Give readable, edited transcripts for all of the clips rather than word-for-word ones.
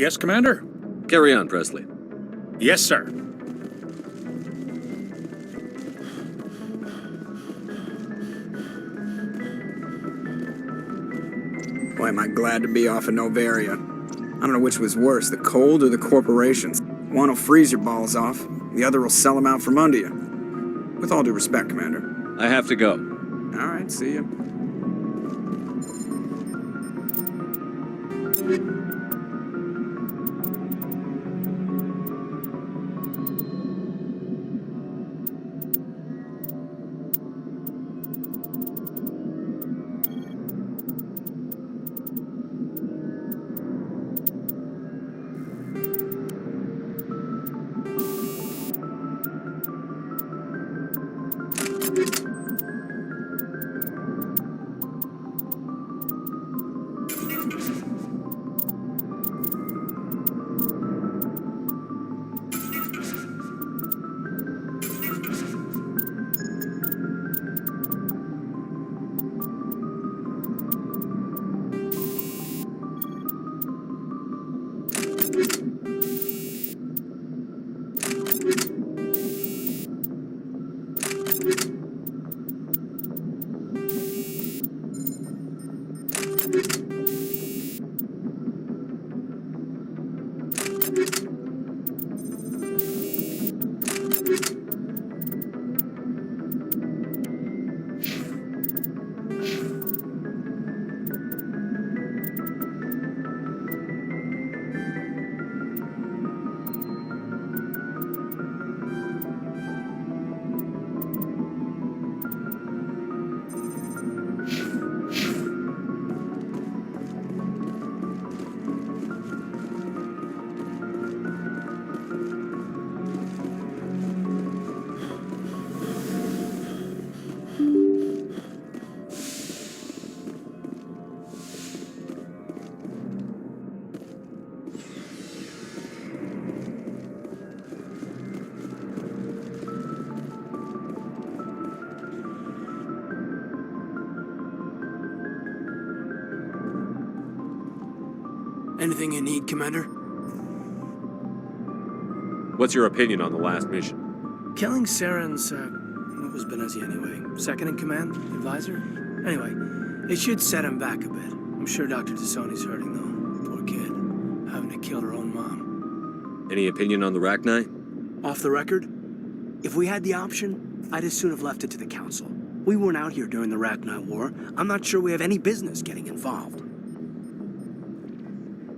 Yes, Commander? Carry on, Presley. Yes, sir. Boy, am I glad to be off of Novaria. I don't know which was worse, the cold or the corporations. One will freeze your balls off, the other will sell them out from under you. With all due respect, Commander. I have to go. All right, see you. Anything you need, Commander? What's your opinion on the last mission? Killing Saren's, what was Benezi anyway? Second in command? Advisor? Anyway, it should set him back a bit. I'm sure Dr. Tassoni's hurting, though. Poor kid. Having to kill her own mom. Any opinion on the Rachni? Off the record? If we had the option, I'd as soon have left it to the Council. We weren't out here during the Rachni War. I'm not sure we have any business getting involved.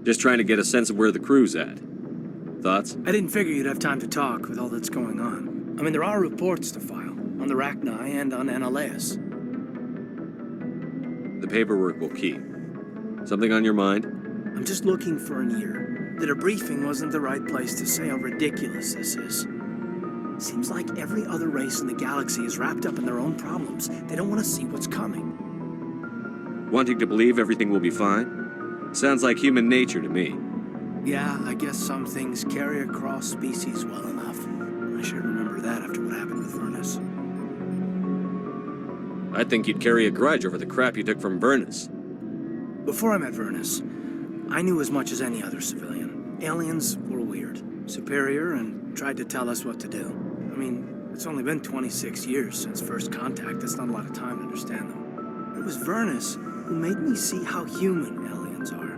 Just trying to get a sense of where the crew's at. Thoughts? I didn't figure you'd have time to talk with all that's going on. I mean, there are reports to file, on the Rachni and on Annaleis. The paperwork will keep. Something on your mind? I'm just looking for an ear. The debriefing wasn't the right place to say how ridiculous this is. Seems like every other race in the galaxy is wrapped up in their own problems. They don't want to see what's coming. Wanting to believe everything will be fine? Sounds like human nature to me. Yeah, I guess some things carry across species well enough. I should remember that after what happened with Vernus. I think you'd carry a grudge over the crap you took from Vernus. Before I met Vernus, I knew as much as any other civilian. Aliens were weird, superior, and tried to tell us what to do. I mean, it's only been 26 years since first contact. That's not a lot of time to understand them. It was Vernus who made me see how human aliens are.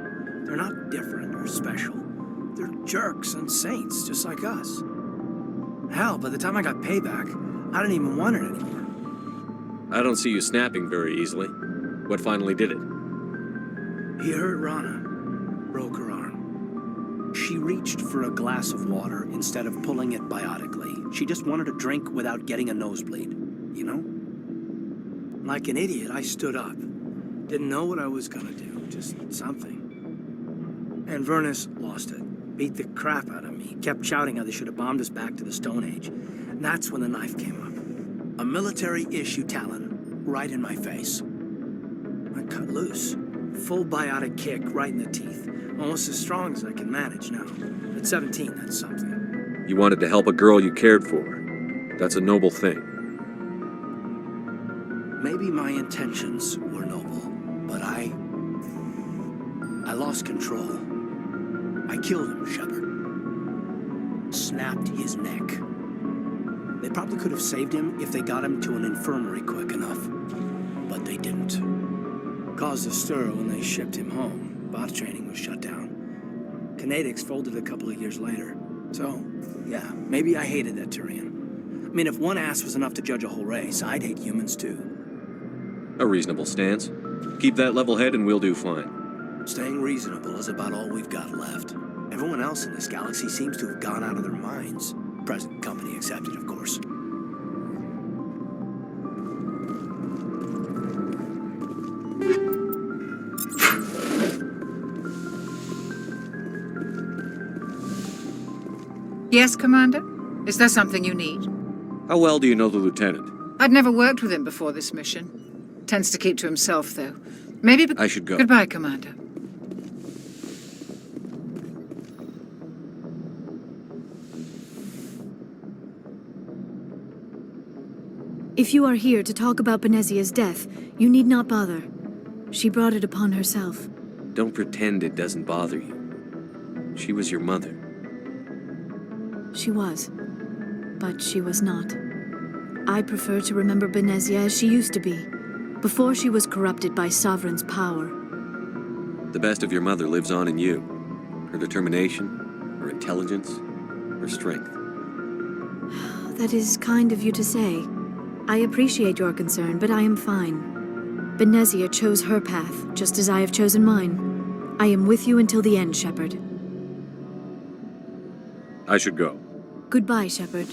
They're not different or special. They're jerks and saints, just like us. Hell, by the time I got payback, I didn't even want it anymore. I don't see you snapping very easily. What finally did it? He hurt Rana. Broke her arm. She reached for a glass of water instead of pulling it biotically. She just wanted a drink without getting a nosebleed, you know? Like an idiot, I stood up. Didn't know what I was gonna do, just something. And Vernus lost it. Beat the crap out of me. Kept shouting how they should have bombed us back to the Stone Age. And that's when the knife came up. A military-issue talon, right in my face. I cut loose. Full biotic kick right in the teeth. Almost as strong as I can manage now. At 17, that's something. You wanted to help a girl you cared for. That's a noble thing. Maybe my intentions were noble, but I lost control. I killed him, Shepard. Snapped his neck. They probably could have saved him if they got him to an infirmary quick enough. But they didn't. Caused a stir when they shipped him home. Bot training was shut down. Kinetics folded a couple of years later. So, yeah, maybe I hated that Turian. I mean, if one ass was enough to judge a whole race, I'd hate humans too. A reasonable stance. Keep that level head and we'll do fine. Staying reasonable is about all we've got left. Everyone else in this galaxy seems to have gone out of their minds. Present company accepted, of course. Yes, Commander? Is there something you need? How well do you know the lieutenant? I'd never worked with him before this mission. Tends to keep to himself, though. Maybe I should go. Goodbye, Commander. If you are here to talk about Benezia's death, you need not bother. She brought it upon herself. Don't pretend it doesn't bother you. She was your mother. She was. But she was not. I prefer to remember Benezia as she used to be, before she was corrupted by Sovereign's power. The best of your mother lives on in you. Her determination, her intelligence, her strength. That is kind of you to say. I appreciate your concern, but I am fine. Benezia chose her path, just as I have chosen mine. I am with you until the end, Shepard. I should go. Goodbye, Shepard.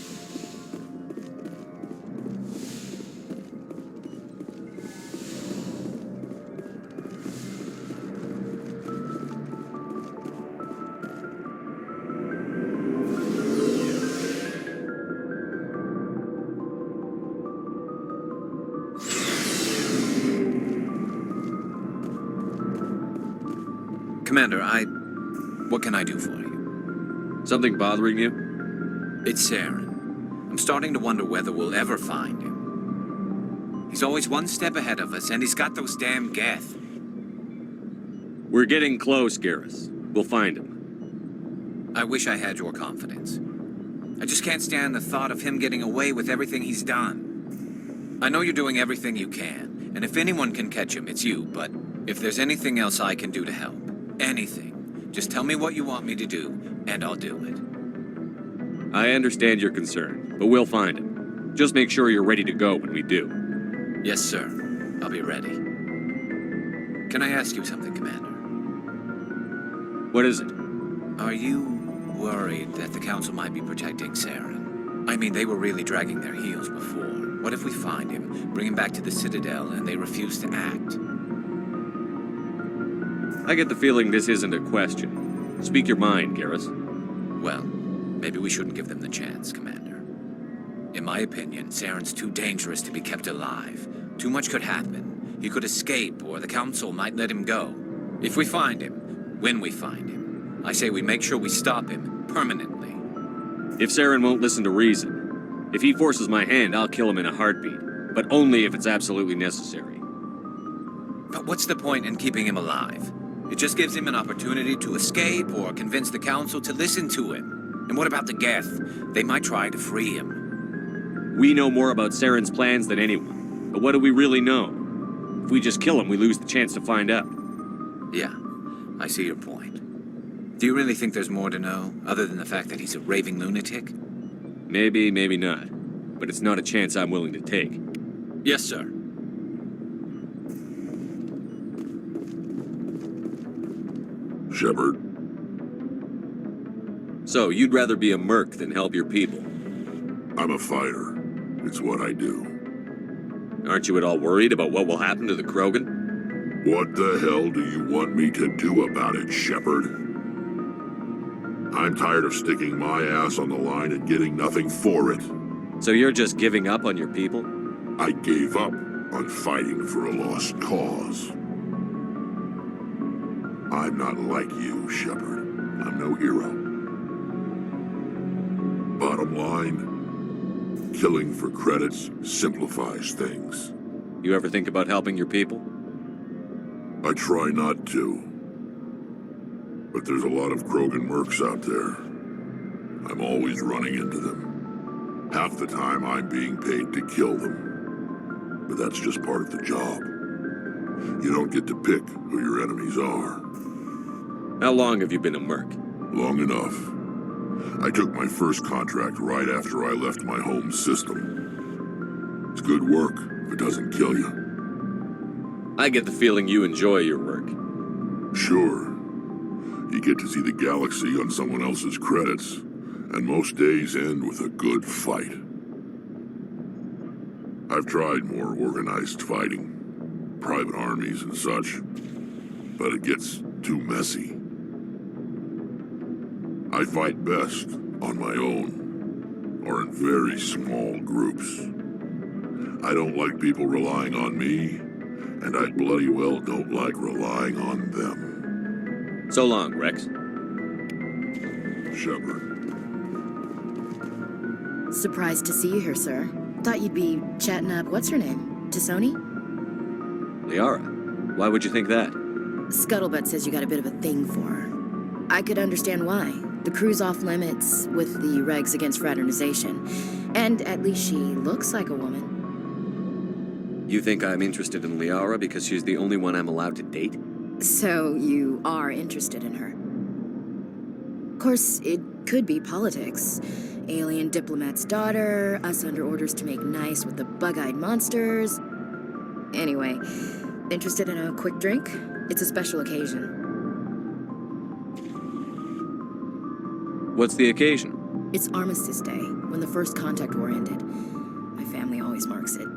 Commander, what can I do for you? Something bothering you? It's Saren. I'm starting to wonder whether we'll ever find him. He's always one step ahead of us, and he's got those damn Geth. We're getting close, Garrus. We'll find him. I wish I had your confidence. I just can't stand the thought of him getting away with everything he's done. I know you're doing everything you can, and if anyone can catch him, it's you, but if there's anything else I can do to help, anything, just tell me what you want me to do, and I'll do it. I understand your concern, but we'll find him. Just make sure you're ready to go when we do. Yes, sir. I'll be ready. Can I ask you something, Commander? What is it? Are you worried that the Council might be protecting Saren? I mean, they were really dragging their heels before. What if we find him, bring him back to the Citadel, and they refuse to act? I get the feeling this isn't a question. Speak your mind, Garrus. Well, maybe we shouldn't give them the chance, Commander. In my opinion, Saren's too dangerous to be kept alive. Too much could happen. He could escape, or the Council might let him go. If we find him, when we find him, I say we make sure we stop him permanently. If Saren won't listen to reason, if he forces my hand, I'll kill him in a heartbeat. But only if it's absolutely necessary. But what's the point in keeping him alive? It just gives him an opportunity to escape or convince the Council to listen to him. And what about the Geth? They might try to free him. We know more about Saren's plans than anyone. But what do we really know? If we just kill him, we lose the chance to find out. Yeah, I see your point. Do you really think there's more to know, other than the fact that he's a raving lunatic? Maybe, maybe not. But it's not a chance I'm willing to take. Yes, sir. Shepard, So, you'd rather be a merc than help your people? I'm a fighter. It's what I do. Aren't you at all worried about what will happen to the Krogan? What the hell do you want me to do about it, Shepard? I'm tired of sticking my ass on the line and getting nothing for it. So you're just giving up on your people? I gave up on fighting for a lost cause. I'm not like you, Shepard. I'm no hero. Bottom line, killing for credits simplifies things. You ever think about helping your people? I try not to. But there's a lot of Krogan mercs out there. I'm always running into them. Half the time I'm being paid to kill them. But that's just part of the job. You don't get to pick who your enemies are. How long have you been a merc? Long enough. I took my first contract right after I left my home system. It's good work if it doesn't kill you. I get the feeling you enjoy your work. Sure. You get to see the galaxy on someone else's credits, and most days end with a good fight. I've tried more organized fighting, private armies and such, but it gets too messy. I fight best on my own, or in very small groups. I don't like people relying on me, and I bloody well don't like relying on them. So long, Rex. Shepard. Surprised to see you here, sir. Thought you'd be chatting up what's-her-name? T'Soni? Liara, why would you think that? Scuttlebutt says you got a bit of a thing for her. I could understand why. The crew's off limits with the regs against fraternization. And at least she looks like a woman. You think I'm interested in Liara because she's the only one I'm allowed to date? So you are interested in her. Of course, it could be politics. Alien diplomat's daughter, us under orders to make nice with the bug-eyed monsters. Anyway, interested in a quick drink? It's a special occasion. What's the occasion? It's Armistice Day, when the First Contact War ended. My family always marks it.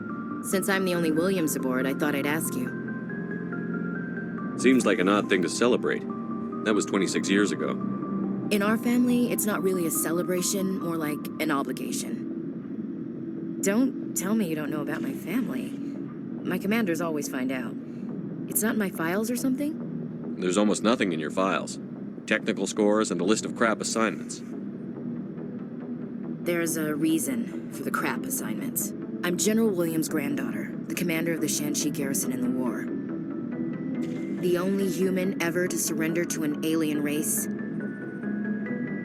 Since I'm the only Williams aboard, I thought I'd ask you. Seems like an odd thing to celebrate. That was 26 years ago. In our family, it's not really a celebration, more like an obligation. Don't tell me you don't know about my family. My commanders always find out. It's not in my files or something? There's almost nothing in your files. Technical scores and a list of crap assignments. There's a reason for the crap assignments. I'm General Williams' granddaughter, the commander of the Shanxi garrison in the war. The only human ever to surrender to an alien race.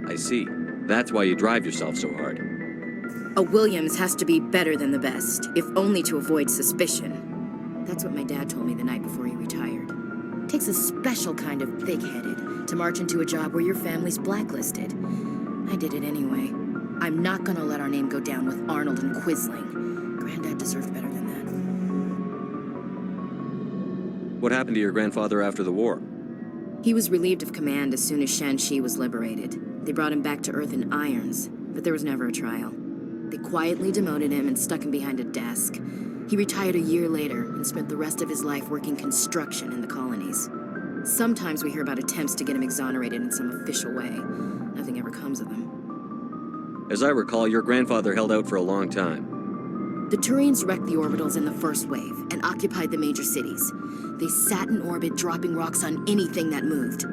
I see. That's why you drive yourself so hard. A Williams has to be better than the best, if only to avoid suspicion. That's what my dad told me the night before he retired. Takes a special kind of thick-headed to march into a job where your family's blacklisted. I did it anyway. I'm not gonna let our name go down with Arnold and Quisling. Granddad deserved better than that. What happened to your grandfather after the war? He was relieved of command as soon as Shanxi was liberated. They brought him back to Earth in irons, but there was never a trial. They quietly demoted him and stuck him behind a desk. He retired a year later and spent the rest of his life working construction in the colonies. Sometimes we hear about attempts to get him exonerated in some official way. Nothing ever comes of them. As I recall, your grandfather held out for a long time. The Turians wrecked the orbitals in the first wave and occupied the major cities. They sat in orbit, dropping rocks on anything that moved.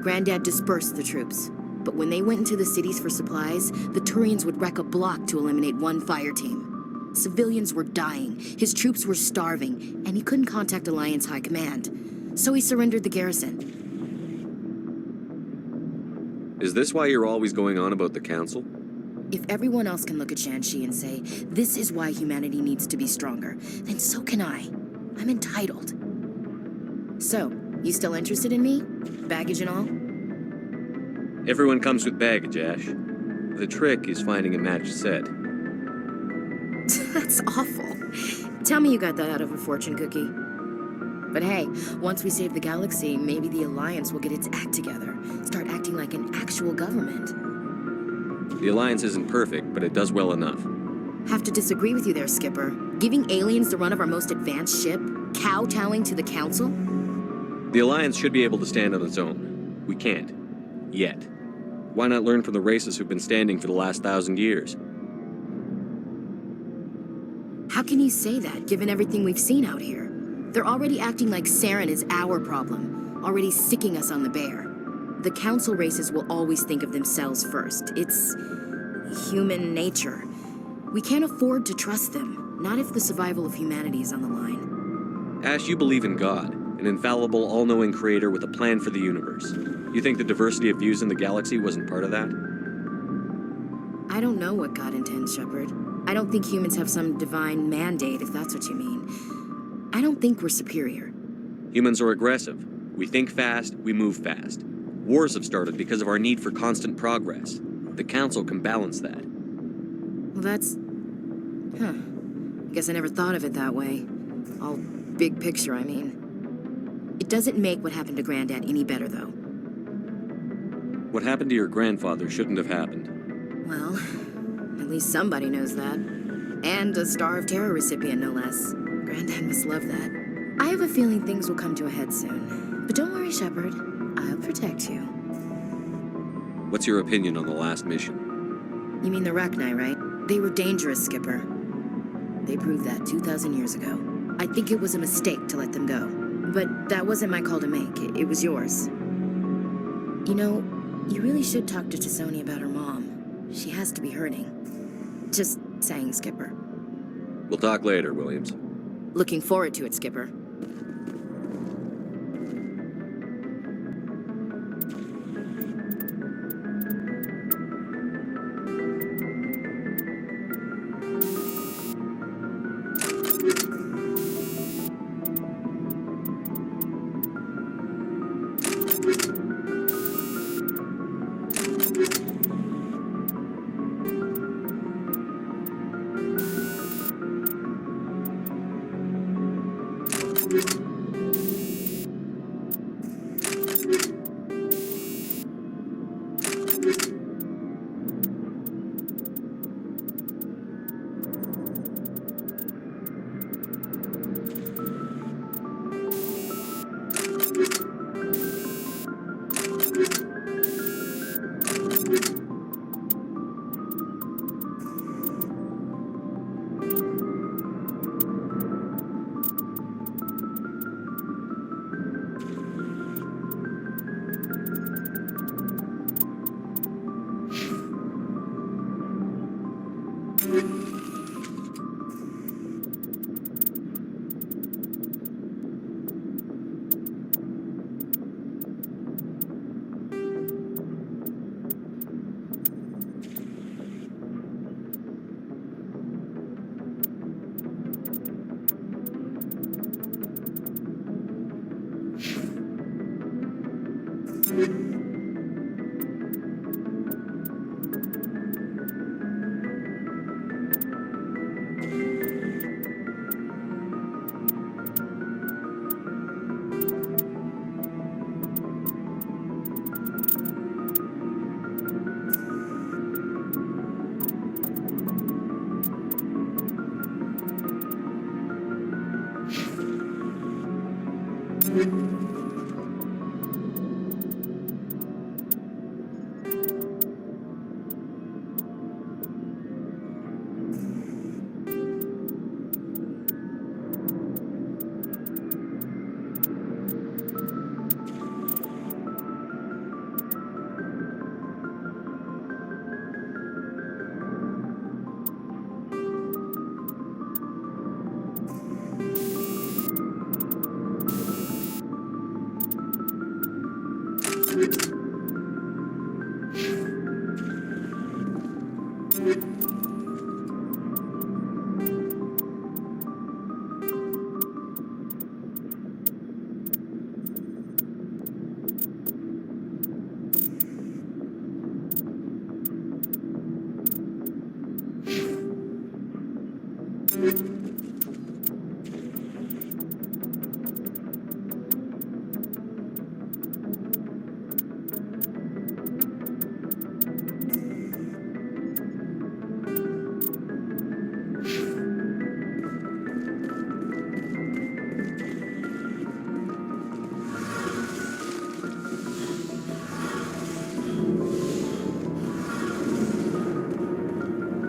Granddad dispersed the troops, but when they went into the cities for supplies, the Turians would wreck a block to eliminate one fire team. Civilians were dying, his troops were starving, and he couldn't contact Alliance High Command. So he surrendered the garrison. Is this why you're always going on about the Council? If everyone else can look at Shanxi and say, this is why humanity needs to be stronger, then so can I. I'm entitled. So, you still interested in me? Baggage and all? Everyone comes with baggage, Ash. The trick is finding a matched set. That's awful. Tell me you got that out of a fortune cookie. But hey, once we save the galaxy, maybe the Alliance will get its act together. Start acting like an actual government. The Alliance isn't perfect, but it does well enough. Have to disagree with you there, Skipper. Giving aliens the run of our most advanced ship? Kowtowing to the Council? The Alliance should be able to stand on its own. We can't. Yet. Why not learn from the races who've been standing for the last 1,000 years? How can you say that, given everything we've seen out here? They're already acting like Saren is our problem, already sicking us on the bear. The Council races will always think of themselves first. It's human nature. We can't afford to trust them, not if the survival of humanity is on the line. Ash, you believe in God, an infallible, all-knowing creator with a plan for the universe. You think the diversity of views in the galaxy wasn't part of that? I don't know what God intends, Shepard. I don't think humans have some divine mandate, if that's what you mean. I don't think we're superior. Humans are aggressive. We think fast, we move fast. Wars have started because of our need for constant progress. The Council can balance that. Well, that's... Huh. I guess I never thought of it that way. All big picture, I mean. It doesn't make what happened to Granddad any better, though. What happened to your grandfather shouldn't have happened. Well, at least somebody knows that. And a Star of Terror recipient, no less. Granddad must love that. I have a feeling things will come to a head soon. But don't worry, Shepard. I'll protect you. What's your opinion on the last mission? You mean the Rachni, right? They were dangerous, Skipper. They proved that 2,000 years ago. I think it was a mistake to let them go. But that wasn't my call to make. It was yours. You know, you really should talk to T'Soni about her mom. She has to be hurting. Just saying, Skipper. We'll talk later, Williams. Looking forward to it, Skipper.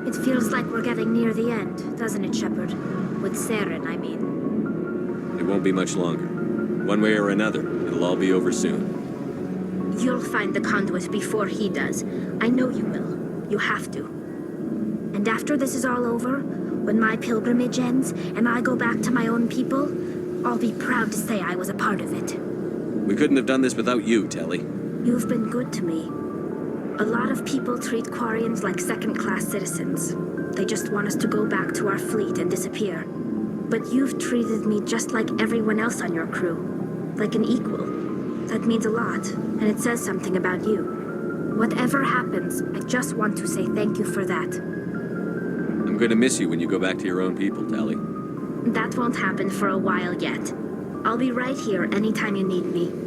It feels like we're getting near the end, doesn't it, Shepard? With Saren, I mean. It won't be much longer. One way or another, it'll all be over soon. You'll find the conduit before he does. I know you will. You have to. And after this is all over, when my pilgrimage ends and I go back to my own people, I'll be proud to say I was a part of it. We couldn't have done this without you, Telly. You've been good to me. A lot of people treat Quarians like second-class citizens. They just want us to go back to our fleet and disappear. But you've treated me just like everyone else on your crew. Like an equal. That means a lot, and it says something about you. Whatever happens, I just want to say thank you for that. I'm going to miss you when you go back to your own people, Tali. That won't happen for a while yet. I'll be right here anytime you need me.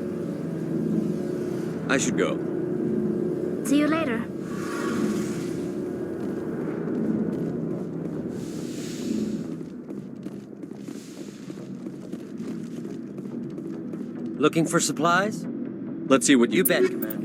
I should go. See you later. Looking for supplies? Let's see what You bet, Commander.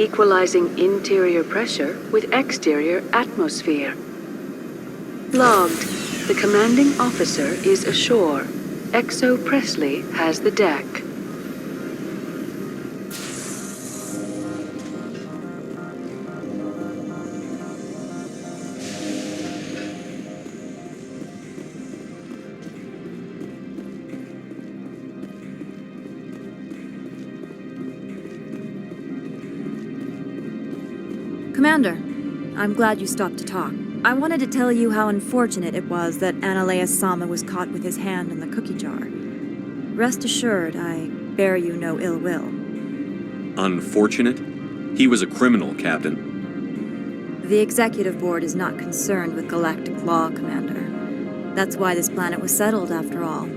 equalizing interior pressure with exterior atmosphere. Logged. The commanding officer is ashore. Exo Presley has the deck. Commander, I'm glad you stopped to talk. I wanted to tell you how unfortunate it was that Analea Sama was caught with his hand in the cookie jar. Rest assured, I bear you no ill will. Unfortunate? He was a criminal, Captain. The Executive Board is not concerned with galactic law, Commander. That's why this planet was settled, after all.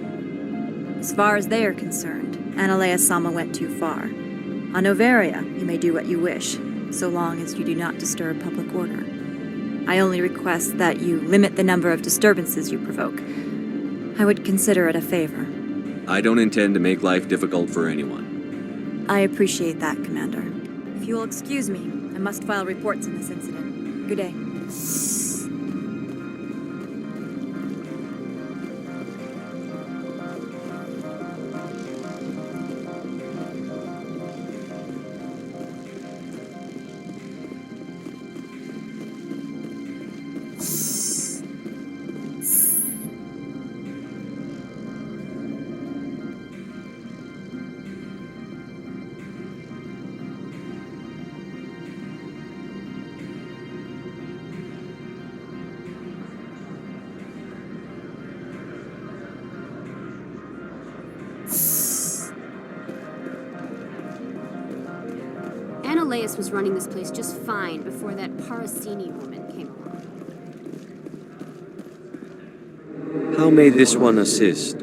As far as they are concerned, Analea Sama went too far. On Noveria, you may do what you wish, so long as you do not disturb public order. I only request that you limit the number of disturbances you provoke. I would consider it a favor. I don't intend to make life difficult for anyone. I appreciate that, Commander. If you will excuse me, I must file reports on this incident. Good day. Ananias was running this place just fine before that Parasini woman came along. How may this one assist?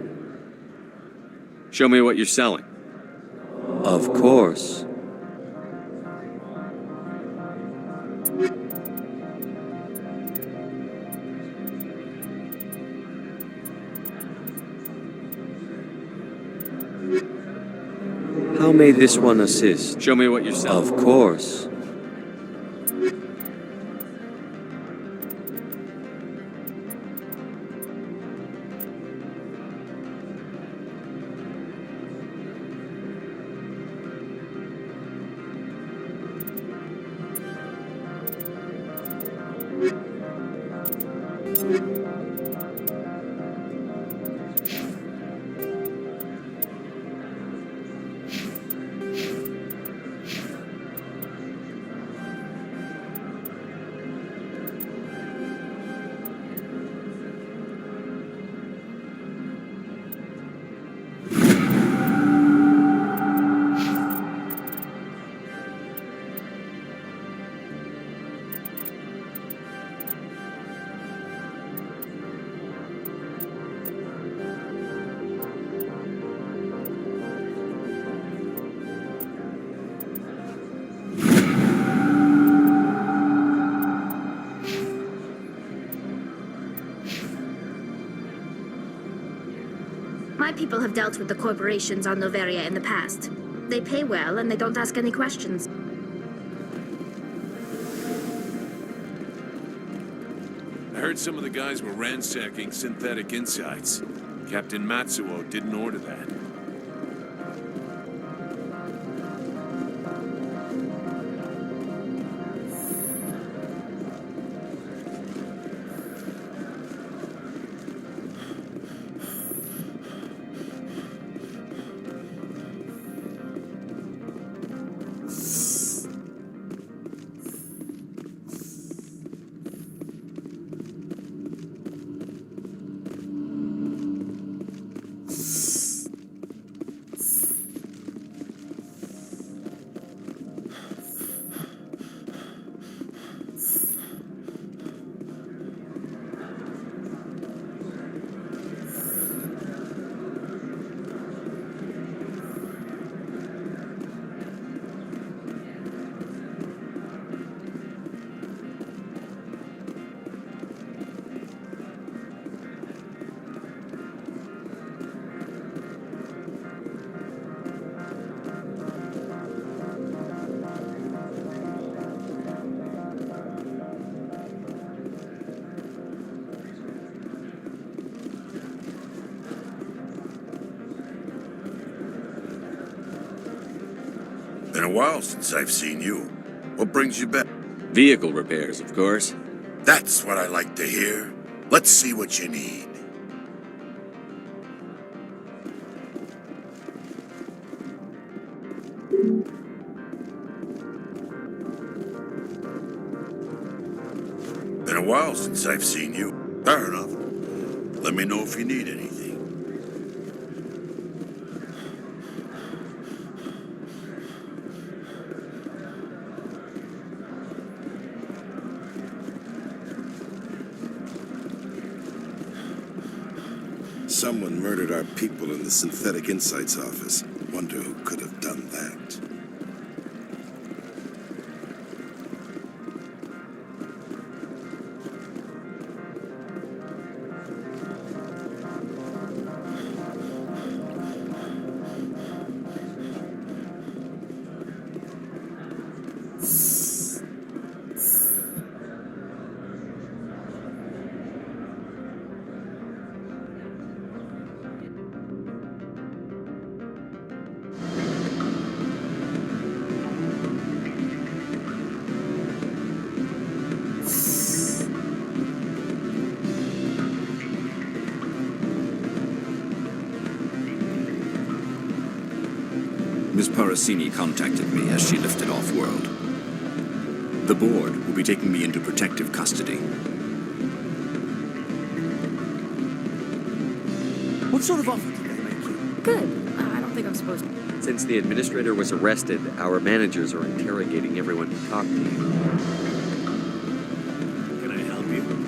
Show me what you're selling. Of course. How may this one assist? Show me what you're selling. Of course. My people have dealt with the corporations on Noveria in the past. They pay well and they don't ask any questions. I heard some of the guys were ransacking synthetic insides. Captain Matsuo didn't order that. while since I've seen you. What brings you back? Vehicle repairs, of course. That's what I like to hear. Let's see what you need. Been a while since I've seen you. Fair enough. Let me know if you need anything. Someone murdered our people in the Synthetic Insights office. Wonder who could have done that. Ms. Parasini contacted me as she lifted off-world. The board will be taking me into protective custody. What sort of offer did they make you? Good. I don't think I'm supposed to. Since the administrator was arrested, our managers are interrogating everyone who talked to you. Can I help you?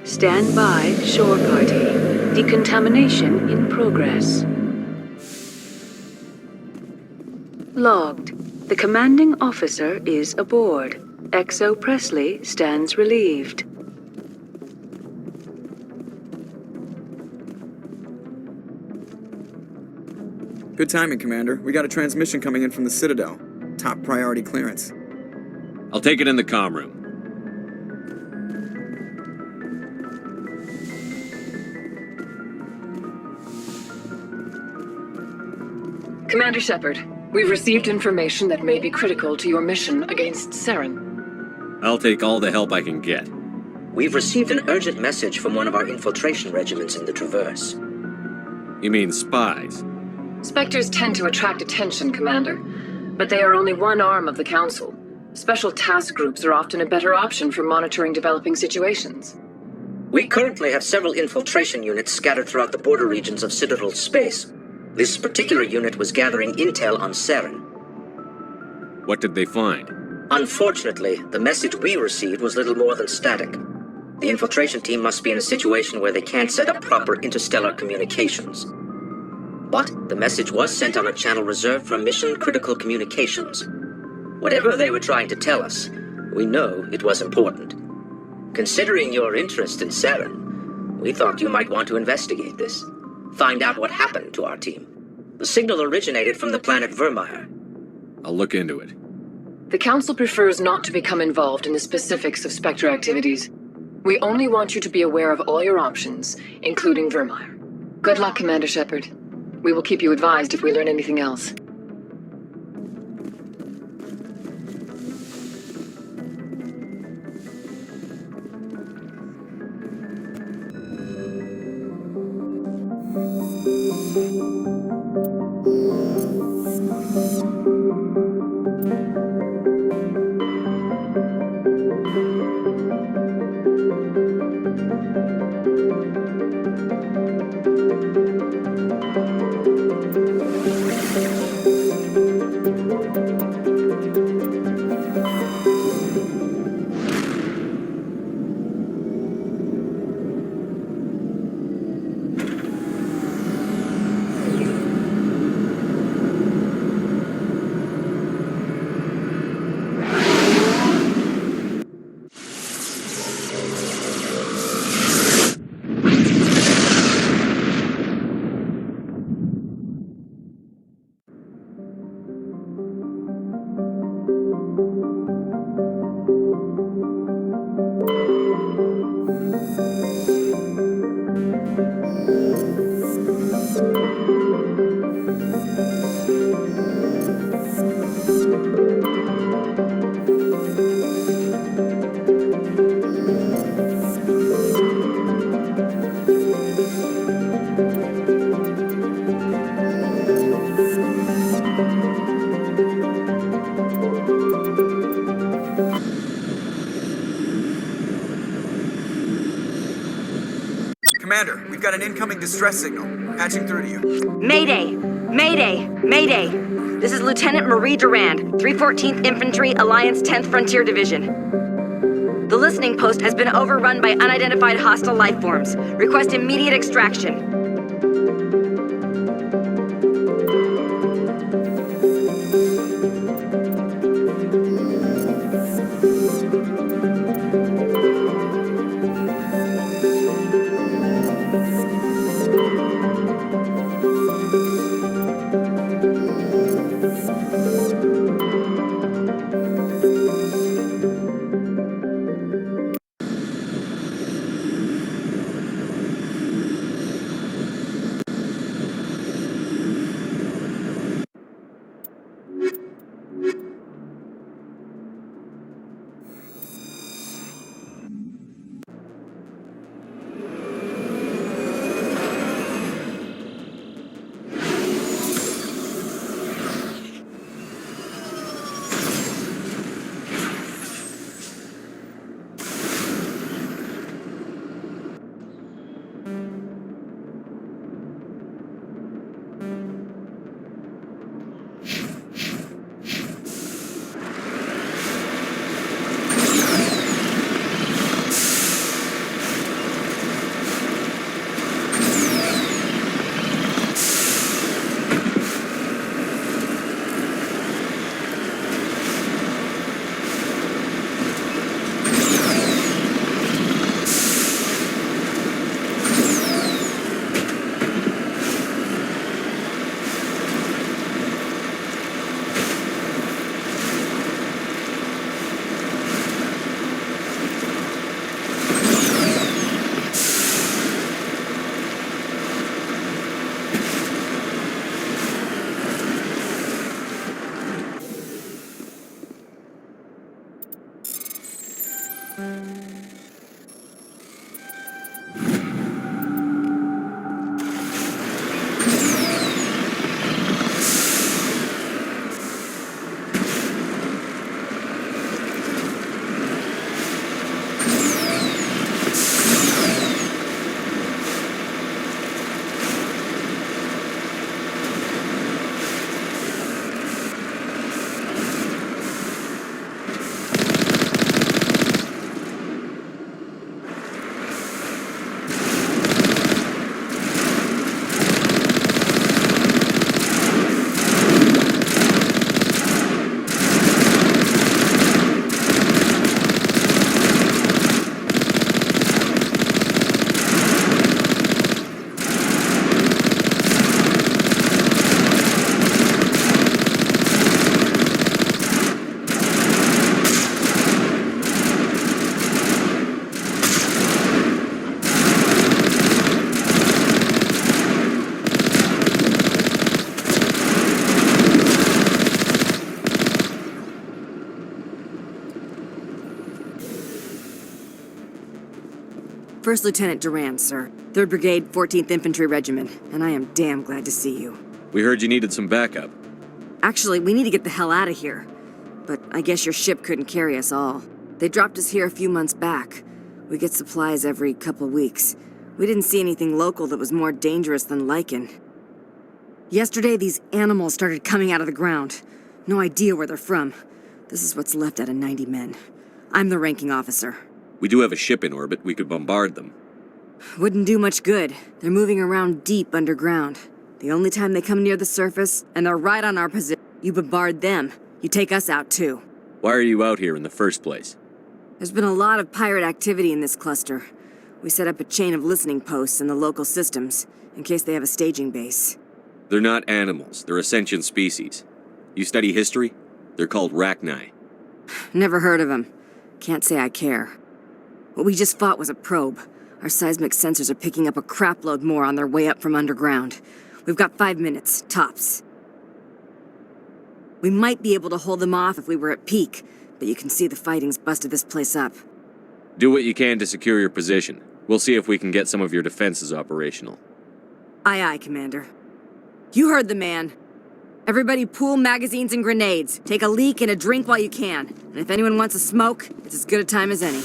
Stand by, shore party. Decontamination in progress. Logged. The commanding officer is aboard. XO Presley stands relieved. Good timing, Commander. We got a transmission coming in from the Citadel. Top priority clearance. I'll take it in the comm room. Commander Shepard, we've received information that may be critical to your mission against Saren. I'll take all the help I can get. We've received an urgent message from one of our infiltration regiments in the Traverse. You mean spies? Spectres tend to attract attention, Commander, but they are only one arm of the Council. Special task groups are often a better option for monitoring developing situations. We currently have several infiltration units scattered throughout the border regions of Citadel space. This particular unit was gathering intel on Saren. What did they find? Unfortunately, the message we received was little more than static. The infiltration team must be in a situation where they can't set up proper interstellar communications. But the message was sent on a channel reserved for mission-critical communications. Whatever they were trying to tell us, we know it was important. Considering your interest in Saren, we thought you might want to investigate this. Find out what happened to our team. The signal originated from the planet Vermeer. I'll look into it. The Council prefers not to become involved in the specifics of Spectre activities. We only want you to be aware of all your options, including Vermeer. Good luck, Commander Shepard. We will keep you advised if we learn anything else. Commander, we've got an incoming distress signal. Patching through to you. Mayday! Mayday! Mayday! This is Lieutenant Marie Durand, 314th Infantry, Alliance 10th Frontier Division. The listening post has been overrun by unidentified hostile life forms. Request immediate extraction. First Lieutenant Durand, sir. 3rd Brigade, 14th Infantry Regiment, and I am damn glad to see you. We heard you needed some backup. Actually, we need to get the hell out of here. But I guess your ship couldn't carry us all. They dropped us here a few months back. We get supplies every couple weeks. We didn't see anything local that was more dangerous than lichen. Yesterday, these animals started coming out of the ground. No idea where they're from. This is what's left out of 90 men. I'm the ranking officer. We do have a ship in orbit. We could bombard them. Wouldn't do much good. They're moving around deep underground. The only time they come near the surface, and they're right on our position, you bombard them. You take us out too. Why are you out here in the first place? There's been a lot of pirate activity in this cluster. We set up a chain of listening posts in the local systems, in case they have a staging base. They're not animals. They're a sentient species. You study history? They're called Rachni. Never heard of them. Can't say I care. What we just fought was a probe. Our seismic sensors are picking up a crapload more on their way up from underground. We've got 5 minutes, tops. We might be able to hold them off if we were at peak, but you can see the fighting's busted this place up. Do what you can to secure your position. We'll see if we can get some of your defenses operational. Aye, aye, Commander. You heard the man. Everybody pool magazines and grenades. Take a leak and a drink while you can. And if anyone wants a smoke, it's as good a time as any.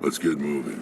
Let's get moving.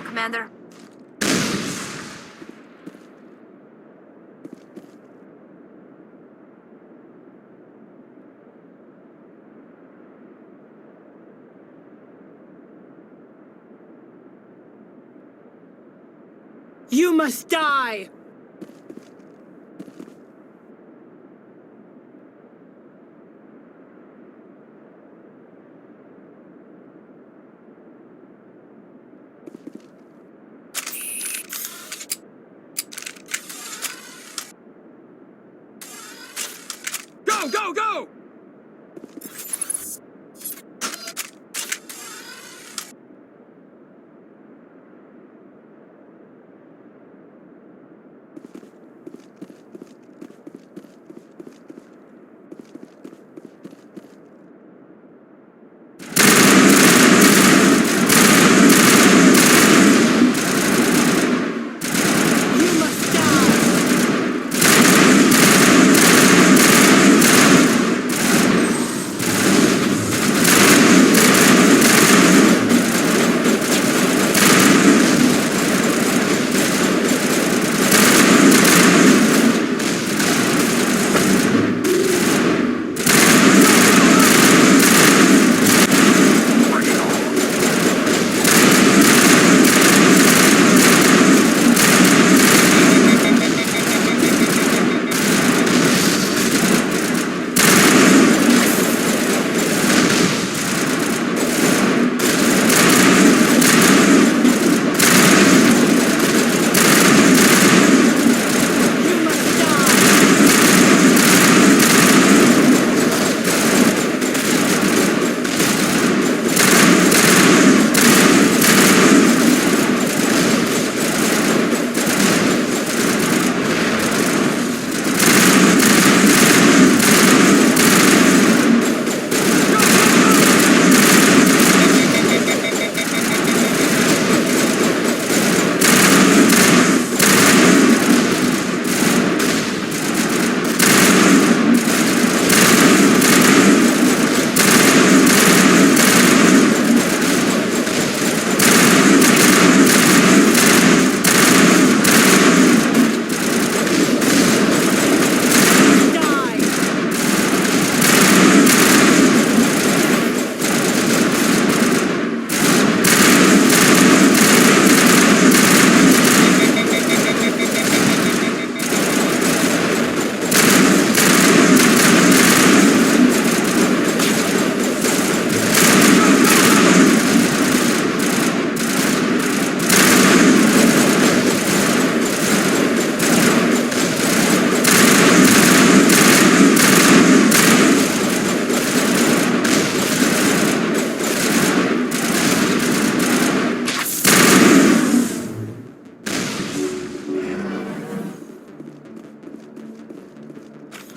Commander. You must die! Go, go, go!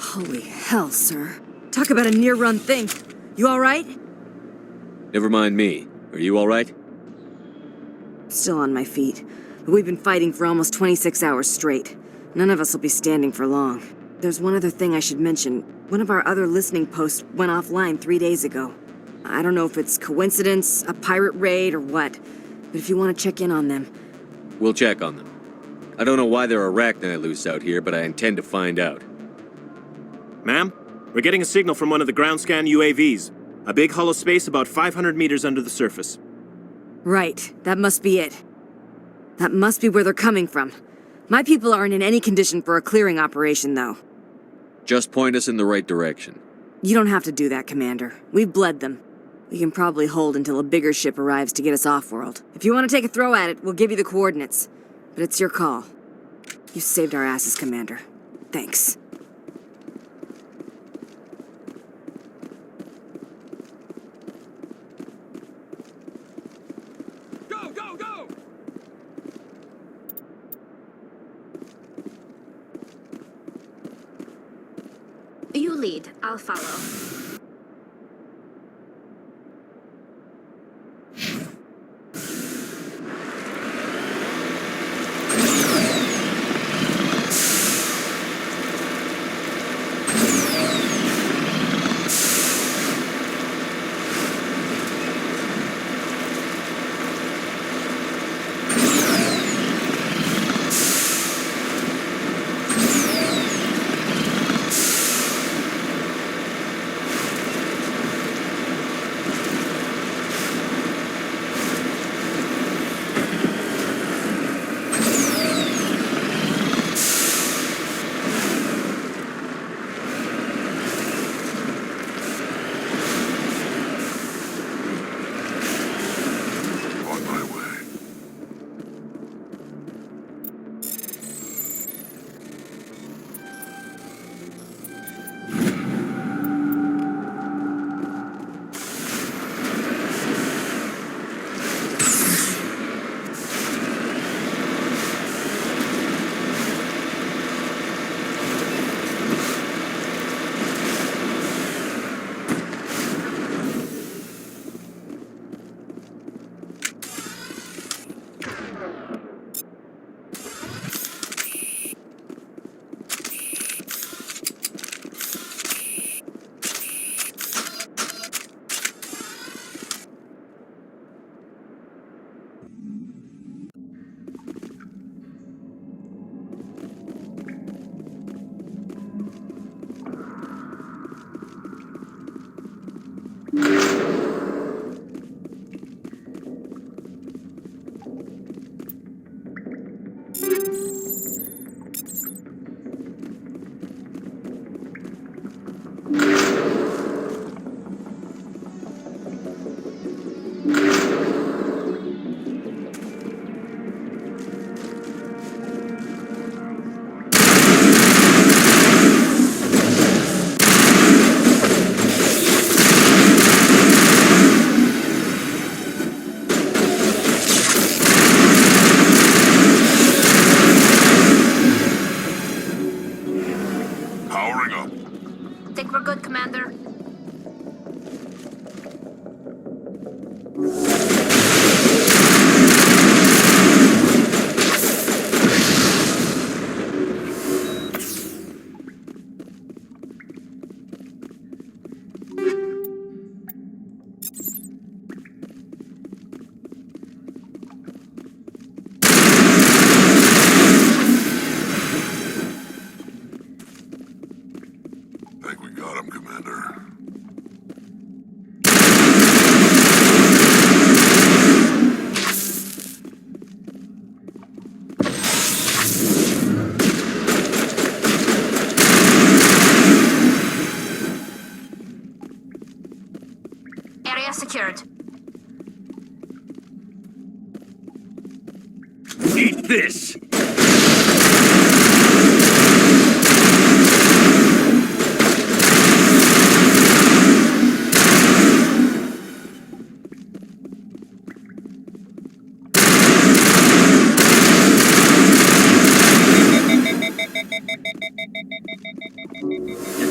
Holy hell, sir. Talk about a near-run thing. You alright? Never mind me. Are you alright? Still on my feet. But we've been fighting for almost 26 hours straight. None of us will be standing for long. There's one other thing I should mention. One of our other listening posts went offline 3 days ago. I don't know if it's coincidence, a pirate raid, or what. But if you want to check in on them... We'll check on them. I don't know why there are arachnid loose out here, but I intend to find out. Ma'am, we're getting a signal from one of the ground scan UAVs. A big hollow space about 500 meters under the surface. Right, that must be it. That must be where they're coming from. My people aren't in any condition for a clearing operation, though. Just point us in the right direction. You don't have to do that, Commander. We've bled them. We can probably hold until a bigger ship arrives to get us off-world. If you want to take a throw at it, we'll give you the coordinates. But it's your call. You saved our asses, Commander. Thanks. Go, go, go! You lead, I'll follow. Think we're good, Commander? Think we got him, Commander. Area secured. Eat this!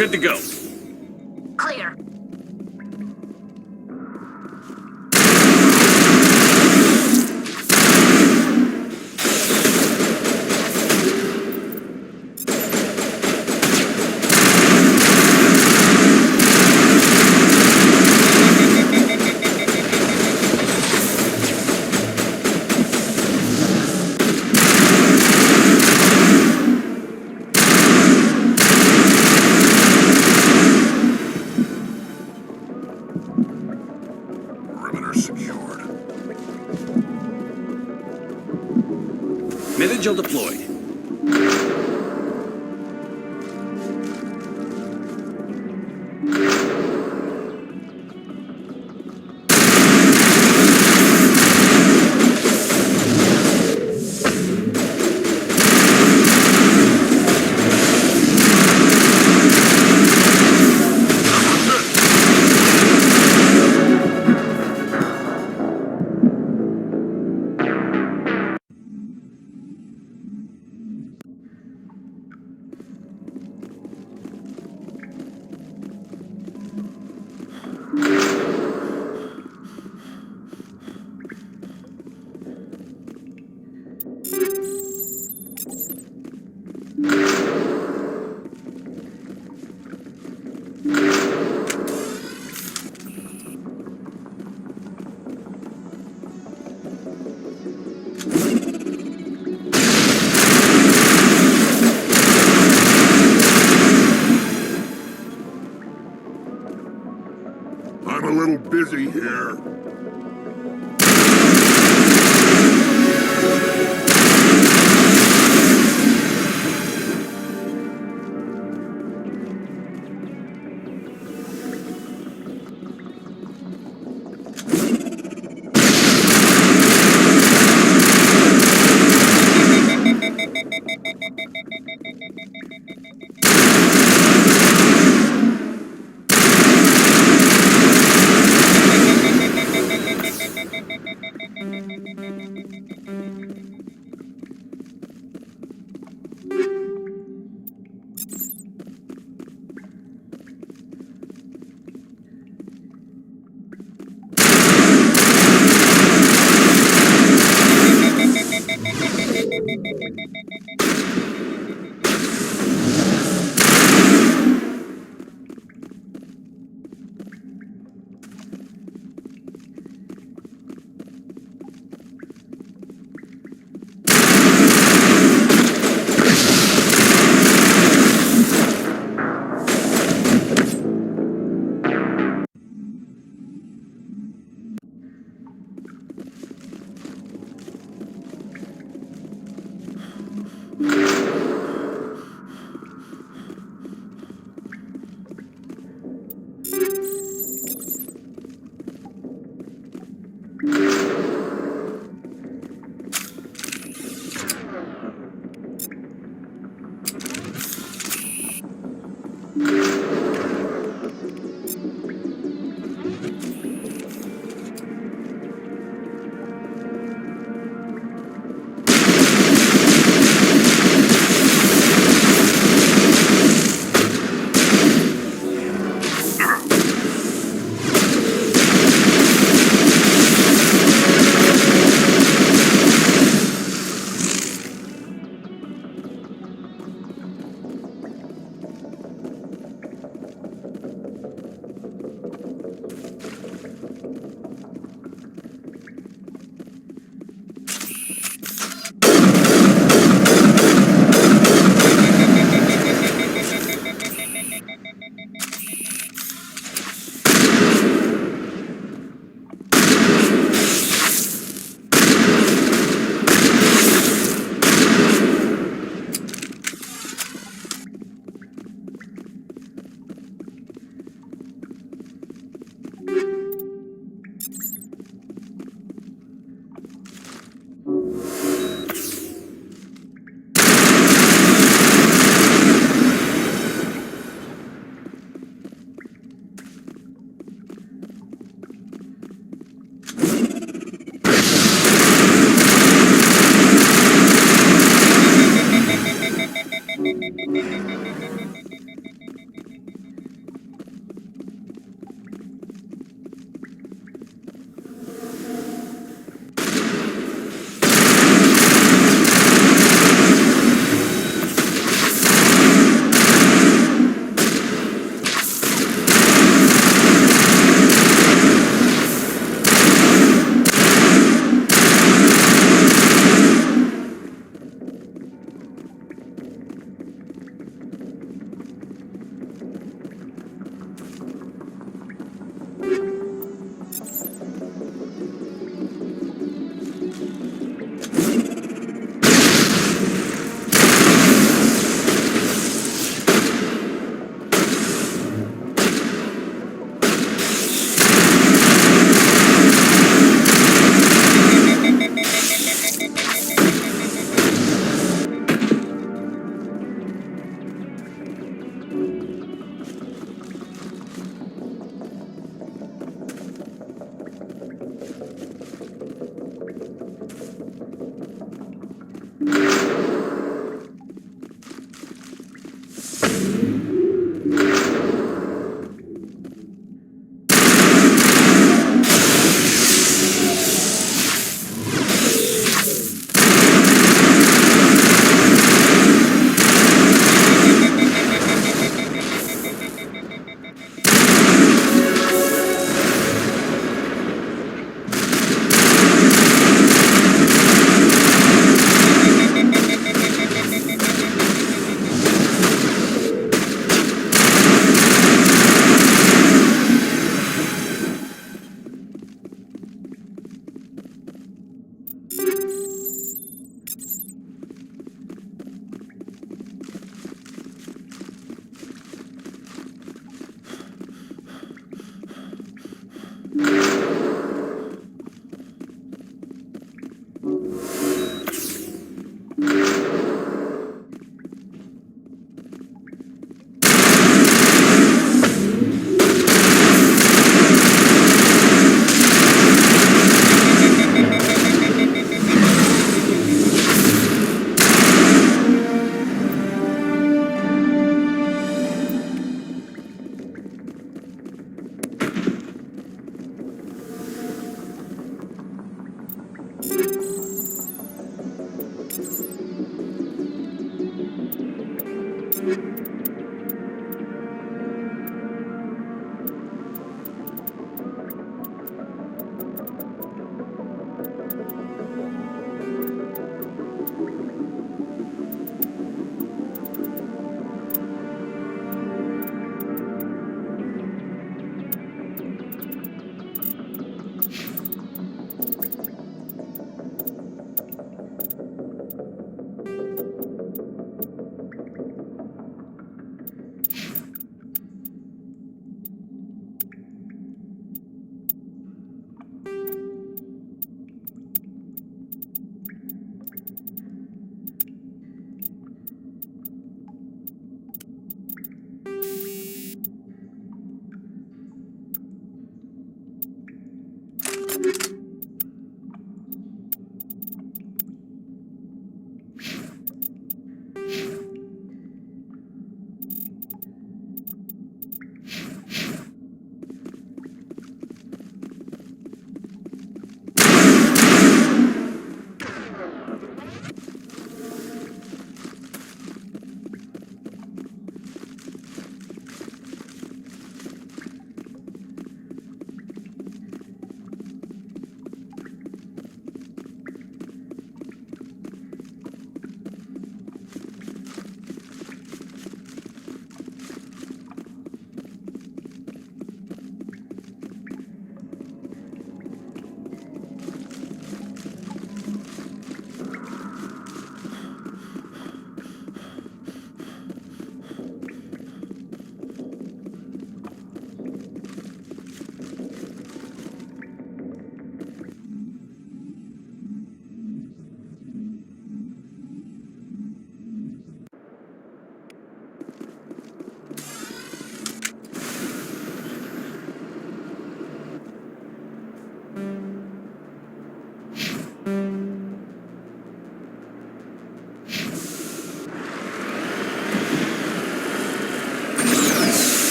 good to go. Clear. Perimeter secured. Mid-vigil deployed. I'm a little busy here.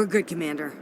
We're good, Commander.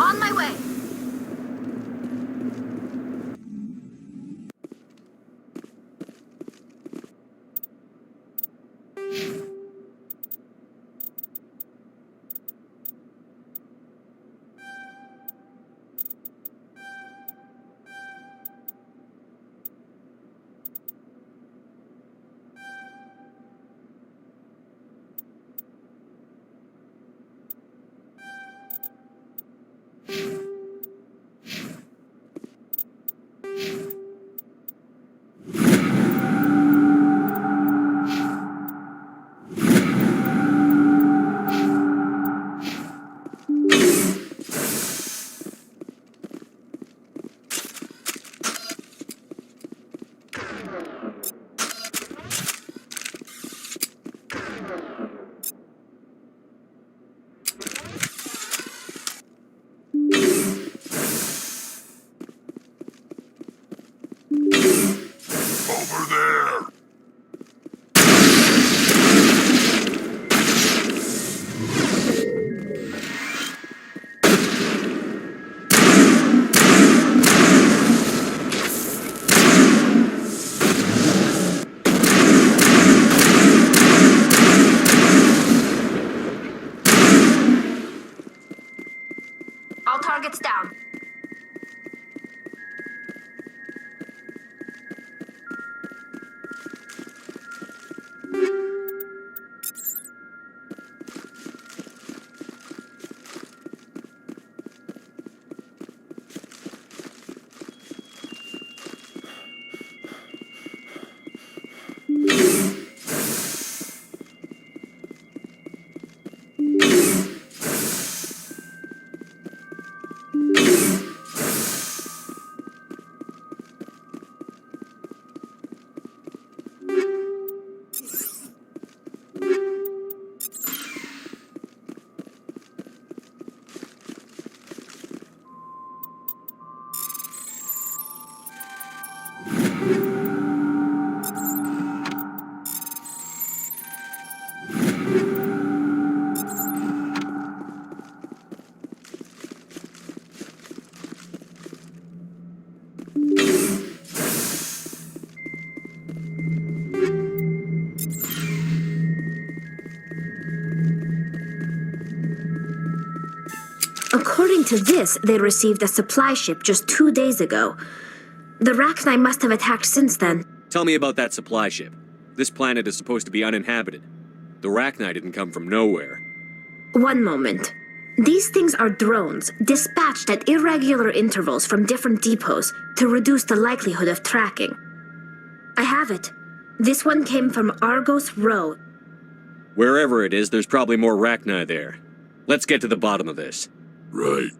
On my way! All targets down. According to this, they received a supply ship just 2 days ago. The Rachni must have attacked since then. Tell me about that supply ship. This planet is supposed to be uninhabited. The Rachni didn't come from nowhere. One moment. These things are drones, dispatched at irregular intervals from different depots to reduce the likelihood of tracking. I have it. This one came from Argos Row. Wherever it is, there's probably more Rachni there. Let's get to the bottom of this. Right.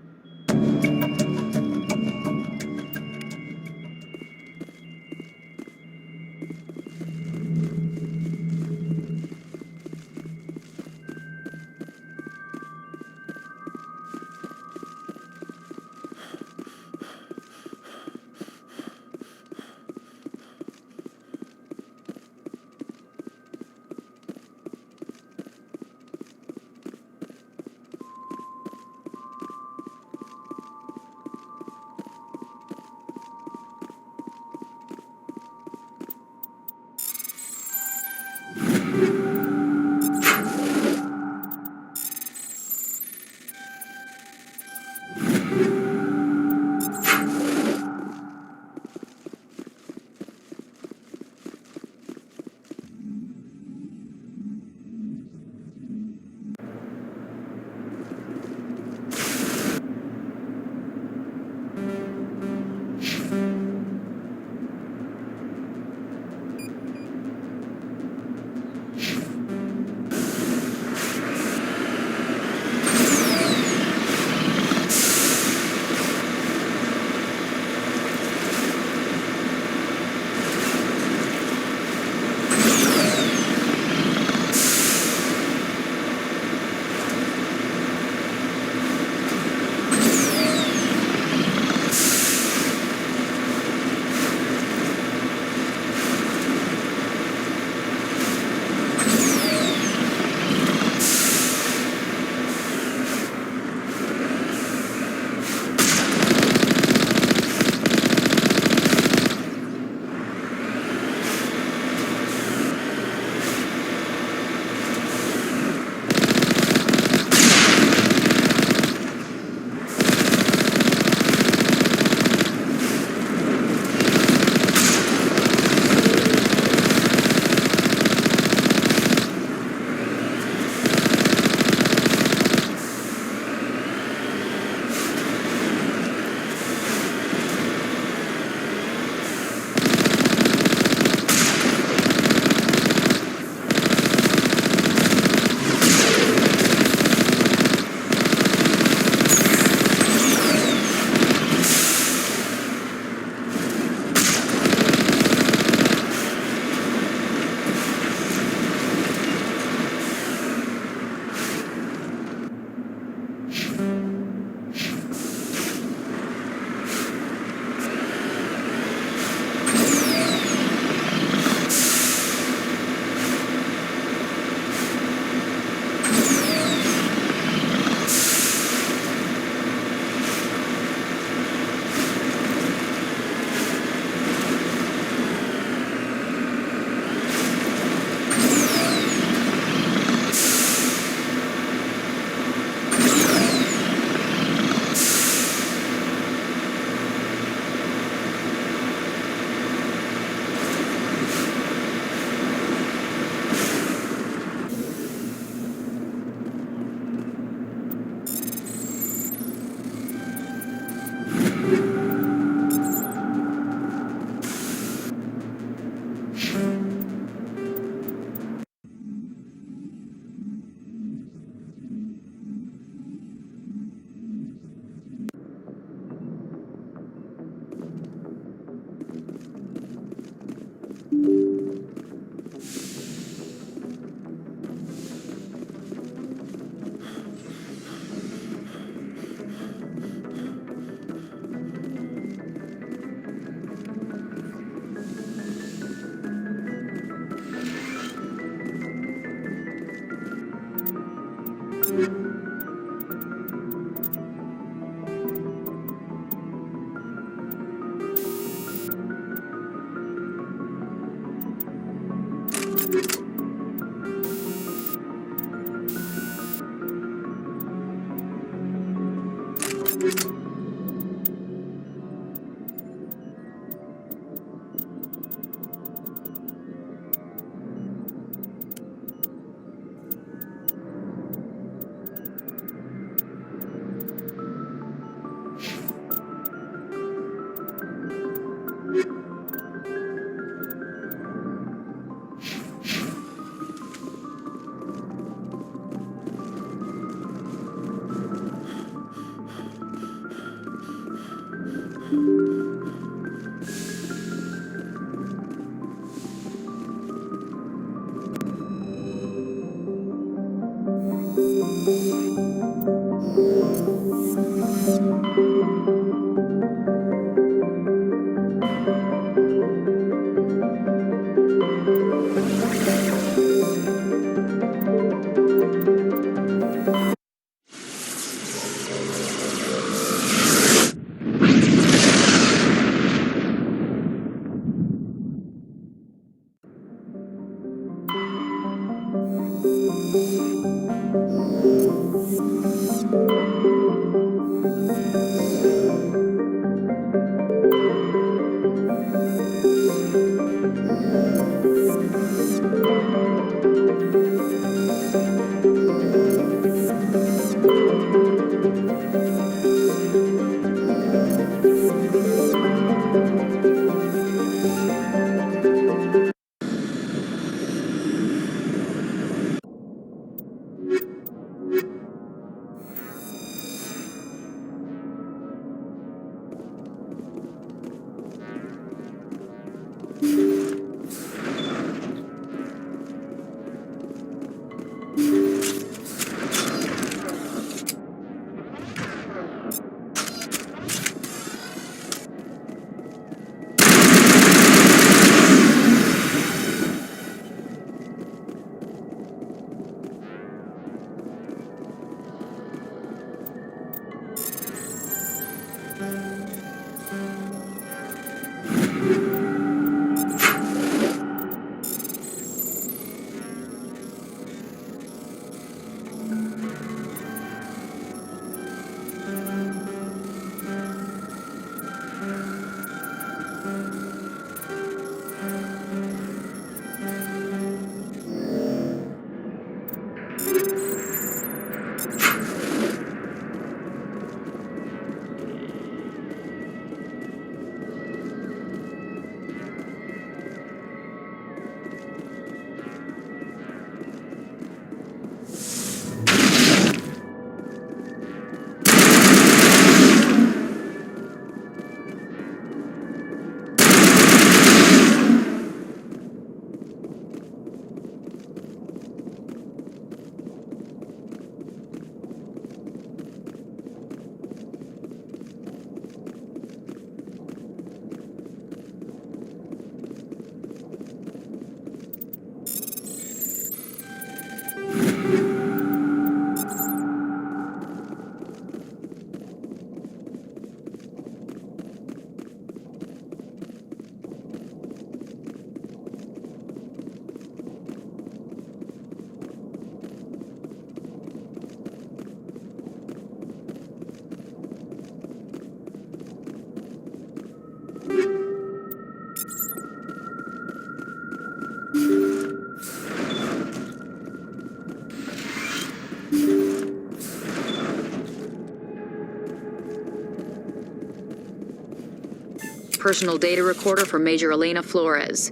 Personal data recorder for Major Elena Flores.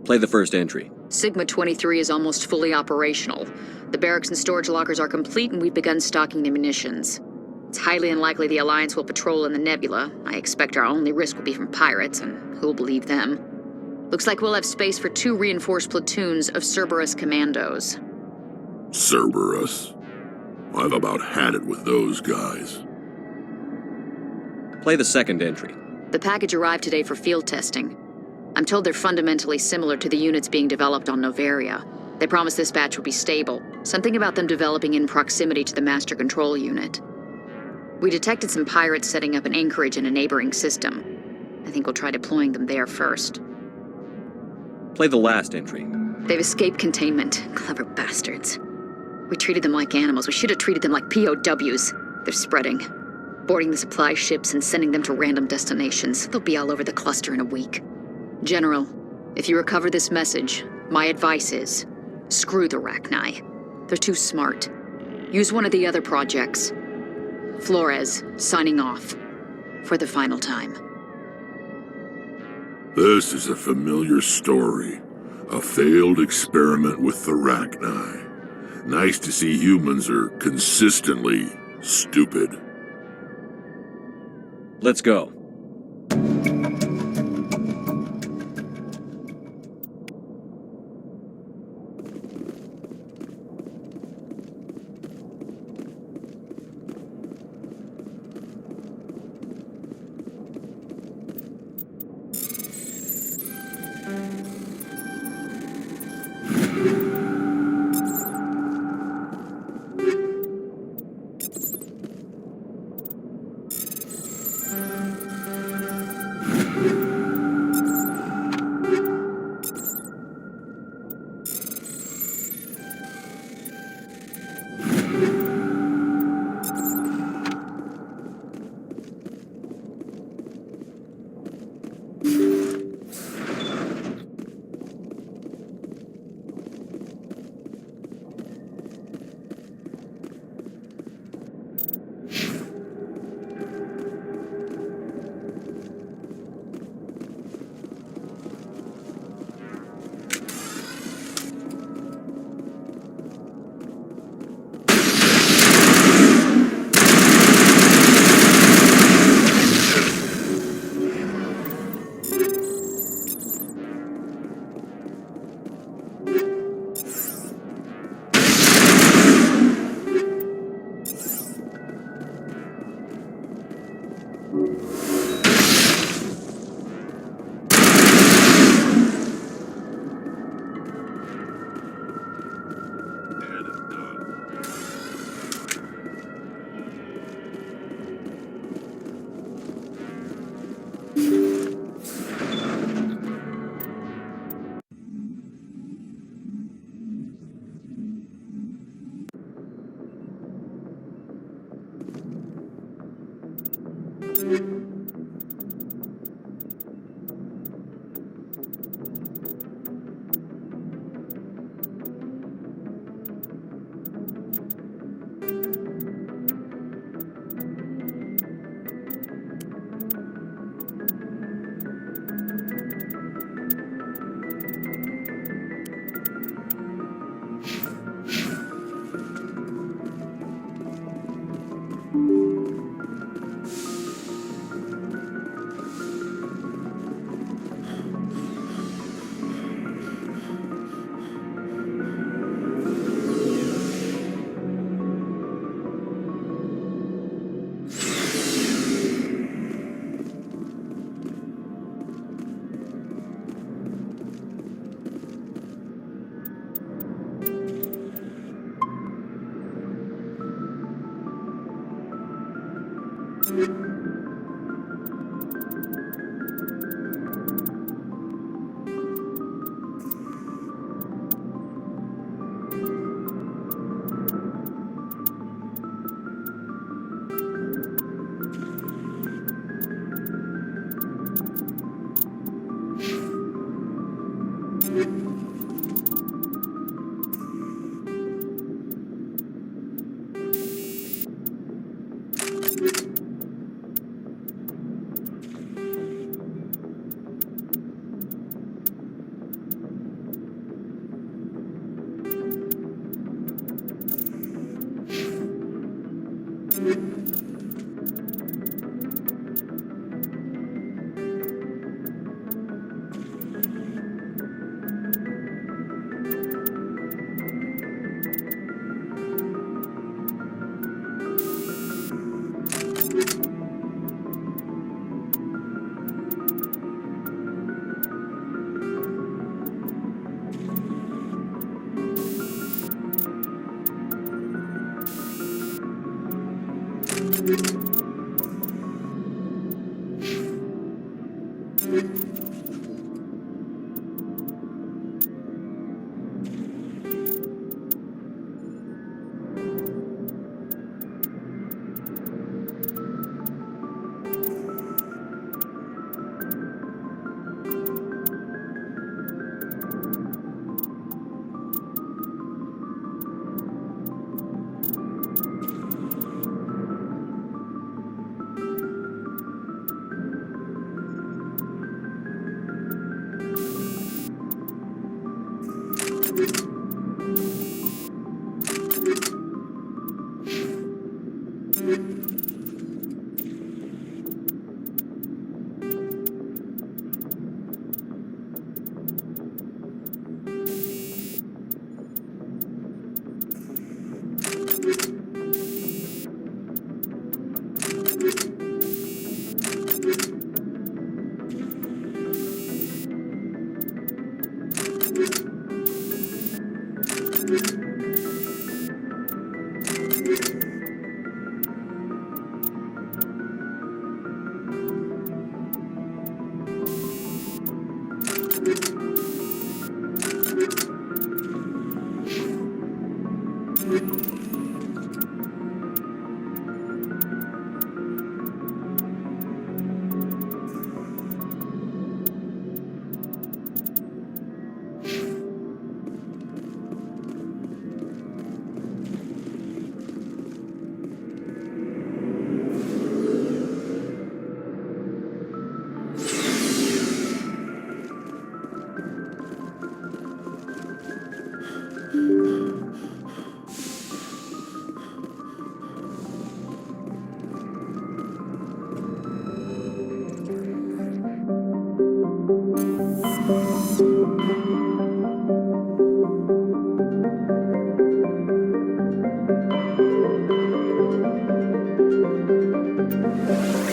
Play the first entry. Sigma 23 is almost fully operational. The barracks and storage lockers are complete, and we've begun stocking the munitions. It's highly unlikely the Alliance will patrol in the nebula. I expect our only risk will be from pirates, and who'll believe them? Looks like we'll have space for 2 reinforced platoons of Cerberus commandos. Cerberus? I've about had it with those guys. Play the second entry. The package arrived today for field testing. I'm told they're fundamentally similar to the units being developed on Noveria. They promised this batch would be stable. Something about them developing in proximity to the master control unit. We detected some pirates setting up an anchorage in a neighboring system. I think we'll try deploying them there first. Play the last entry. They've escaped containment. Clever bastards. We treated them like animals. We should have treated them like POWs. They're they're spreading. Boarding the supply ships and sending them to random destinations. They'll be all over the cluster in a week. General, if you recover this message, my advice is, screw the Rachni. They're too smart. Use one of the other projects. Flores, signing off. For the final time. This is a familiar story. A failed experiment with the Rachni. Nice to see humans are consistently stupid. Let's go.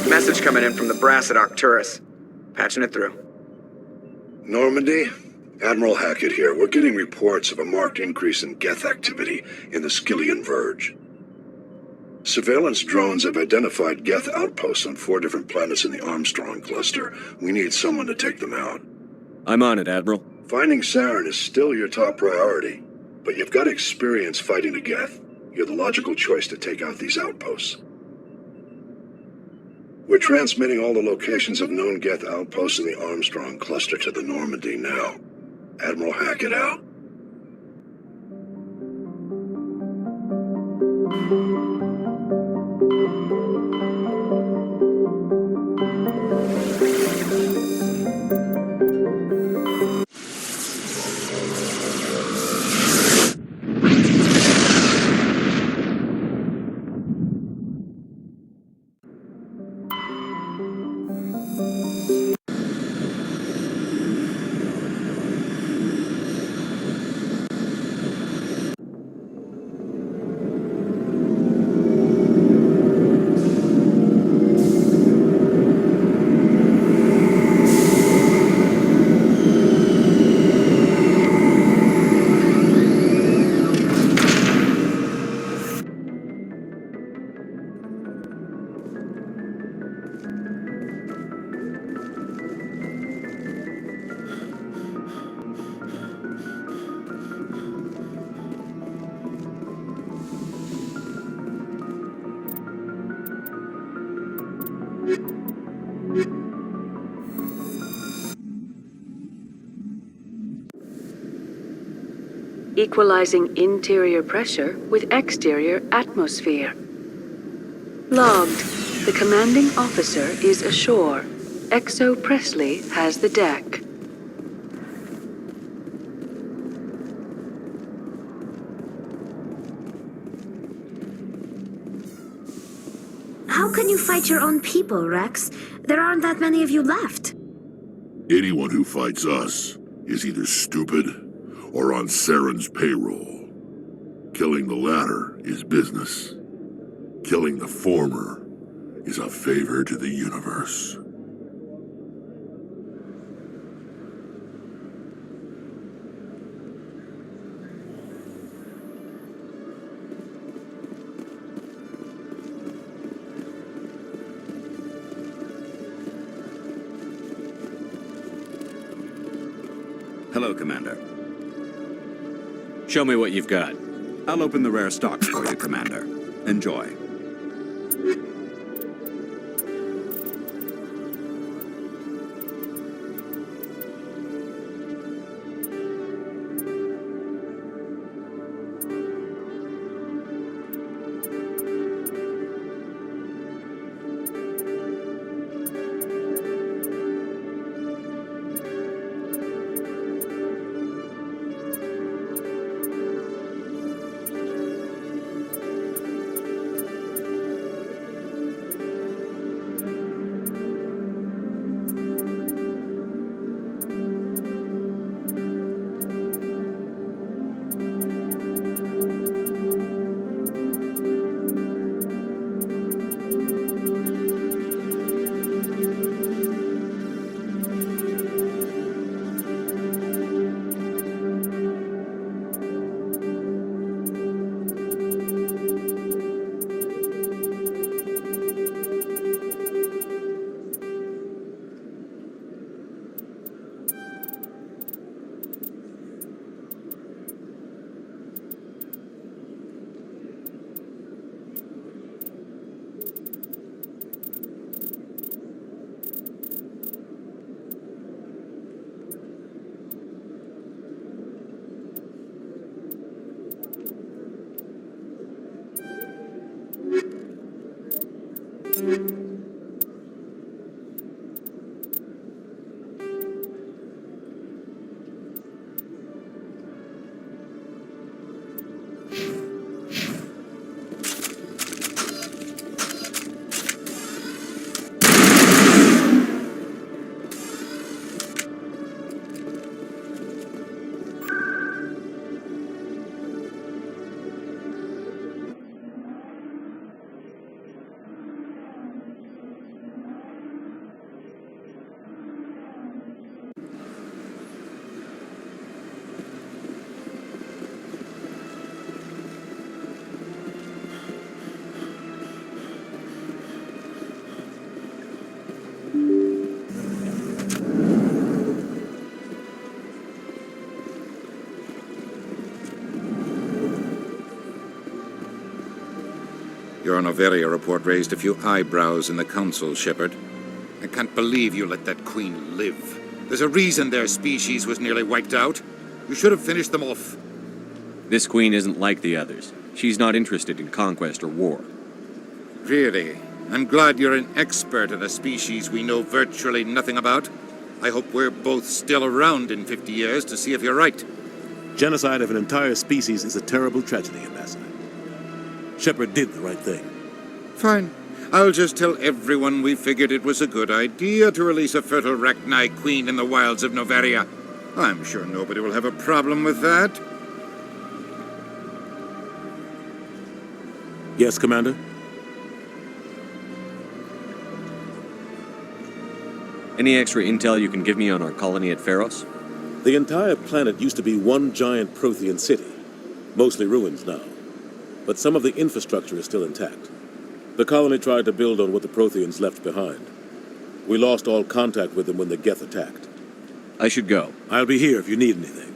Message coming in from the brass at Arcturus. Patching it through. Normandy? Admiral Hackett here. We're getting reports of a marked increase in Geth activity in the Skyllian Verge. Surveillance drones have identified Geth outposts on 4 different planets in the Armstrong cluster. We need someone to take them out. I'm on it, Admiral. Finding Saren is still your top priority, but you've got experience fighting the Geth. You're the logical choice to take out these outposts. We're transmitting all the locations of known Geth outposts in the Armstrong cluster to the Normandy now. Admiral Hackett out. Equalizing interior pressure with exterior atmosphere. Logged. The commanding officer is ashore. XO Presley has the deck. How can you fight your own people, Rex? There aren't that many of you left. Anyone who fights us is either stupid or on Saren's payroll. Killing the latter is business. Killing the former is a favor to the universe. Hello, Commander. Show me what you've got. I'll open the rare stock for you, Commander. Enjoy. Your Noveria report raised a few eyebrows in the Council, Shepard. I can't believe you let that queen live. There's a reason their species was nearly wiped out. You should have finished them off. This queen isn't like the others. She's not interested in conquest or war. Really? I'm glad you're an expert in a species we know virtually nothing about. I hope we're both still around in 50 years to see if you're right. Genocide of an entire species is a terrible tragedy, Ambassador. Shepard did the right thing. Fine. I'll just tell everyone we figured it was a good idea to release a fertile Rachni queen in the wilds of Noveria. I'm sure nobody will have a problem with that. Yes, Commander? Any extra intel you can give me on our colony at Pharos? The entire planet used to be one giant Prothean city. Mostly ruins now. But some of the infrastructure is still intact. The colony tried to build on what the Protheans left behind. We lost all contact with them when the Geth attacked. I should go. I'll be here if you need anything.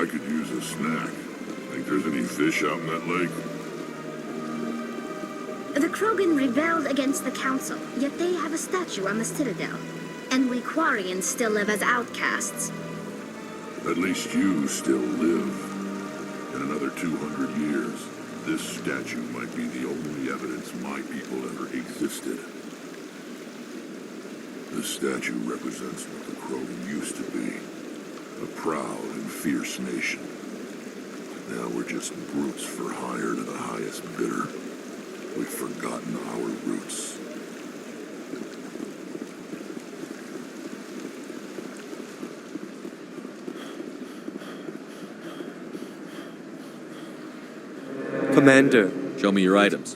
I could use a snack. Think there's any fish out in that lake? The Krogan rebelled against the Council, yet they have a statue on the Citadel. And we Quarians still live as outcasts. At least you still live. In another 200 years, this statue might be the only evidence my people ever existed. This statue represents what the Krogan used to be. A proud and fierce nation. Now we're just brutes for hire to the highest bidder. We've forgotten our roots. Commander. Show me your items.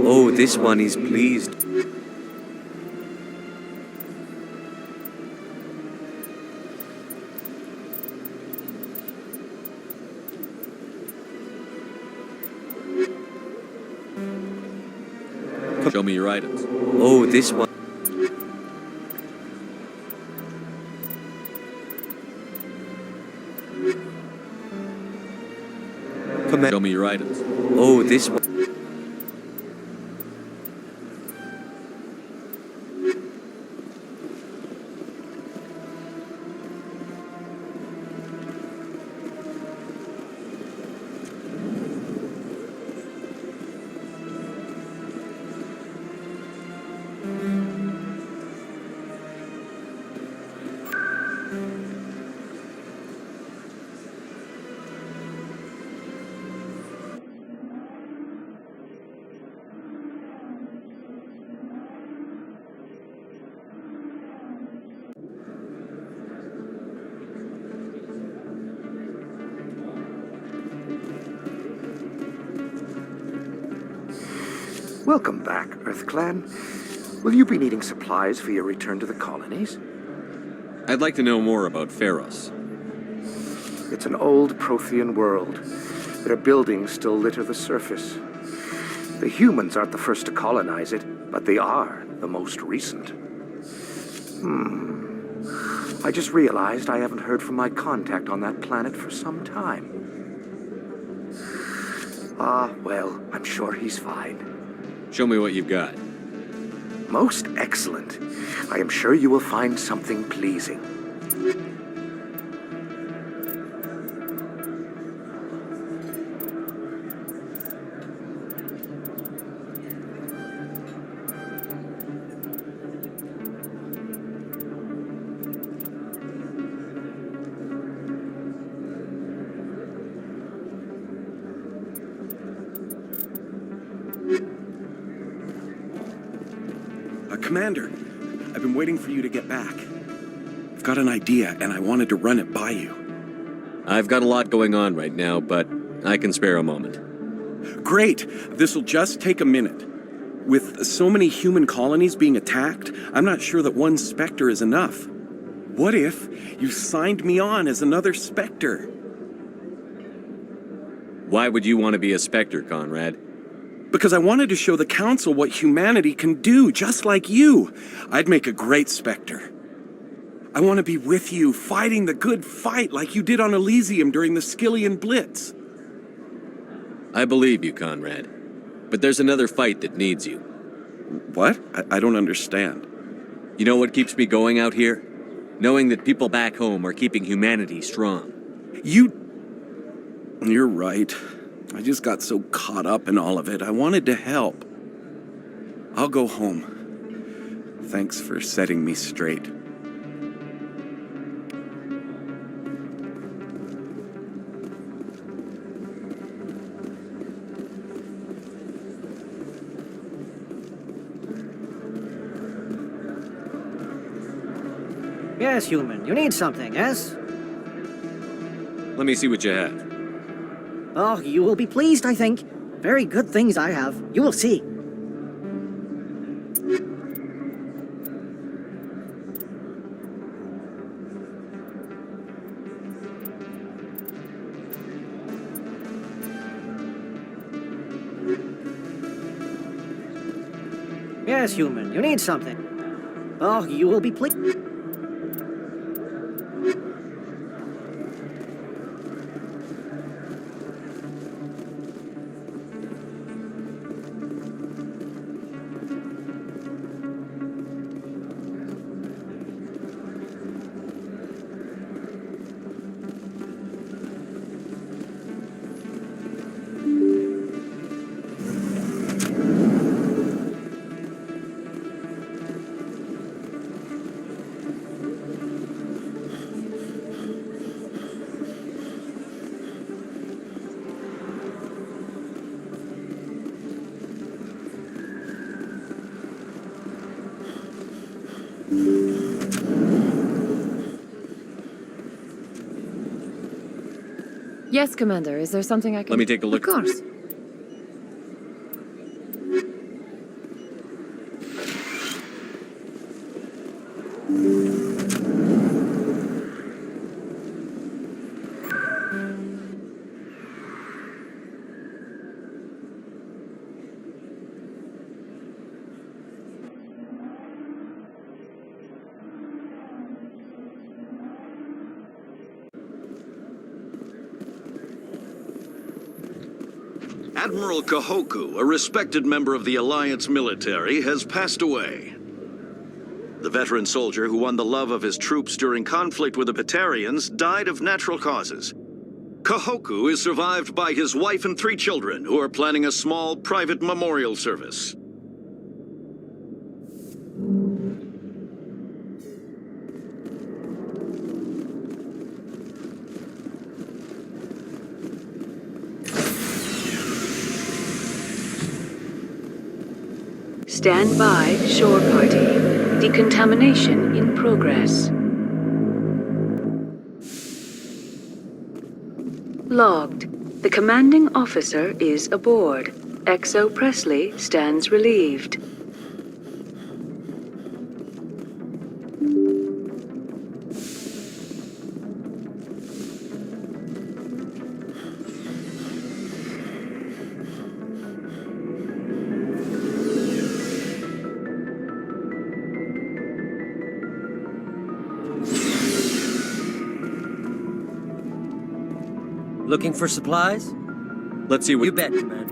Oh, this one is pleased. Show me your items. Oh, this one. Show me your items. Oh, this one. Welcome back, EarthClan. Will you be needing supplies for your return to the colonies? I'd like to know more about Pharos. It's an old Prothean world. Their buildings still litter the surface. The humans aren't the first to colonize it, but they are the most recent. I just realized I haven't heard from my contact on that planet for some time. Well, I'm sure he's fine. Show me what you've got. Most excellent. I am sure you will find something pleasing. Commander, I've been waiting for you to get back. I've got an idea, and I wanted to run it by you. I've got a lot going on right now, but I can spare a moment. Great! This'll just take a minute. With so many human colonies being attacked, I'm not sure that one Spectre is enough. What if you signed me on as another Spectre? Why would you want to be a Spectre, Conrad? Because I wanted to show the Council what humanity can do, just like you. I'd make a great Spectre. I want to be with you, fighting the good fight like you did on Elysium during the Skillian Blitz. I believe you, Conrad. But there's another fight that needs you. What? I don't understand. You know what keeps me going out here? Knowing that people back home are keeping humanity strong. You're right. I just got so caught up in all of it. I wanted to help. I'll go home. Thanks for setting me straight. Yes, human. You need something, yes? Let me see what you have. Oh, you will be pleased, I think. Very good things I have. You will see. Yes, human. You need something. Oh, you will be pleased. Yes, Commander. Is there something I can... Let me take a look. Of course. Admiral Kahoku, a respected member of the Alliance military, has passed away. The veteran soldier who won the love of his troops during conflict with the Batarians died of natural causes. Kahoku is survived by his wife and 3 children, who are planning a small private memorial service. Stand by, shore party. Decontamination in progress. Logged. The commanding officer is aboard. XO Presley stands relieved. Looking for supplies? Let's see what... You bet, Commander.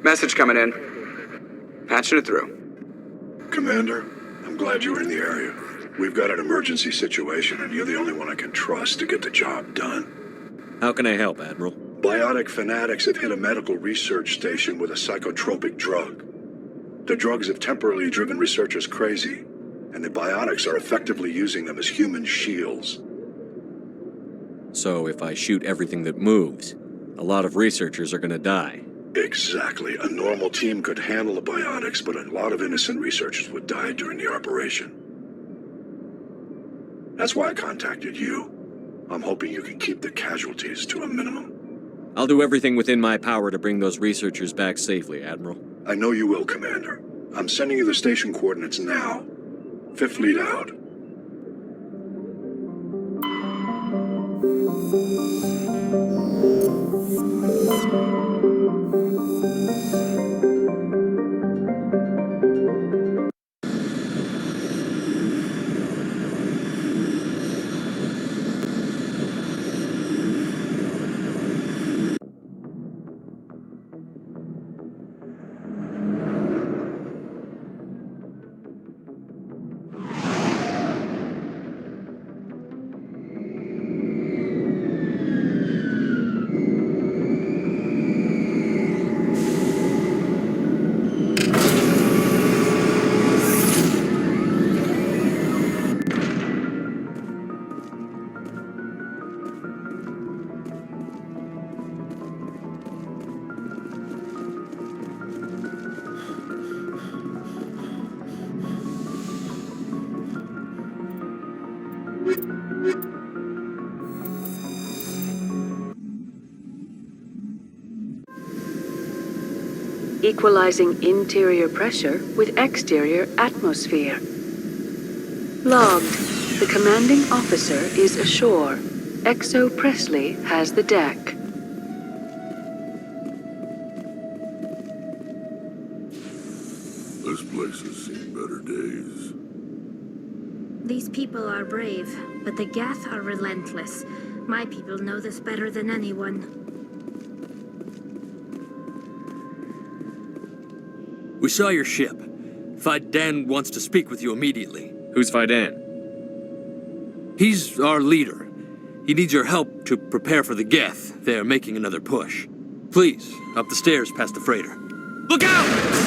Message coming in. Patching it through. Commander, I'm glad you were in the area. We've got an emergency situation, and you're the only one I can trust to get the job done. How can I help, Admiral? Biotic fanatics have hit a medical research station with a psychotropic drug. The drugs have temporarily driven researchers crazy, and the biotics are effectively using them as human shields. So if I shoot everything that moves, a lot of researchers are gonna die. Exactly. A normal team could handle the biotics, but a lot of innocent researchers would die during the operation. That's why I contacted you. I'm hoping you can keep the casualties to a minimum. I'll do everything within my power to bring those researchers back safely, Admiral. I know you will, Commander. I'm sending you the station coordinates now. Fifth Fleet out. Equalizing interior pressure with exterior atmosphere. Logged. The commanding officer is ashore. XO Presley has the deck. This place has seen better days. These people are brave, but the Geth are relentless. My people know this better than anyone. We saw your ship. Faidan wants to speak with you immediately. Who's Faidan? He's our leader. He needs your help to prepare for the Geth. They're making another push. Please, up the stairs past the freighter. Look out!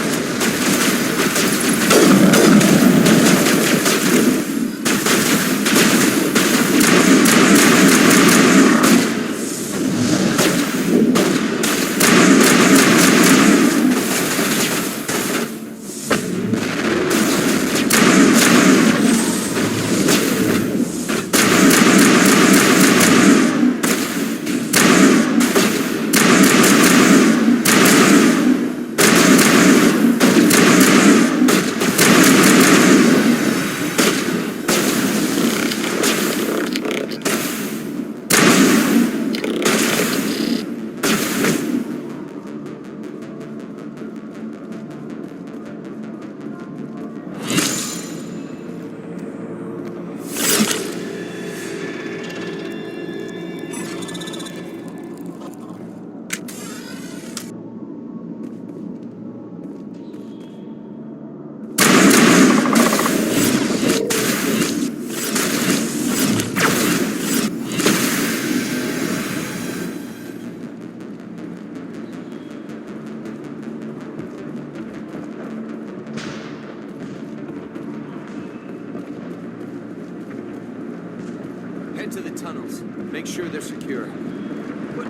Head to the tunnels. Make sure they're secure. But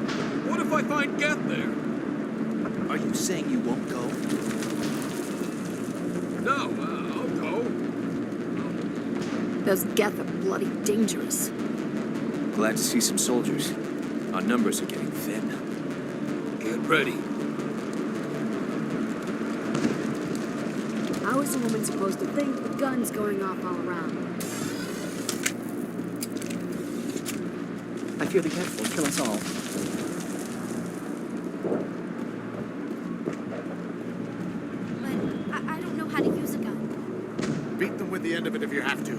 what if I find Geth there? Are you saying you won't go? No, I'll go. Those Geth are bloody dangerous. Glad to see some soldiers. Our numbers are getting thin. Get ready. How is a woman supposed to think with guns going off all around? I fear the Geth will kill us all. But I don't know how to use a gun. Beat them with the end of it if you have to.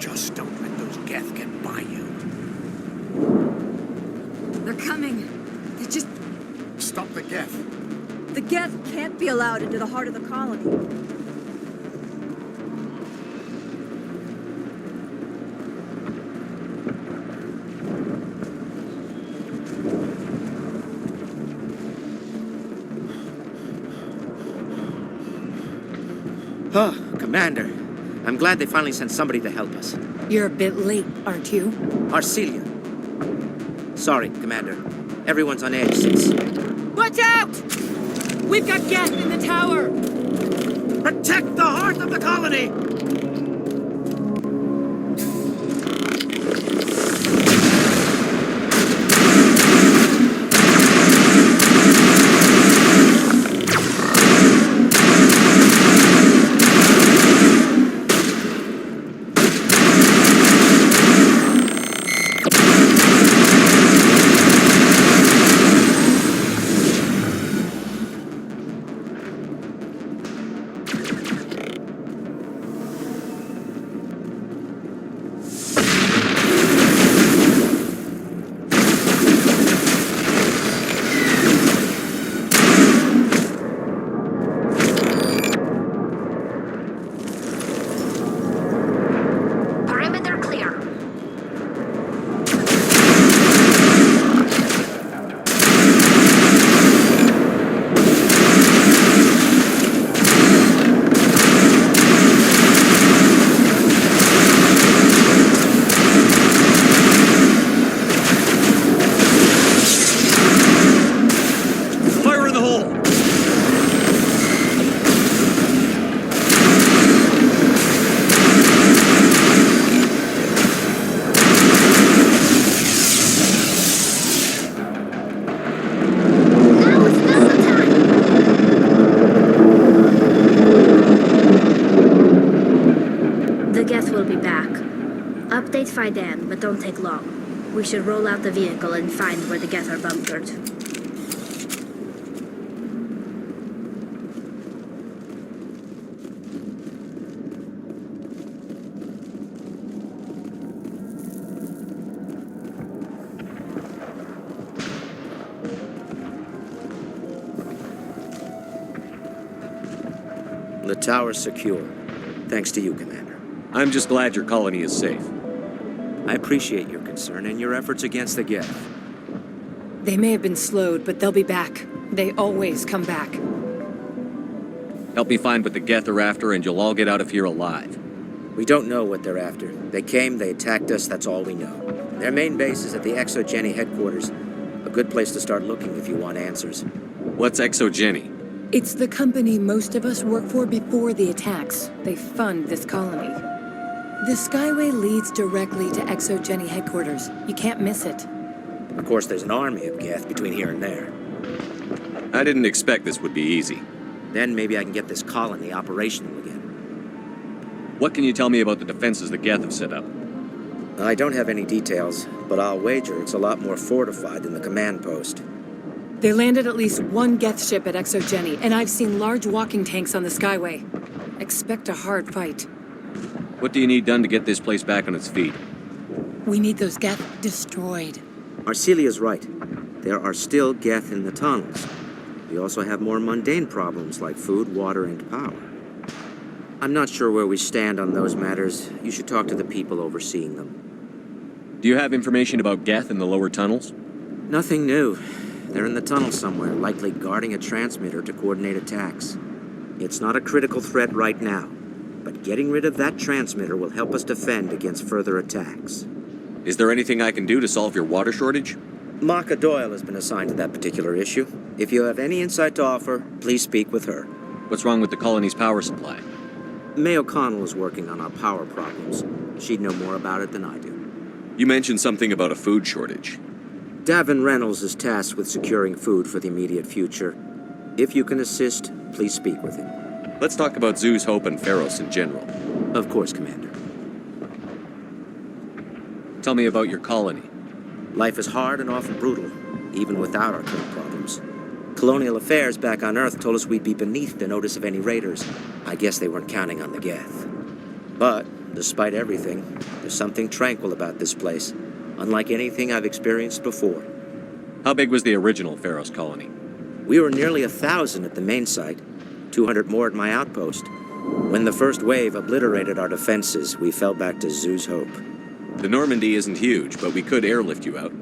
Just don't let those Geth get by you. They're coming. They just... Stop the Geth. The Geth can't be allowed into the heart of the colony. Oh, Commander. I'm glad they finally sent somebody to help us. You're a bit late, aren't you? Arcelia. Sorry, Commander. Everyone's on edge since... Watch out! We've got Geth in the tower! Protect the heart of the colony! Update Faidan, but don't take long. We should roll out the vehicle and find where the Geth are bunkered. The tower's secure. Thanks to you, Commander. I'm just glad your colony is safe. I appreciate your concern and your efforts against the Geth. They may have been slowed, but they'll be back. They always come back. Help me find what the Geth are after, and you'll all get out of here alive. We don't know what they're after. They came, they attacked us, that's all we know. Their main base is at the ExoGeni headquarters. A good place to start looking if you want answers. What's ExoGeni? It's the company most of us work for before the attacks. They fund this colony. The Skyway leads directly to ExoGeni headquarters. You can't miss it. Of course, there's an army of Geth between here and there. I didn't expect this would be easy. Then maybe I can get this colony operational again. What can you tell me about the defenses the Geth have set up? I don't have any details, but I'll wager it's a lot more fortified than the command post. They landed at least one Geth ship at ExoGeni, and I've seen large walking tanks on the Skyway. Expect a hard fight. What do you need done to get this place back on its feet? We need those Geth destroyed. Arcelia's right. There are still Geth in the tunnels. We also have more mundane problems like food, water, and power. I'm not sure where we stand on those matters. You should talk to the people overseeing them. Do you have information about Geth in the lower tunnels? Nothing new. They're in the tunnel somewhere, likely guarding a transmitter to coordinate attacks. It's not a critical threat right now, but getting rid of that transmitter will help us defend against further attacks. Is there anything I can do to solve your water shortage? Maka Doyle has been assigned to that particular issue. If you have any insight to offer, please speak with her. What's wrong with the colony's power supply? May O'Connell is working on our power problems. She'd know more about it than I do. You mentioned something about a food shortage. Davin Reynolds is tasked with securing food for the immediate future. If you can assist, please speak with him. Let's talk about Zoo's Hope and Pharos in general. Of course, Commander. Tell me about your colony. Life is hard and often brutal, even without our current problems. Colonial Affairs back on Earth told us we'd be beneath the notice of any raiders. I guess they weren't counting on the Geth. But, despite everything, there's something tranquil about this place, unlike anything I've experienced before. How big was the original Pharos colony? We were nearly 1,000 at the main site, 200 more at my outpost. When the first wave obliterated our defenses, we fell back to Zoo's Hope. The Normandy isn't huge, but we could airlift you out.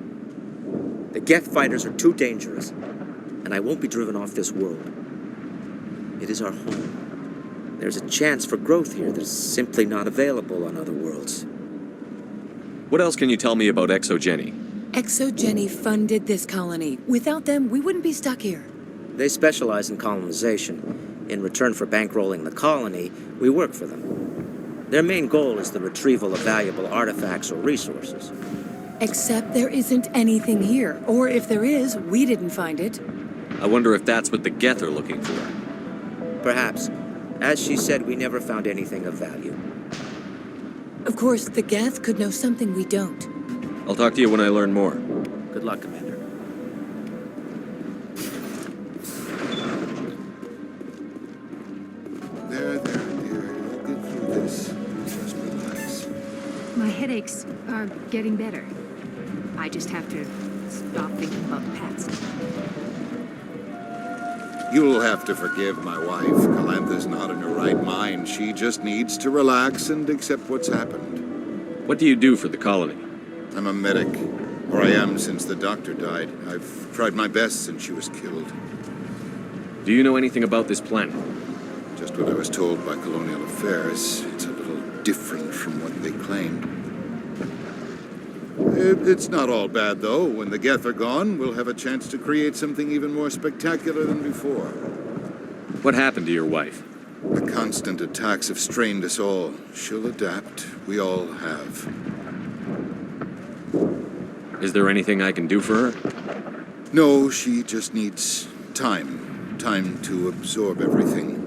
The Geth fighters are too dangerous, and I won't be driven off this world. It is our home. There's a chance for growth here that's simply not available on other worlds. What else can you tell me about ExoGeni? ExoGeni funded this colony. Without them, we wouldn't be stuck here. They specialize in colonization. In return for bankrolling the colony, we work for them. Their main goal is the retrieval of valuable artifacts or resources. Except there isn't anything here. Or if there is, we didn't find it. I wonder if that's what the Geth are looking for. Perhaps. As she said, we never found anything of value. Of course, the Geth could know something we don't. I'll talk to you when I learn more. Good luck, Commander. There, dear. You'll get through this. Just relax. My headaches are getting better. I just have to stop thinking about the past. You'll have to forgive my wife. Calantha's not in her right mind. She just needs to relax and accept what's happened. What do you do for the colony? I'm a medic. Or I am since the doctor died. I've tried my best since she was killed. Do you know anything about this planet? Just what I was told by Colonial Affairs. It's a little different from what they claimed. It's not all bad, though. When the Geth are gone, we'll have a chance to create something even more spectacular than before. What happened to your wife? The constant attacks have strained us all. She'll adapt. We all have. Is there anything I can do for her? No, she just needs time. Time to absorb everything.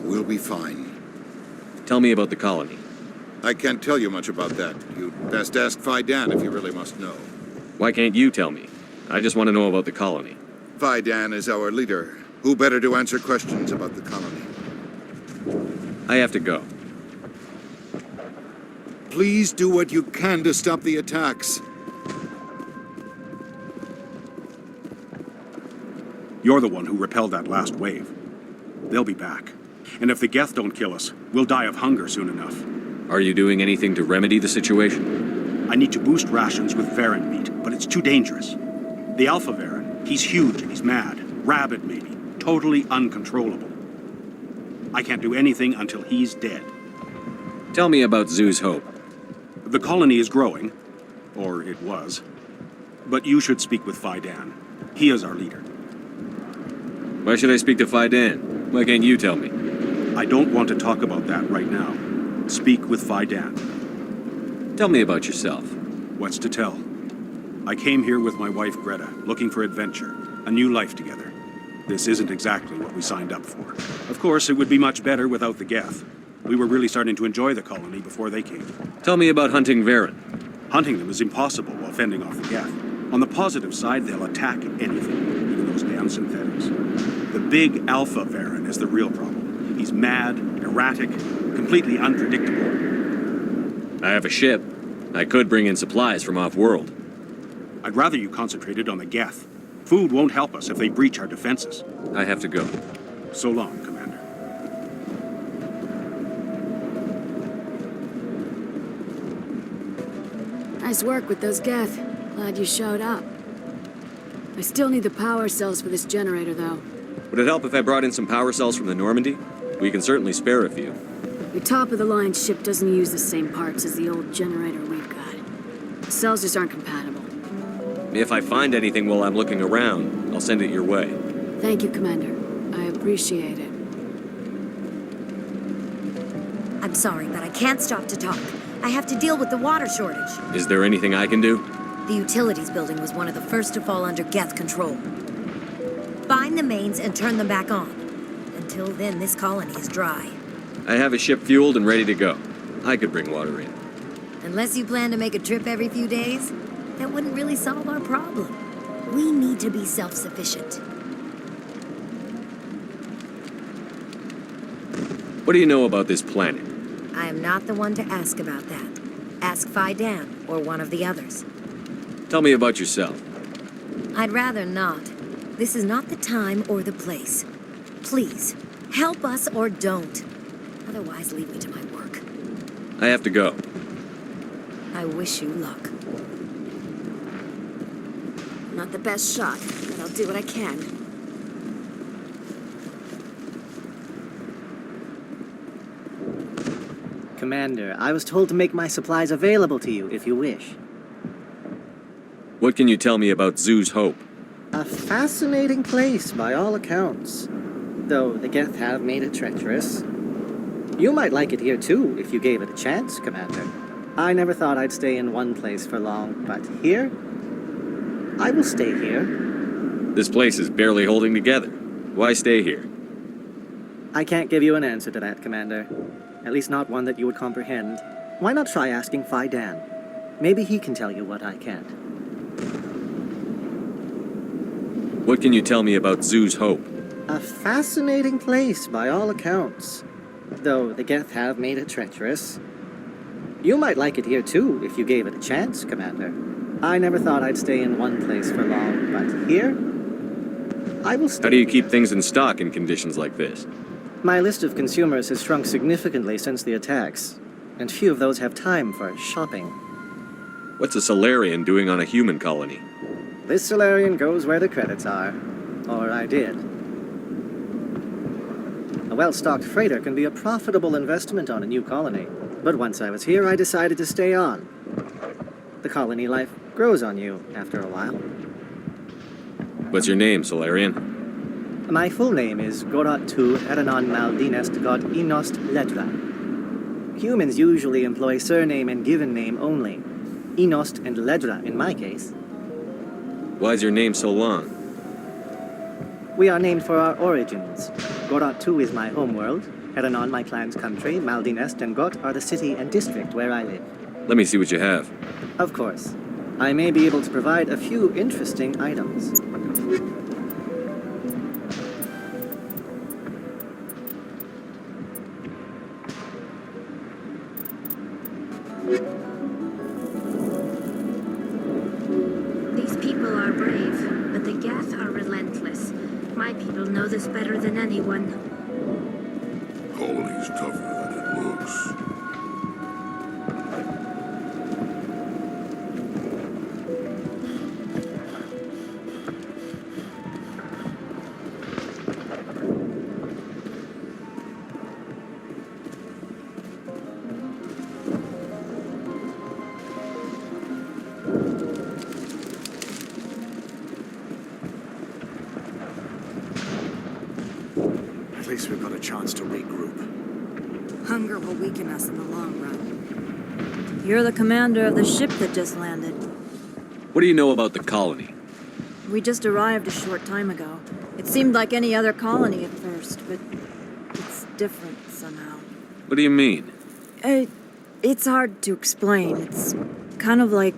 We'll be fine. Tell me about the colony. I can't tell you much about that. You'd best ask Phi Dan if you really must know. Why can't you tell me? I just want to know about the colony. Phi Dan is our leader. Who better to answer questions about the colony? I have to go. Please do what you can to stop the attacks. You're the one who repelled that last wave. They'll be back. And if the Geth don't kill us, we'll die of hunger soon enough. Are you doing anything to remedy the situation? I need to boost rations with Varen meat, but it's too dangerous. The Alpha Varen, he's huge and he's mad. Rabid, maybe. Totally uncontrollable. I can't do anything until he's dead. Tell me about Zoo's Hope. The colony is growing. Or it was. But you should speak with Faidan. He is our leader. Why should I speak to Faidan? Why can't you tell me? I don't want to talk about that right now. Speak with Faidan. Tell me about yourself. What's to tell? I came here with my wife Greta, looking for adventure, a new life together. This isn't exactly what we signed up for. Of course, it would be much better without the Geth. We were really starting to enjoy the colony before they came. Tell me about hunting Varen. Hunting them is impossible while fending off the Geth. On the positive side, they'll attack anything, even those damn synthetics. The big Alpha Varen is the real problem. He's mad, erratic, completely unpredictable. I have a ship. I could bring in supplies from off-world. I'd rather you concentrated on the Geth. Food won't help us if they breach our defenses. I have to go. So long, Commander. Nice work with those Geth. Glad you showed up. I still need the power cells for this generator, though. Would it help if I brought in some power cells from the Normandy? We can certainly spare a few. Your top-of-the-line ship doesn't use the same parts as the old generator we've got. The cells just aren't compatible. If I find anything while I'm looking around, I'll send it your way. Thank you, Commander. I appreciate it. I'm sorry, but I can't stop to talk. I have to deal with the water shortage. Is there anything I can do? The utilities building was one of the first to fall under Geth control. Find the mains and turn them back on. Until then, this colony is dry. I have a ship fueled and ready to go. I could bring water in. Unless you plan to make a trip every few days, that wouldn't really solve our problem. We need to be self-sufficient. What do you know about this planet? I am not the one to ask about that. Ask Faidan or one of the others. Tell me about yourself. I'd rather not. This is not the time or the place. Please, help us or don't. Otherwise, leave me to my work. I have to go. I wish you luck. Not the best shot, but I'll do what I can. Commander, I was told to make my supplies available to you if you wish. What can you tell me about Zoo's Hope? A fascinating place by all accounts. Though the Geth have made it treacherous. You might like it here too, if you gave it a chance, Commander. I never thought I'd stay in one place for long, but here? I will stay here. This place is barely holding together. Why stay here? I can't give you an answer to that, Commander. At least not one that you would comprehend. Why not try asking Faidan? Maybe he can tell you what I can't. What can you tell me about Zoo's Hope? A fascinating place by all accounts. Though the Geth have made it treacherous. You might like it here too, if you gave it a chance, Commander. I never thought I'd stay in one place for long, but here? I will stay. How do you keep things in stock in conditions like this? My list of consumers has shrunk significantly since the attacks, and few of those have time for shopping. What's a Solarian doing on a human colony? This Solarian goes where the credits are. Or I did. A well-stocked freighter can be a profitable investment on a new colony, but once I was here, I decided to stay on. The colony life grows on you after a while. What's your name, Solarian? My full name is Gorat Tu Eranon Maldinest God Inost Ledra. Humans usually employ surname and given name only. Inost and Ledra in my case. Why's your name so long? We are named for our origins. Gorat Tu is my homeworld, Eranon my clan's country, Maldinest and Got are the city and district where I live. Let me see what you have. Of course. I may be able to provide a few interesting items. These people are brave, but the Geth are relentless. My people know this better than anyone. Colony's tougher than it looks. chance to regroup. Hunger will weaken us in the long run. You're the commander of the ship that just landed. What do you know about the colony? We just arrived a short time ago. It seemed like any other colony at first, but it's different somehow. What do you mean? It's hard to explain. It's kind of like...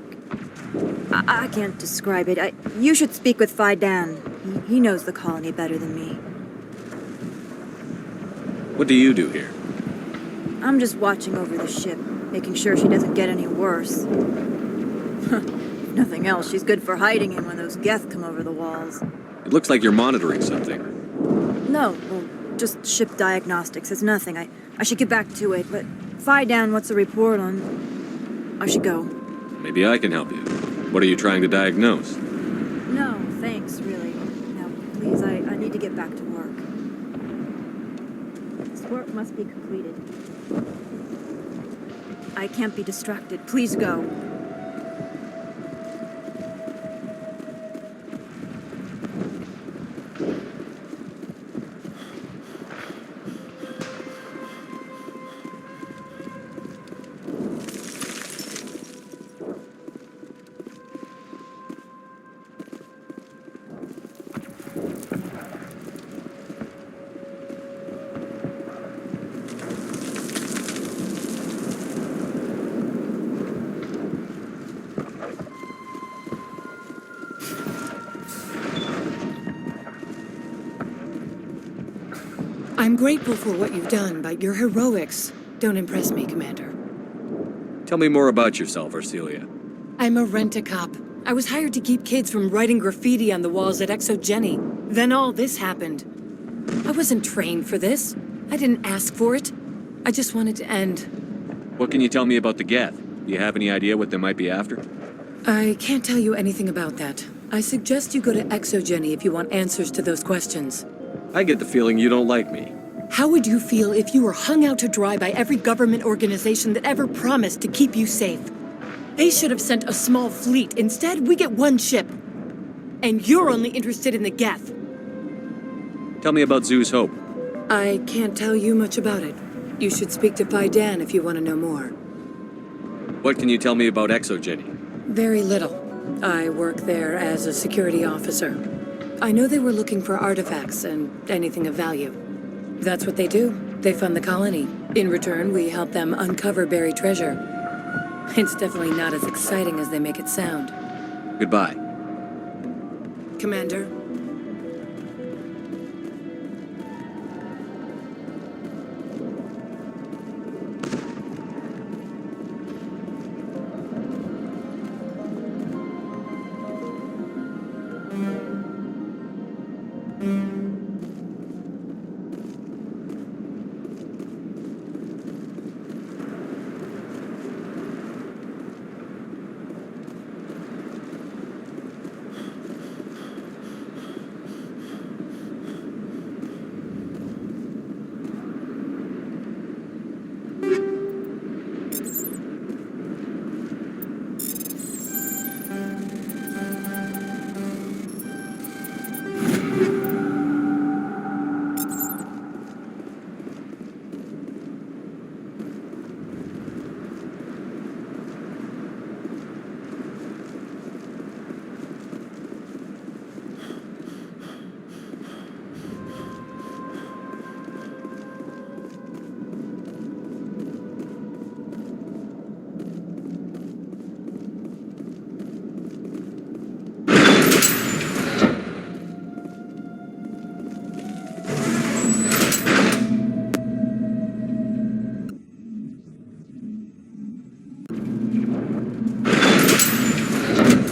I can't describe it. You should speak with Phi Dan. He knows the colony better than me. What do you do here? I'm just watching over the ship, making sure she doesn't get any worse. If nothing else, she's good for hiding in when those Geth come over the walls. It looks like you're monitoring something. No, well, just ship diagnostics. It's nothing. I should get back to it, but Phi Dan, what's the report on? I should go. Maybe I can help you. What are you trying to diagnose? No, thanks, really. Now, please, I need to get back to work. This work must be completed. I can't be distracted. Please go. I'm grateful for what you've done, but your heroics don't impress me, Commander. Tell me more about yourself, Arcelia. I'm a rent-a-cop. I was hired to keep kids from writing graffiti on the walls at Exogeny. Then all this happened. I wasn't trained for this. I didn't ask for it. I just wanted to end. What can you tell me about the Geth? Do you have any idea what they might be after? I can't tell you anything about that. I suggest you go to Exogeny if you want answers to those questions. I get the feeling you don't like me. How would you feel if you were hung out to dry by every government organization that ever promised to keep you safe? They should have sent a small fleet. Instead, we get one ship. And you're only interested in the Geth. Tell me about Zoo's Hope. I can't tell you much about it. You should speak to Phi Dan if you want to know more. What can you tell me about Exogeny? Very little. I work there as a security officer. I know they were looking for artifacts and anything of value. That's what they do. They fund the colony. In return, we help them uncover buried treasure. It's definitely not as exciting as they make it sound. Goodbye. Commander.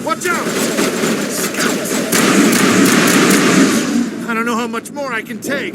Watch out! I don't know how much more I can take.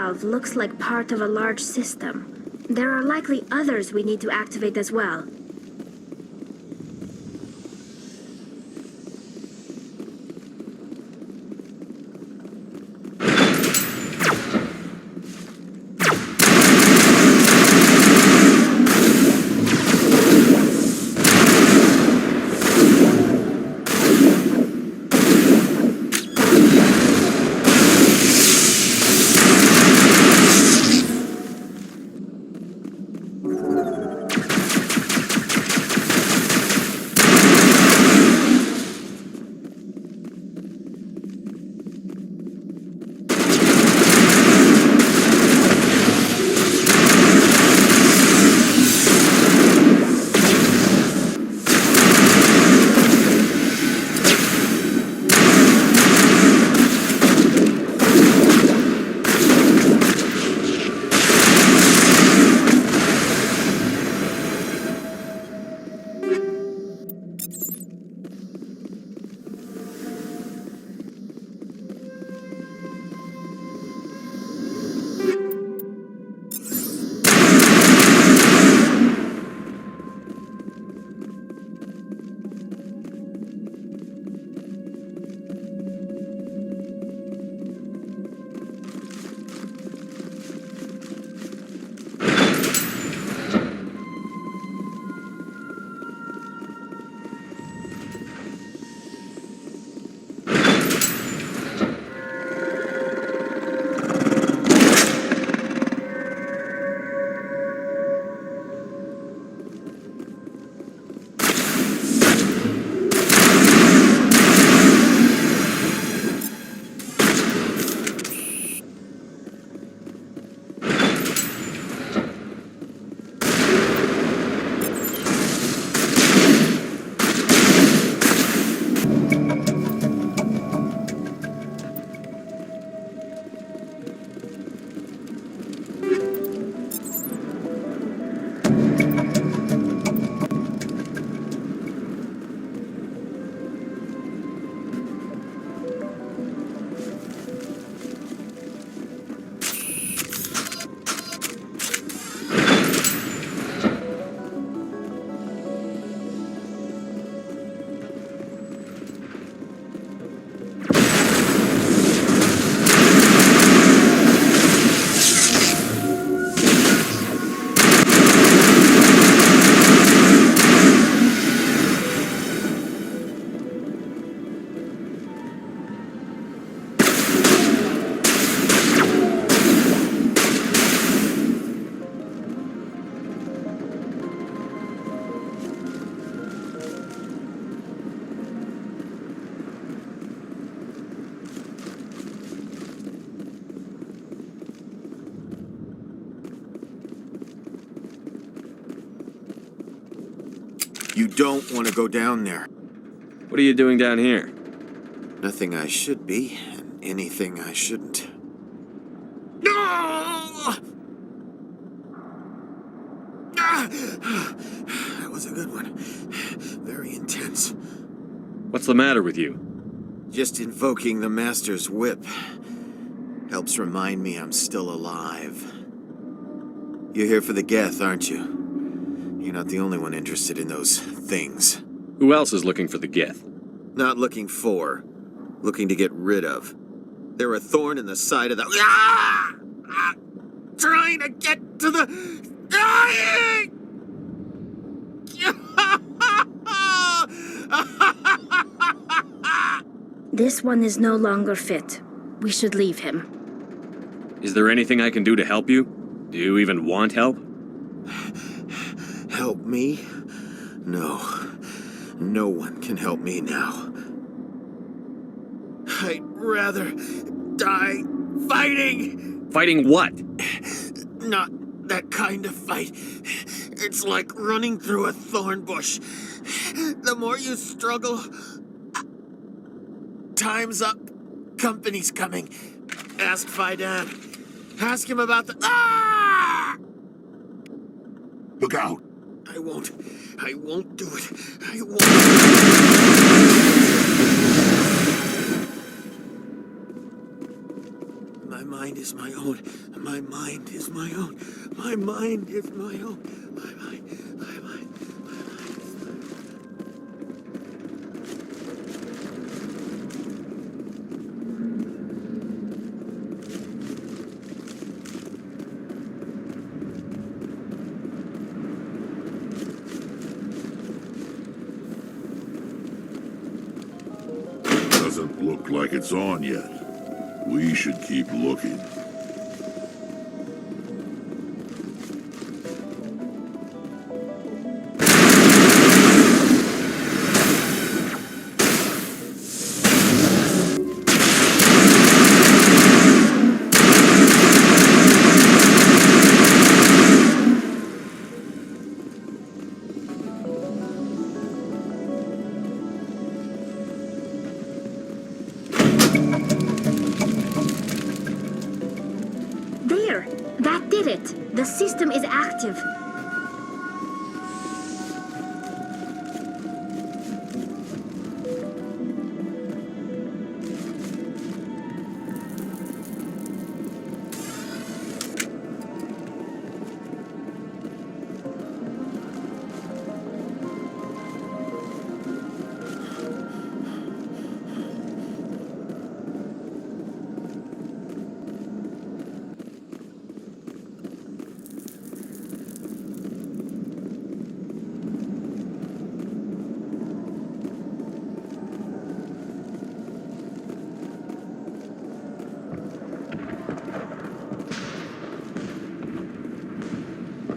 valve looks like part of a large system. There are likely others we need to activate as well. You don't want to go down there. What are you doing down here? Nothing I should be, and anything I shouldn't. That was a good one. Very intense. What's the matter with you? Just invoking the Master's whip helps remind me I'm still alive. You're here for the Geth, aren't you? You're not the only one interested in those things. Who else is looking for the Geth? Not looking for. Looking to get rid of. They're a thorn in the side of the... Ah! Ah! Trying to get to the... Dying! This one is no longer fit. We should leave him. Is there anything I can do to help you? Do you even want help? Help me? No. No one can help me now. I'd rather die fighting! Fighting what? Not that kind of fight. It's like running through a thorn bush. The more you struggle... Time's up. Company's coming. Ask Faidan. Ask him about the... Ah! Look out! I won't do it. I won't. My mind is my own My mind is my own. My mind is my own. My mind, my mind. Doesn't look like it's on yet. We should keep looking. There! That did it! The system is active.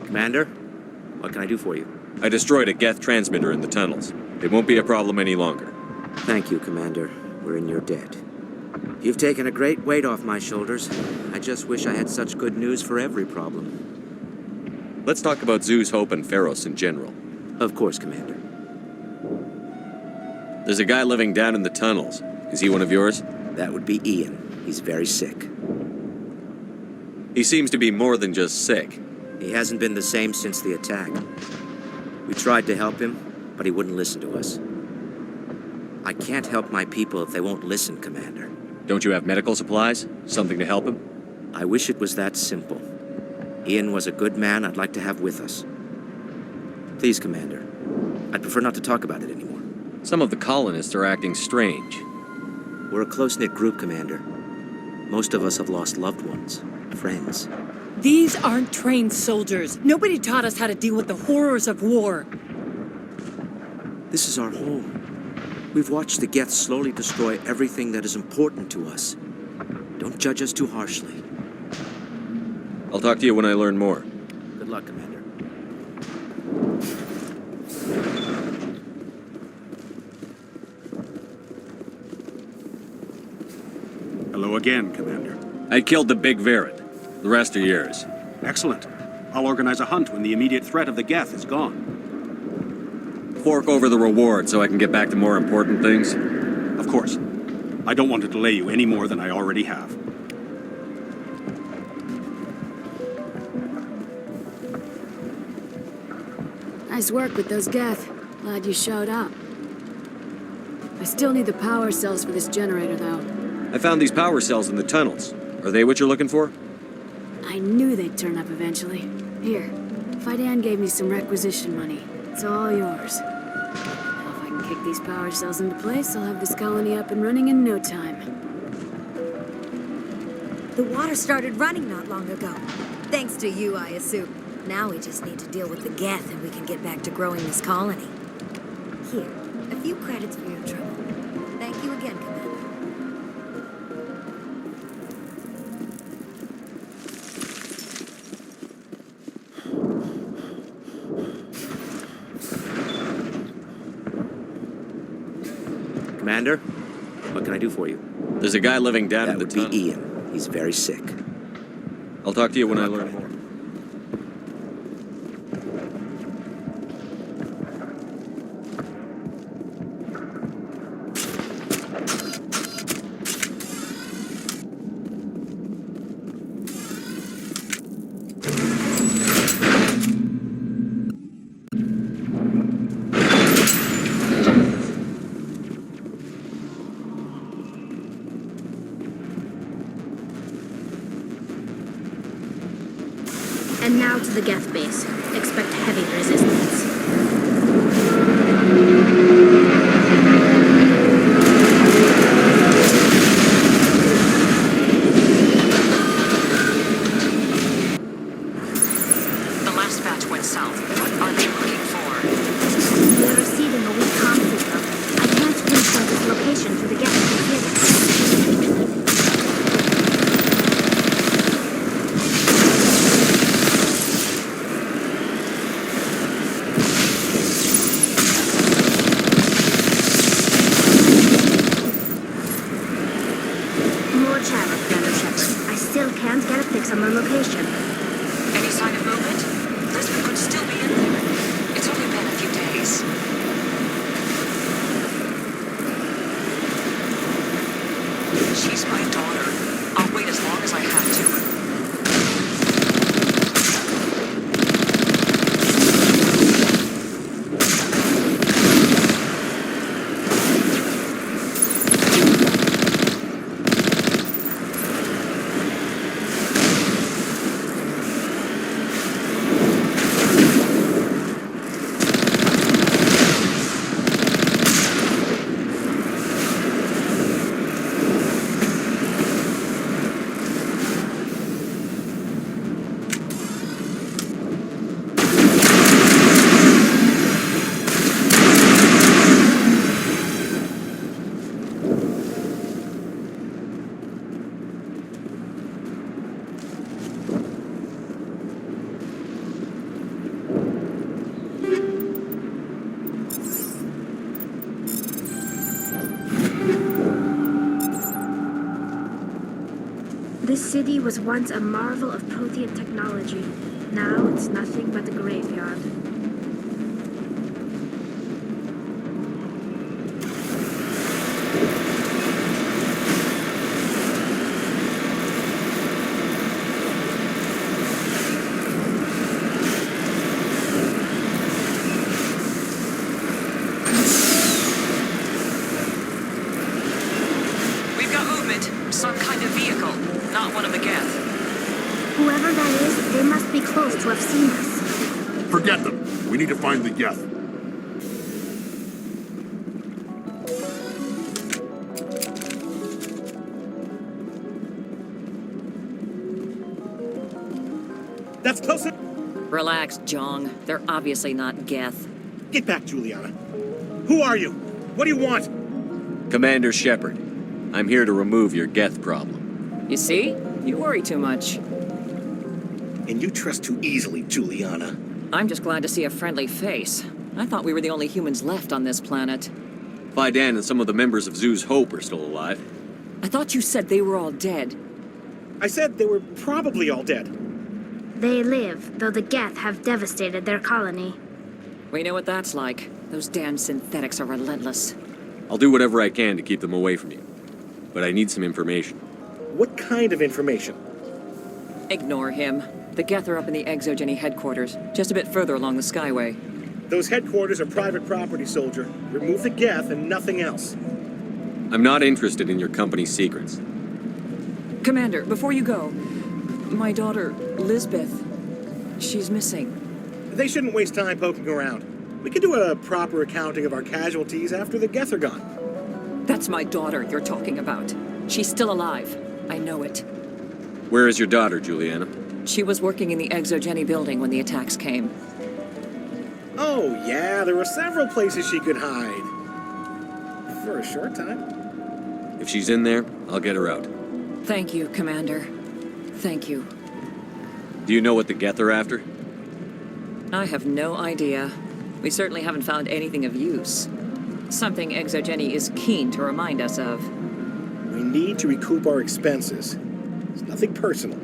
Commander, what can I do for you? I destroyed a Geth transmitter in the tunnels. It won't be a problem any longer. Thank you, Commander. We're in your debt. You've taken a great weight off my shoulders. I just wish I had such good news for every problem. Let's talk about Zeus, Hope, and Pharos in general. Of course, Commander. There's a guy living down in the tunnels. Is he one of yours? That would be Ian. He's very sick. He seems to be more than just sick. He hasn't been the same since the attack. We tried to help him, but he wouldn't listen to us. I can't help my people if they won't listen, Commander. Don't you have medical supplies? Something to help him? I wish it was that simple. Ian was a good man I'd like to have with us. Please, Commander. I'd prefer not to talk about it anymore. Some of the colonists are acting strange. We're a close-knit group, Commander. Most of us have lost loved ones, friends. These aren't trained soldiers. Nobody taught us how to deal with the horrors of war. This is our home. We've watched the Geth slowly destroy everything that is important to us. Don't judge us too harshly. I'll talk to you when I learn more. Good luck, Commander. Hello again, Commander. I killed the big Varren. The rest are yours. Excellent. I'll organize a hunt when the immediate threat of the Geth is gone. Fork over the reward so I can get back to more important things? Of course. I don't want to delay you any more than I already have. Nice work with those Geth. Glad you showed up. I still need the power cells for this generator, though. I found these power cells in the tunnels. Are they what you're looking for? I knew they'd turn up eventually. Here, Faidan gave me some requisition money. It's all yours. Now if I can kick these power cells into place, I'll have this colony up and running in no time. The water started running not long ago. Thanks to you, I assume. Now we just need to deal with the Geth and we can get back to growing this colony. Here, a few credits for your trouble. Thank you again, Commander. Commander, what can I do for you? There's a guy living down in the tunnel. That would be Ian. He's very sick. I'll talk to you when I learn more. to the Geth base. Expect heavy resistance. The last batch went south. What are they looking for? We're receiving a weak comm signal. I can't pinpoint its location through the Geth computer. More chatter, Commander Shepard. I still can't get a fix on the location. Any sign of movement? Lisbon could still be in there. It's only been a few days. She's my daughter. I'll wait as long as I have to. This city was once a marvel of Prothean technology. Now it's nothing but a graveyard. We've got movement. Some kind of vehicle. Not one of the Geth. Whoever that is, they must be close to have seen us. Forget them. We need to find the Geth. That's close. Relax, Jong. They're obviously not Geth. Get back, Juliana. Who are you? What do you want? Commander Shepard, I'm here to remove your Geth problem. You see? You worry too much. And you trust too easily, Juliana. I'm just glad to see a friendly face. I thought we were the only humans left on this planet. Fidan and some of the members of Zoo's Hope are still alive. I thought you said they were all dead. I said they were probably all dead. They live, though the Geth have devastated their colony. We know what that's like. Those damn synthetics are relentless. I'll do whatever I can to keep them away from you. But I need some information. What kind of information? Ignore him. The Geth are up in the Exogeny headquarters, just a bit further along the Skyway. Those headquarters are private property, soldier. Remove the Geth and nothing else. I'm not interested in your company's secrets. Commander, before you go, my daughter, Lisbeth, she's missing. They shouldn't waste time poking around. We can do a proper accounting of our casualties after the Geth are gone. That's my daughter you're talking about. She's still alive. I know it. Where is your daughter, Juliana? She was working in the Exogeny building when the attacks came. Oh, yeah, there were several places she could hide. For a short time. If she's in there, I'll get her out. Thank you, Commander. Thank you. Do you know what the Geth are after? I have no idea. We certainly haven't found anything of use. Something Exogeny is keen to remind us of. We need to recoup our expenses. It's nothing personal.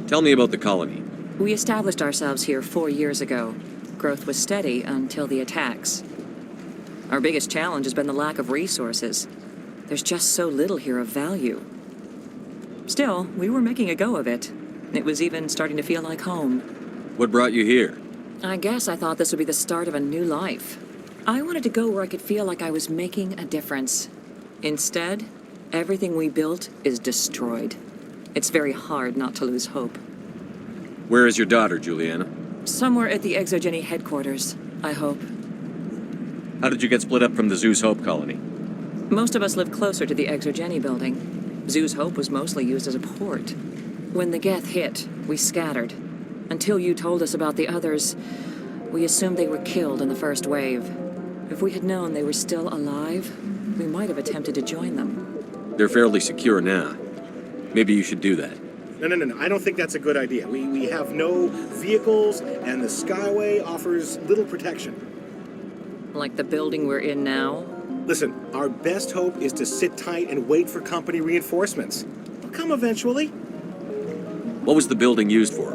Tell me about the colony. We established ourselves here 4 years ago. Growth was steady until the attacks. Our biggest challenge has been the lack of resources. There's just so little here of value. Still, we were making a go of it. It was even starting to feel like home. What brought you here? I guess I thought this would be the start of a new life. I wanted to go where I could feel like I was making a difference. Instead, everything we built is destroyed. It's very hard not to lose hope. Where is your daughter, Juliana? Somewhere at the Exogeny headquarters, I hope. How did you get split up from the Zeus Hope colony? Most of us live closer to the Exogeny building. Zeus Hope was mostly used as a port. When the Geth hit, we scattered. Until you told us about the others, we assumed they were killed in the first wave. If we had known they were still alive, we might have attempted to join them. They're fairly secure now. Maybe you should do that. No. I don't think that's a good idea. We have no vehicles, and the Skyway offers little protection. Like the building we're in now? Listen, our best hope is to sit tight and wait for company reinforcements. They'll come eventually. What was the building used for?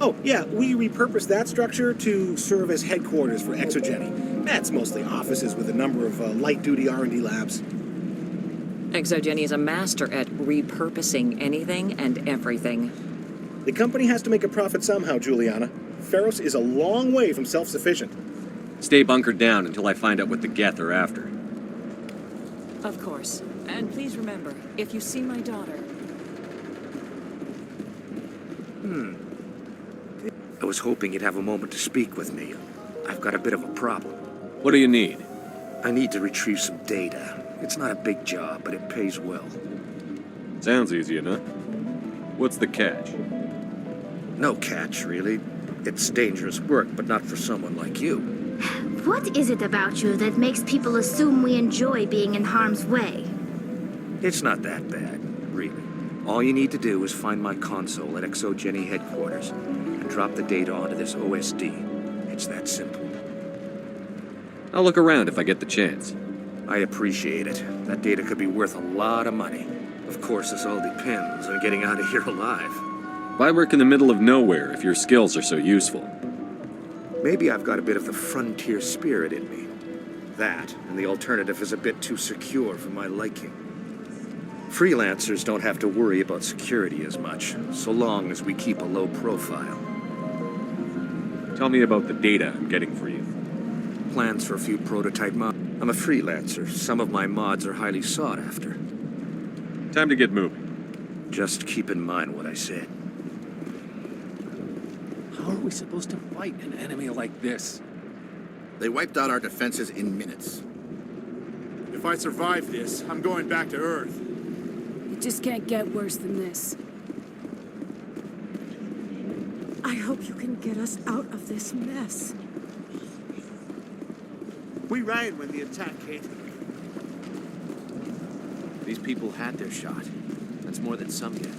Oh, yeah, we repurposed that structure to serve as headquarters for Exogeny. That's mostly offices with a number of light-duty R&D labs. Exogeny is a master at repurposing anything and everything. The company has to make a profit somehow, Juliana. Feros is a long way from self-sufficient. Stay bunkered down until I find out what the Geth are after. Of course. And please remember, if you see my daughter... I was hoping you'd have a moment to speak with me. I've got a bit of a problem. What do you need? I need to retrieve some data. It's not a big job, but it pays well. Sounds easy enough. What's the catch? No catch, really. It's dangerous work, but not for someone like you. What is it about you that makes people assume we enjoy being in harm's way? It's not that bad, really. All you need to do is find my console at Exogeny headquarters and drop the data onto this OSD. It's that simple. I'll look around if I get the chance. I appreciate it. That data could be worth a lot of money. Of course, this all depends on getting out of here alive. Why work in the middle of nowhere if your skills are so useful? Maybe I've got a bit of the frontier spirit in me. That, and the alternative is a bit too secure for my liking. Freelancers don't have to worry about security as much, so long as we keep a low profile. Tell me about the data I'm getting for you. Plans for a few prototype mods. I'm a freelancer. Some of my mods are highly sought after. Time to get moving. Just keep in mind what I said. How are we supposed to fight an enemy like this? They wiped out our defenses in minutes. If I survive this, I'm going back to Earth. It just can't get worse than this. I hope you can get us out of this mess. We ran when the attack hit. These people had their shot. That's more than some get.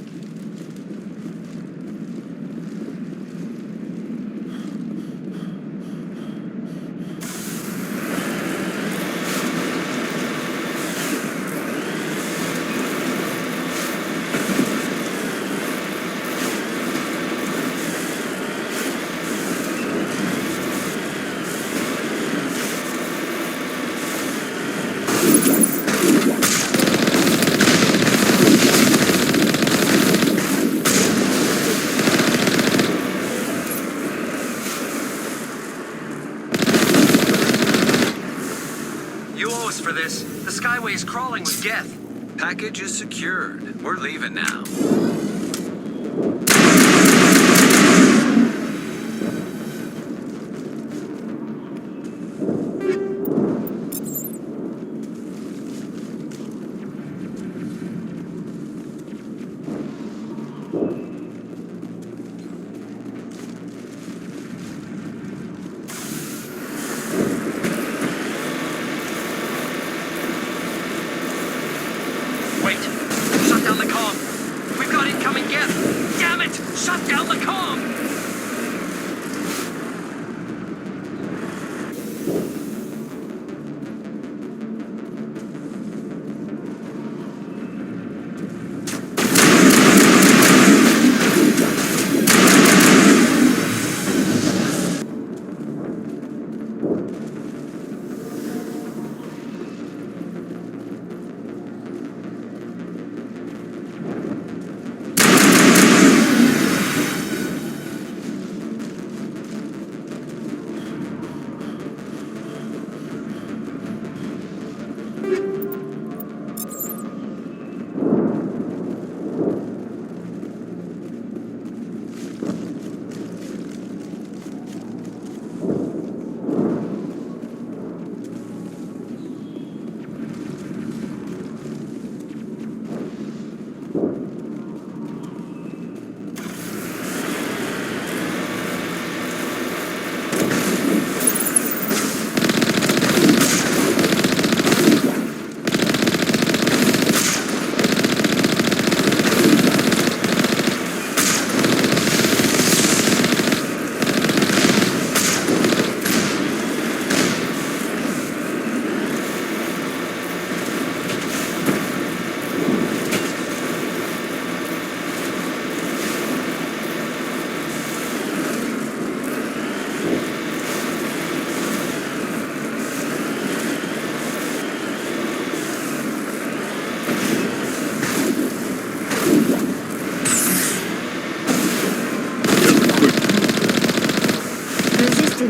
For this. The Skyway is crawling with Geth. Package is secured. We're leaving now. Wait! Shut down the comm! We've got incoming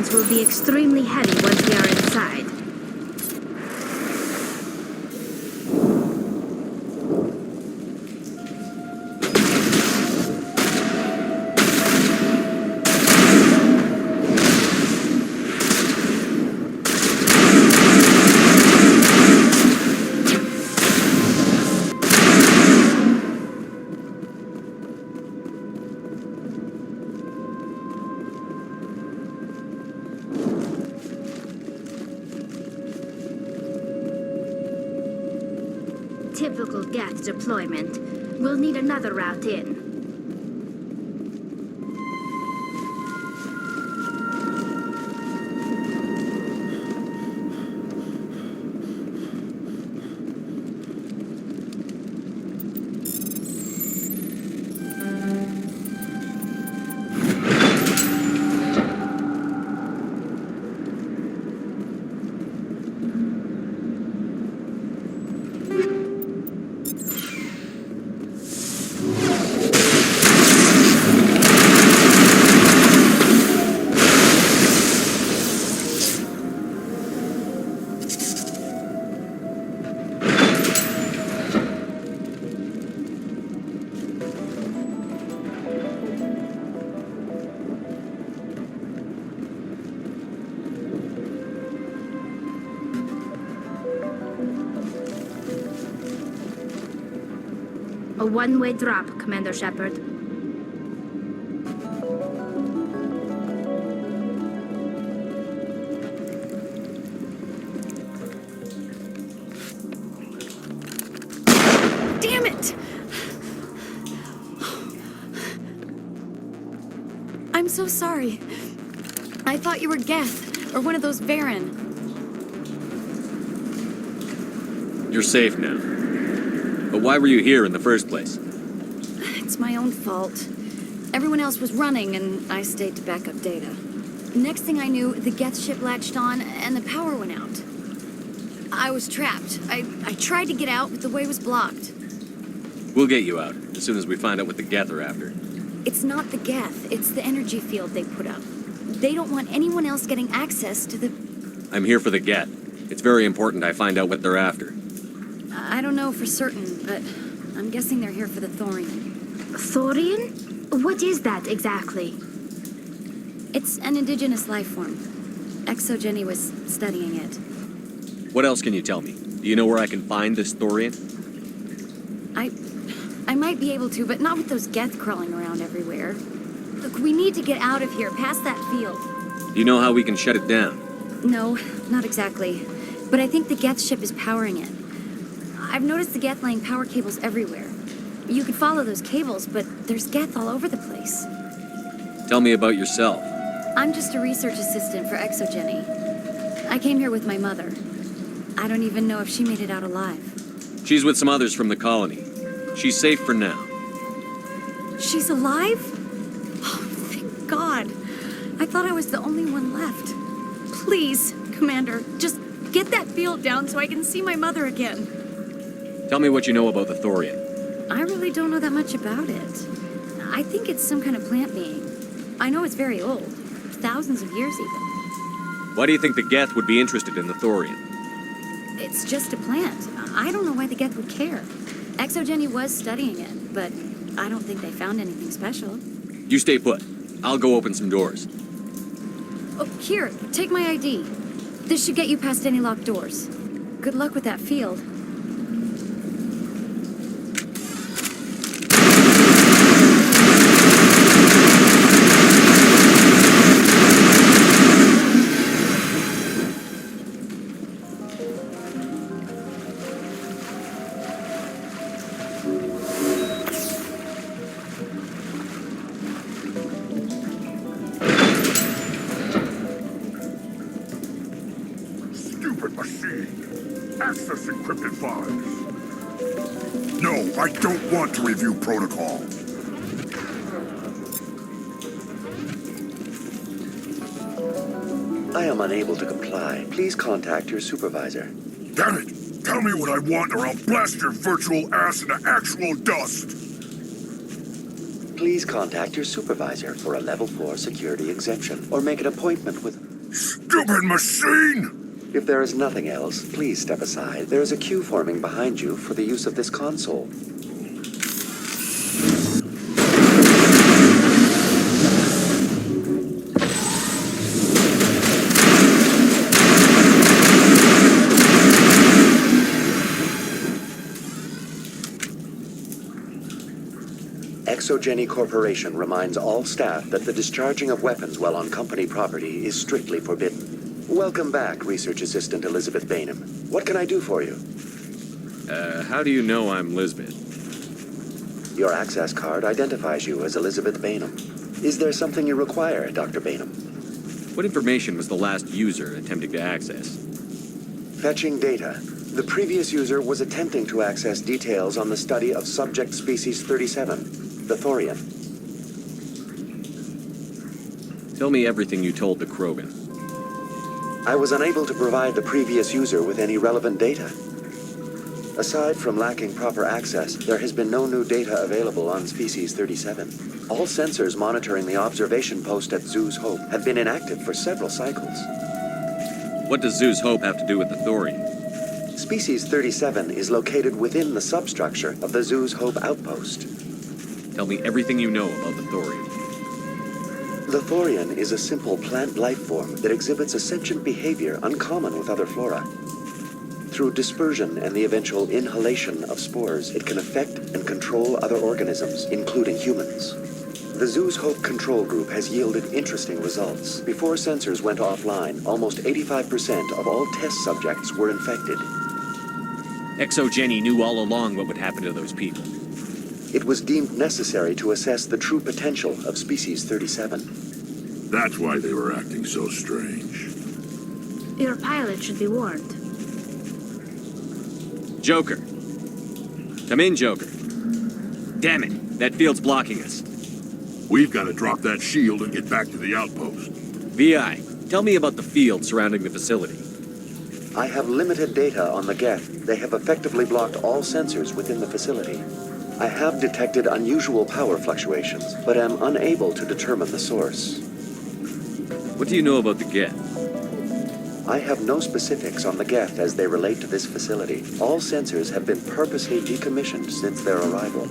machines will be extremely heavy once we are inside. Typical Geth deployment. We'll need another route in. A one-way drop, Commander Shepard. Damn it! I'm so sorry. I thought you were Geth, or one of those Varen. You're safe now. But why were you here in the first place? It's my own fault. Everyone else was running, and I stayed to back up data. Next thing I knew, the Geth ship latched on, and the power went out. I was trapped. I tried to get out, but the way was blocked. We'll get you out, as soon as we find out what the Geth are after. It's not the Geth, it's the energy field they put up. They don't want anyone else getting access to the... I'm here for the Geth. It's very important I find out what they're after. I don't know for certain, but I'm guessing they're here for the Thorian. Thorian? What is that exactly? It's an indigenous life form. Exogeny was studying it. What else can you tell me? Do you know where I can find this Thorian? I might be able to, but not with those Geth crawling around everywhere. Look, we need to get out of here, past that field. Do you know how we can shut it down? No, not exactly. But I think the Geth ship is powering it. I've noticed the Geth laying power cables everywhere. You could follow those cables, but there's Geth all over the place. Tell me about yourself. I'm just a research assistant for Exogeny. I came here with my mother. I don't even know if she made it out alive. She's with some others from the colony. She's safe for now. She's alive? Oh, thank God. I thought I was the only one left. Please, Commander, just get that field down so I can see my mother again. Tell me what you know about the Thorian. I really don't know that much about it. I think it's some kind of plant being. I know it's very old. Thousands of years even. Why do you think the Geth would be interested in the Thorian? It's just a plant. I don't know why the Geth would care. Exogeny was studying it, but I don't think they found anything special. You stay put. I'll go open some doors. Oh, here, take my ID. This should get you past any locked doors. Good luck with that field. Access encrypted files. No, I don't want to review protocol. I am unable to comply. Please contact your supervisor. Damn it! Tell me what I want or I'll blast your virtual ass into actual dust! Please contact your supervisor for a level 4 security exemption, or make an appointment with... stupid machine! If there is nothing else, please step aside. There is a queue forming behind you for the use of this console. Exogeny Corporation reminds all staff that the discharging of weapons while on company property is strictly forbidden. Welcome back, Research Assistant Elizabeth Bainham. What can I do for you? How do you know I'm Lisbeth? Your access card identifies you as Elizabeth Bainham. Is there something you require, Dr. Bainham? What information was the last user attempting to access? Fetching data. The previous user was attempting to access details on the study of subject species 37, the Thorian. Tell me everything you told the Krogan. I was unable to provide the previous user with any relevant data. Aside from lacking proper access, there has been no new data available on Species 37. All sensors monitoring the observation post at Zoo's Hope have been inactive for several cycles. What does Zoo's Hope have to do with the Thorian? Species 37 is located within the substructure of the Zoo's Hope outpost. Tell me everything you know about the Thorian. The Thorian is a simple plant life form that exhibits a sentient behavior uncommon with other flora. Through dispersion and the eventual inhalation of spores, it can affect and control other organisms, including humans. The Zoo's Hope control group has yielded interesting results. Before sensors went offline, almost 85% of all test subjects were infected. Exogeny knew all along what would happen to those people. It was deemed necessary to assess the true potential of Species 37. That's why they were acting so strange. Your pilot should be warned. Joker. Come in, Joker. Damn it, that field's blocking us. We've got to drop that shield and get back to the outpost. VI, tell me about the field surrounding the facility. I have limited data on the Geth. They have effectively blocked all sensors within the facility. I have detected unusual power fluctuations, but am unable to determine the source. What do you know about the Geth? I have no specifics on the Geth as they relate to this facility. All sensors have been purposely decommissioned since their arrival.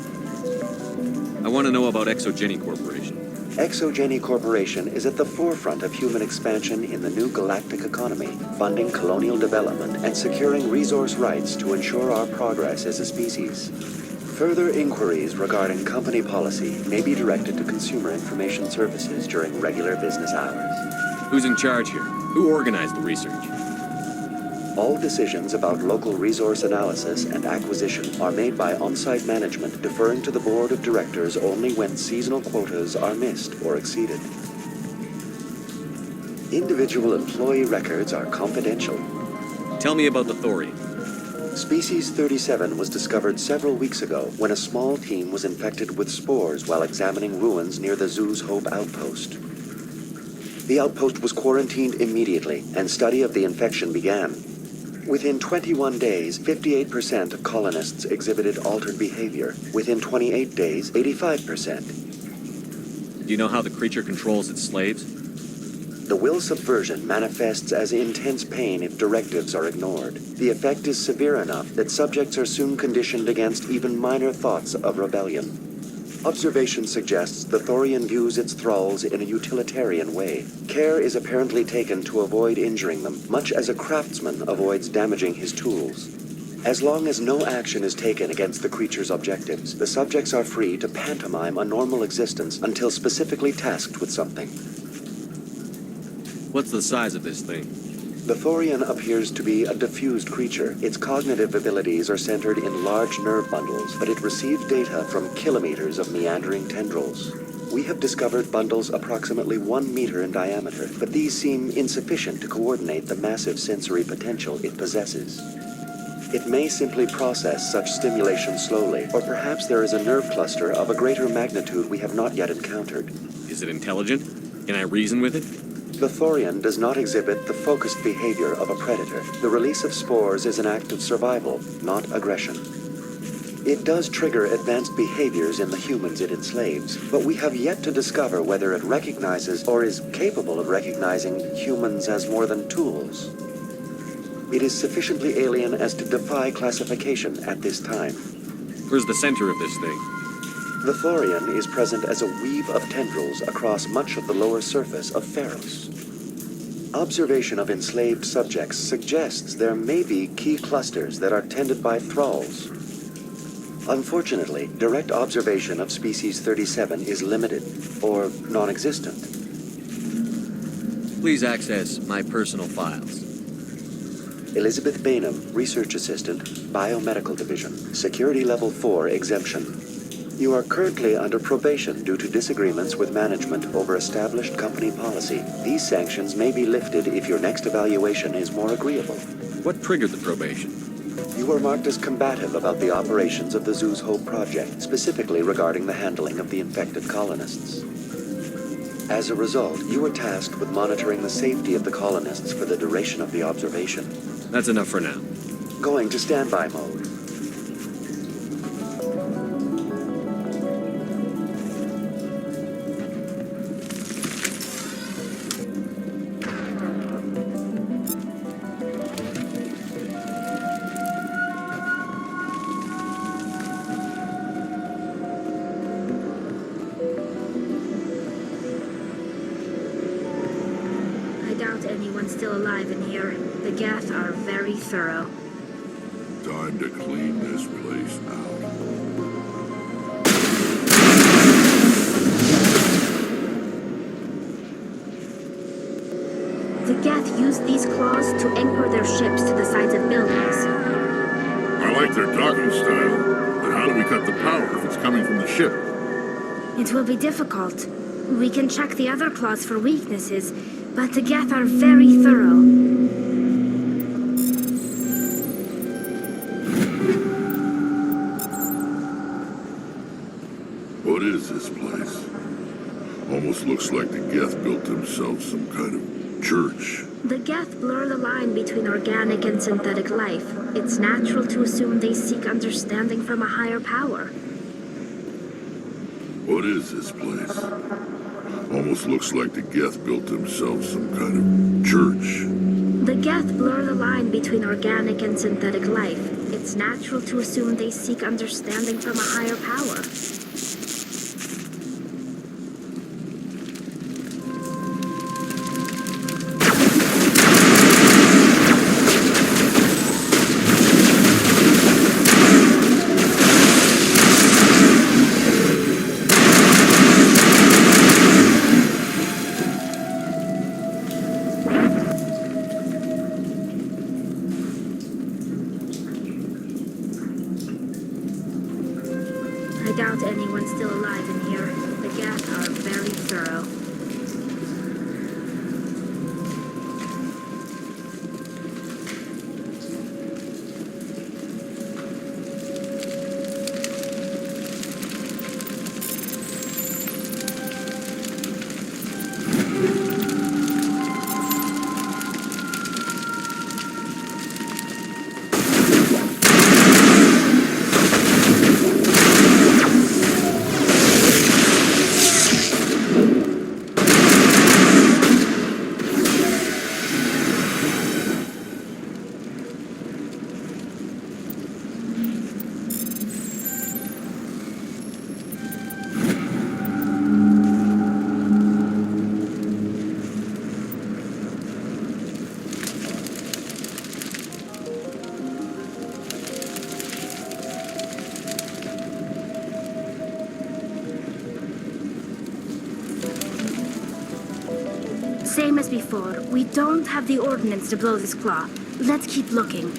I want to know about Exogeny Corporation. Exogeny Corporation is at the forefront of human expansion in the new galactic economy, funding colonial development and securing resource rights to ensure our progress as a species. Further inquiries regarding company policy may be directed to Consumer Information Services during regular business hours. Who's in charge here? Who organized the research? All decisions about local resource analysis and acquisition are made by on-site management, deferring to the board of directors only when seasonal quotas are missed or exceeded. Individual employee records are confidential. Tell me about the Thorian. Species 37 was discovered several weeks ago when a small team was infected with spores while examining ruins near the Zoo's Hope outpost. The outpost was quarantined immediately, and study of the infection began. Within 21 days, 58% of colonists exhibited altered behavior. Within 28 days, 85%. Do you know how the creature controls its slaves? The will subversion manifests as intense pain if directives are ignored. The effect is severe enough that subjects are soon conditioned against even minor thoughts of rebellion. Observation suggests the Thorian views its thralls in a utilitarian way. Care is apparently taken to avoid injuring them, much as a craftsman avoids damaging his tools. As long as no action is taken against the creature's objectives, the subjects are free to pantomime a normal existence until specifically tasked with something. What's the size of this thing? The Thorian appears to be a diffused creature. Its cognitive abilities are centered in large nerve bundles, but it receives data from kilometers of meandering tendrils. We have discovered bundles approximately 1 meter in diameter, but these seem insufficient to coordinate the massive sensory potential it possesses. It may simply process such stimulation slowly, or perhaps there is a nerve cluster of a greater magnitude we have not yet encountered. Is it intelligent? Can I reason with it? The Thorian does not exhibit the focused behavior of a predator. The release of spores is an act of survival, not aggression. It does trigger advanced behaviors in the humans it enslaves, but we have yet to discover whether it recognizes or is capable of recognizing humans as more than tools. It is sufficiently alien as to defy classification at this time. Where's the center of this thing? The Thorian is present as a weave of tendrils across much of the lower surface of Pharos. Observation of enslaved subjects suggests there may be key clusters that are tended by thralls. Unfortunately, direct observation of species 37 is limited, or non-existent. Please access my personal files. Elizabeth Bainham, Research Assistant, Biomedical Division, Security Level 4 exemption. You are currently under probation due to disagreements with management over established company policy. These sanctions may be lifted if your next evaluation is more agreeable. What triggered the probation? You were marked as combative about the operations of the Zoo's Hope project, specifically regarding the handling of the infected colonists. As a result, you were tasked with monitoring the safety of the colonists for the duration of the observation. That's enough for now. Going to standby mode. Anyone's still alive in here. The Geth are very thorough. Time to clean this place out. The Geth use these claws to anchor their ships to the sides of buildings. I like their docking style, but how do we cut the power if it's coming from the ship? It will be difficult. We can check the other claws for weaknesses, but the Geth are very thorough. What is this place? Almost looks like the Geth built themselves some kind of church. The Geth blur the line between organic and synthetic life. It's natural to assume they seek understanding from a higher power. What is this place? Almost looks like the Geth built themselves some kind of church. The Geth blur the line between organic and synthetic life. It's natural to assume they seek understanding from a higher power. I doubt anyone's still alive in here. The Geth are very thorough. Same as before. We don't have the ordnance to blow this claw. Let's keep looking.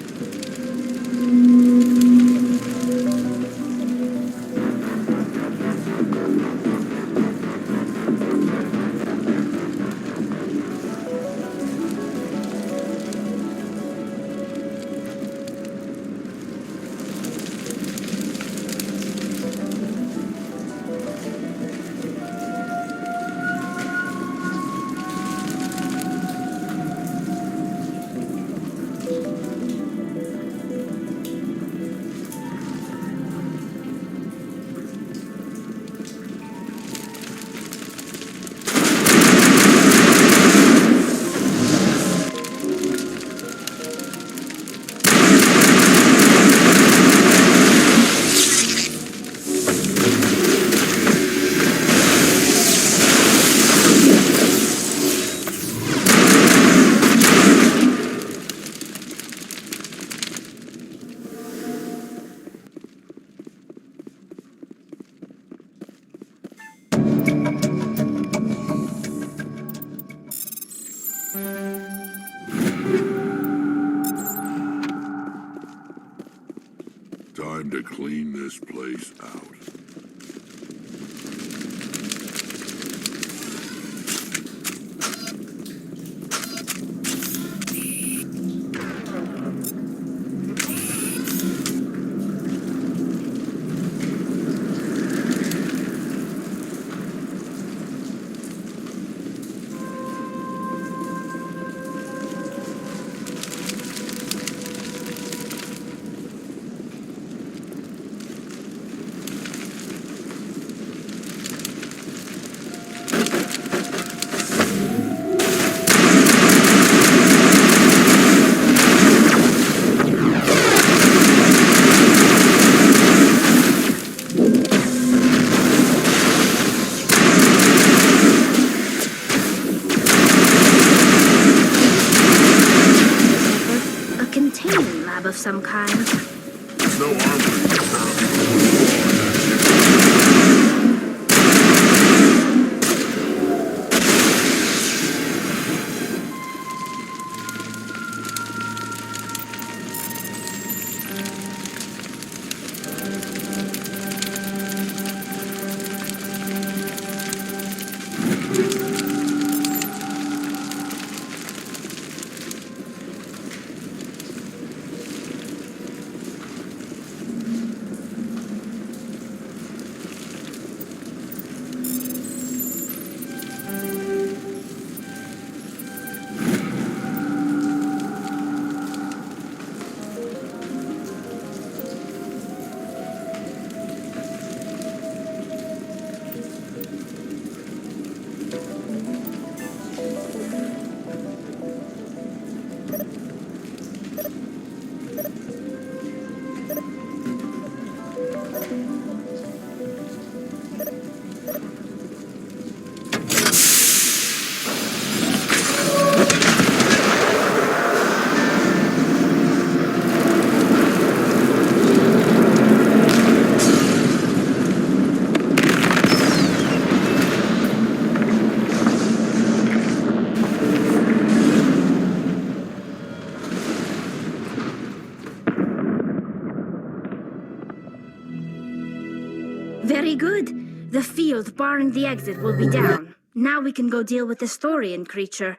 Time to clean this place out. Of some kind. There's no armor. Very good. The field barring the exit will be down. Now we can go deal with the Thorian creature.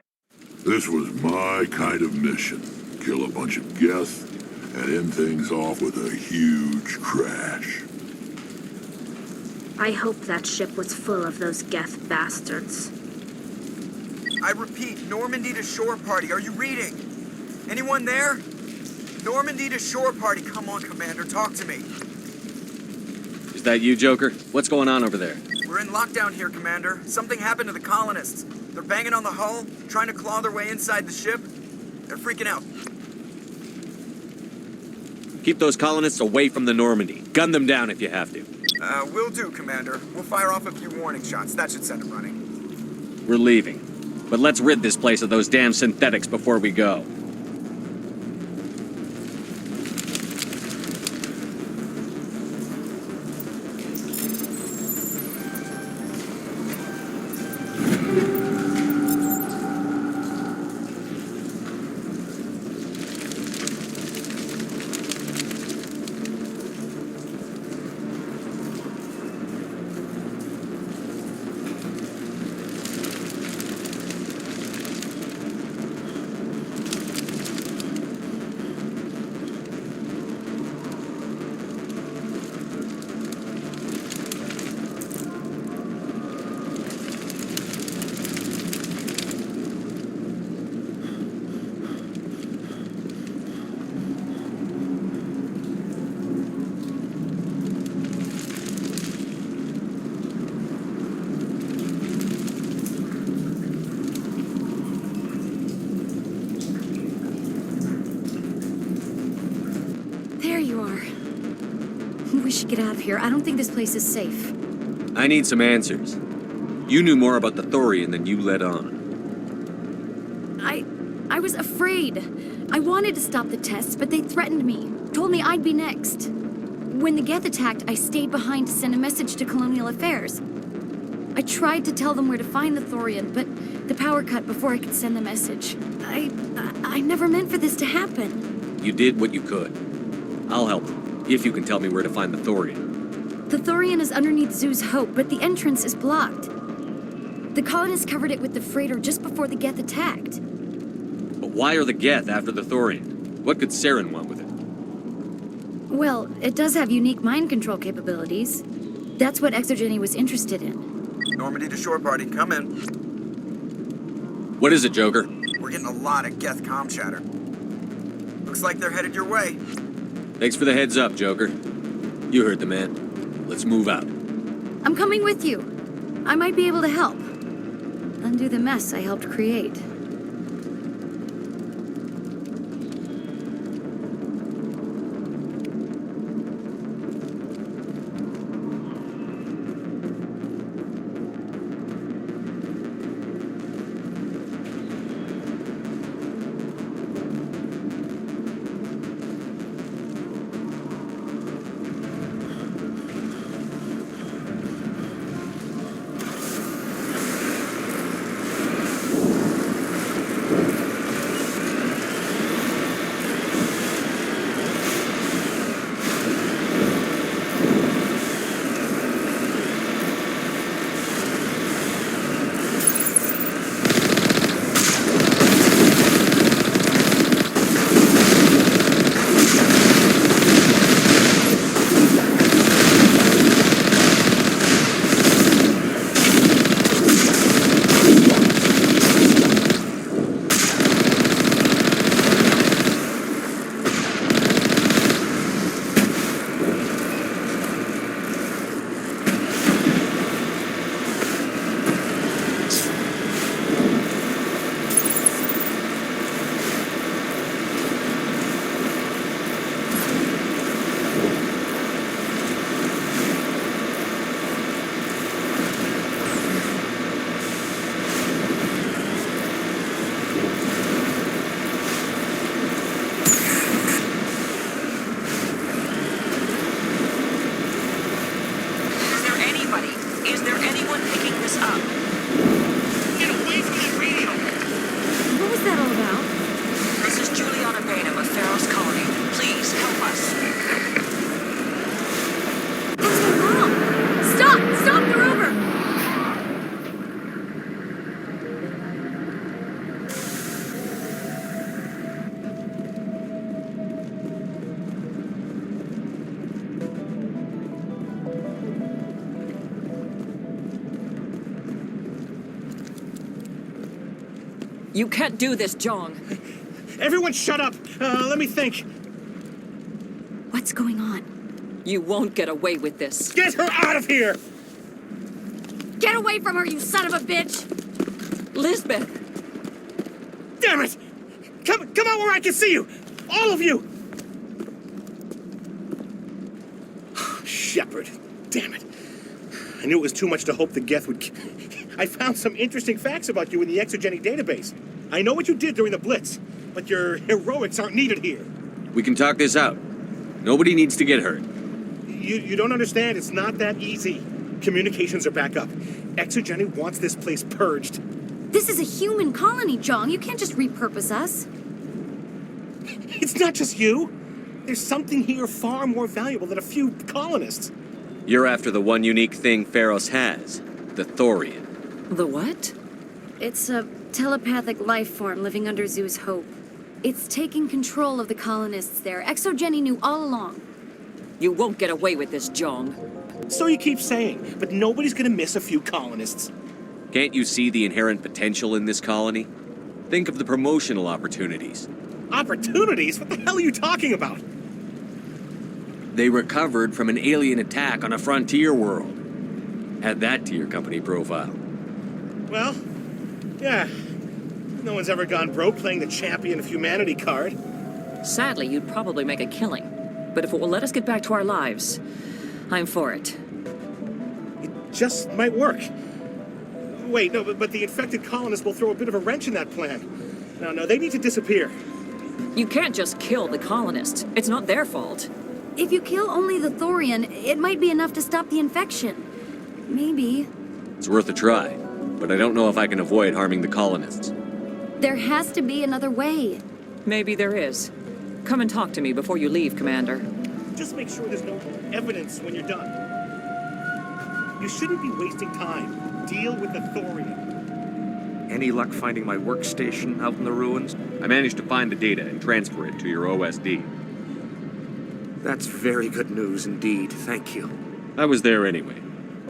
This was my kind of mission. Kill a bunch of Geth and end things off with a huge crash. I hope that ship was full of those Geth bastards. I repeat, Normandy to shore party. Are you reading? Anyone there? Normandy to shore party. Come on, Commander. Talk to me. Is that you, Joker? What's going on over there? We're in lockdown here, Commander. Something happened to the colonists. They're banging on the hull, trying to claw their way inside the ship. They're freaking out. Keep those colonists away from the Normandy. Gun them down if you have to. Will do, Commander. We'll fire off a few warning shots. That should send them running. We're leaving. But let's rid this place of those damn synthetics before we go. We should get out of here. I don't think this place is safe. I need some answers. You knew more about the Thorian than you let on. I was afraid. I wanted to stop the tests, but they threatened me. Told me I'd be next. When the Geth attacked, I stayed behind to send a message to Colonial Affairs. I tried to tell them where to find the Thorian, but the power cut before I could send the message. I never meant for this to happen. You did what you could. I'll help them. If you can tell me where to find the Thorian. The Thorian is underneath Zoo's Hope, but the entrance is blocked. The colonists covered it with the freighter just before the Geth attacked. But why are the Geth after the Thorian? What could Saren want with it? Well, it does have unique mind control capabilities. That's what Exogeny was interested in. Normandy to shore party, come in. What is it, Joker? We're getting a lot of Geth comm chatter. Looks like they're headed your way. Thanks for the heads up, Joker. You heard the man. Let's move out. I'm coming with you. I might be able to help. Undo the mess I helped create. You can't do this, Jong. Everyone shut up! Let me think. What's going on? You won't get away with this. Get her out of here! Get away from her, you son of a bitch! Lisbeth! Damn it! Come out where I can see you! All of you! Shepard. Damn it. I knew it was too much to hope the Geth would... I found some interesting facts about you in the Exogeny database. I know what you did during the Blitz, but your heroics aren't needed here. We can talk this out. Nobody needs to get hurt. You don't understand. It's not that easy. Communications are back up. Exogeny wants this place purged. This is a human colony, Jong. You can't just repurpose us. It's not just you. There's something here far more valuable than a few colonists. You're after the one unique thing Pharos has, the Thorian. The what? It's a telepathic life form living under Zoo's Hope. It's taking control of the colonists there. Exogeny knew all along. You won't get away with this, Jong. So you keep saying, but nobody's gonna miss a few colonists. Can't you see the inherent potential in this colony? Think of the promotional opportunities. Opportunities? What the hell are you talking about? They recovered from an alien attack on a frontier world. Add that to your company profile. Well, yeah. No one's ever gone broke playing the champion of humanity card. Sadly, you'd probably make a killing. But if it will let us get back to our lives, I'm for it. It just might work. Wait, no, but the infected colonists will throw a bit of a wrench in that plan. No, they need to disappear. You can't just kill the colonists. It's not their fault. If you kill only the Thorian, it might be enough to stop the infection. Maybe. It's worth a try, but I don't know if I can avoid harming the colonists. There has to be another way. Maybe there is. Come and talk to me before you leave, Commander. just make sure there's no evidence when you're done. You shouldn't be wasting time. Deal with the thorium. Any luck finding my workstation out in the ruins? I managed to find the data and transfer it to your OSD. That's very good news indeed. Thank you. I was there anyway.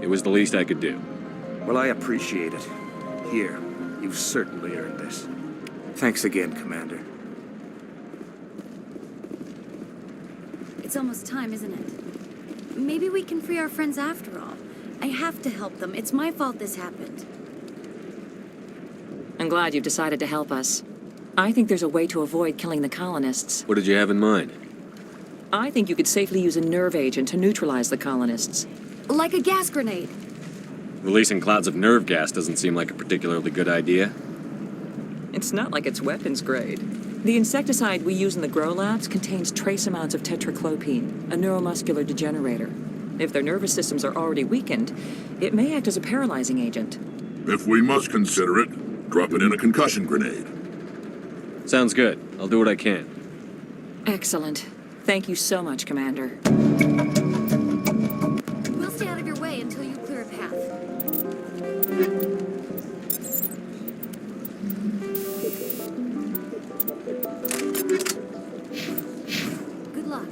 It was the least I could do. Well, I appreciate it. Here, you've certainly earned this. Thanks again, Commander. It's almost time, isn't it? Maybe we can free our friends after all. I have to help them. It's my fault this happened. I'm glad you've decided to help us. I think there's a way to avoid killing the colonists. What did you have in mind? I think you could safely use a nerve agent to neutralize the colonists. Like a gas grenade. Releasing clouds of nerve gas doesn't seem like a particularly good idea. It's not like it's weapons grade. The insecticide we use in the grow labs contains trace amounts of tetraclopine, a neuromuscular degenerator. If their nervous systems are already weakened, it may act as a paralyzing agent. If we must consider it, drop it in a concussion grenade. Sounds good. I'll do what I can. Excellent. Thank you so much, Commander. We'll stay out of your way until you clear a path. Good luck.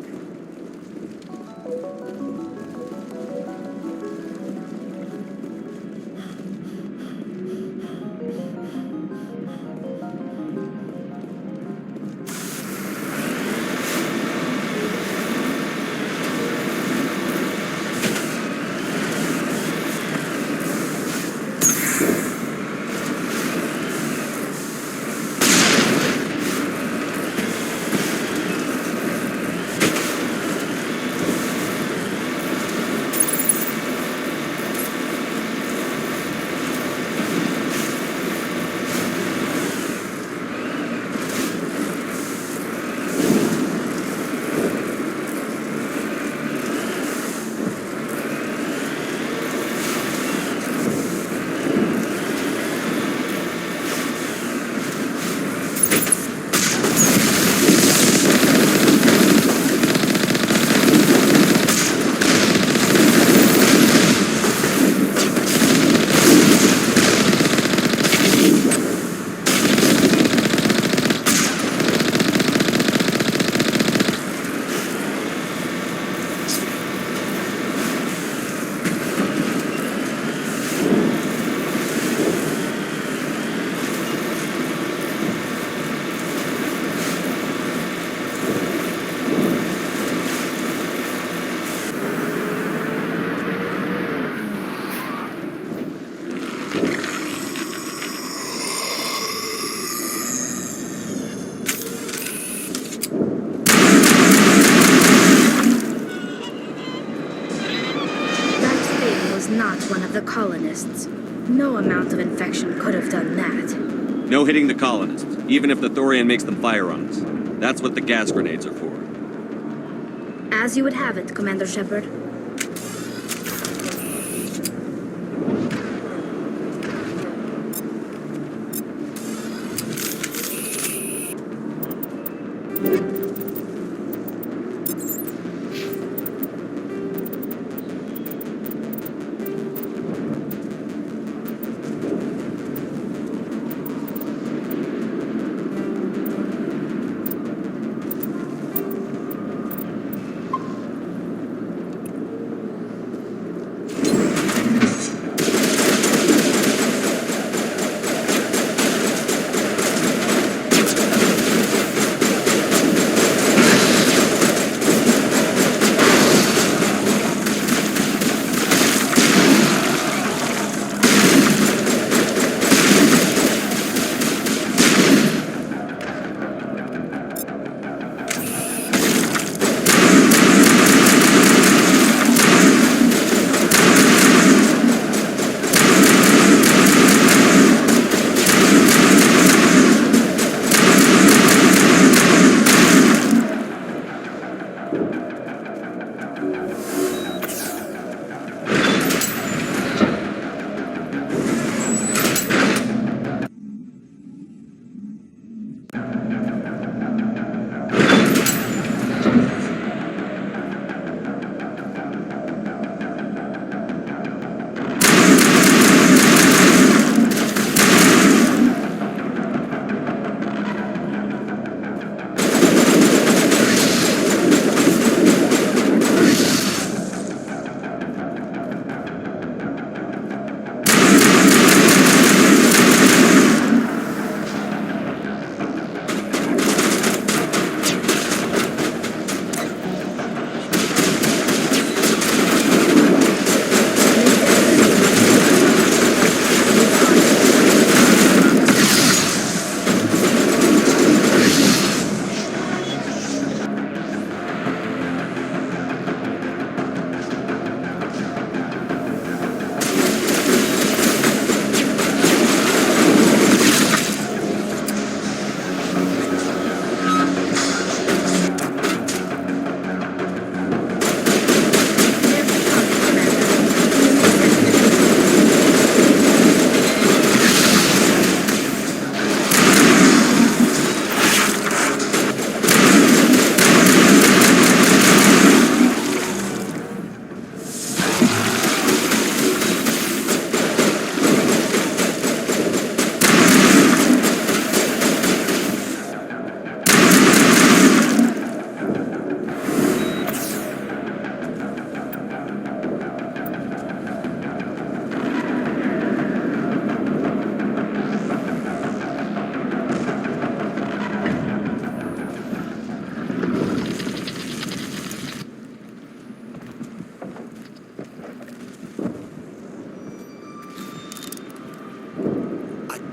One of the colonists. No amount of infection could have done that. No hitting the colonists, even if the thorium makes them fire on us. That's what the gas grenades are for. As you would have it, Commander Shepard.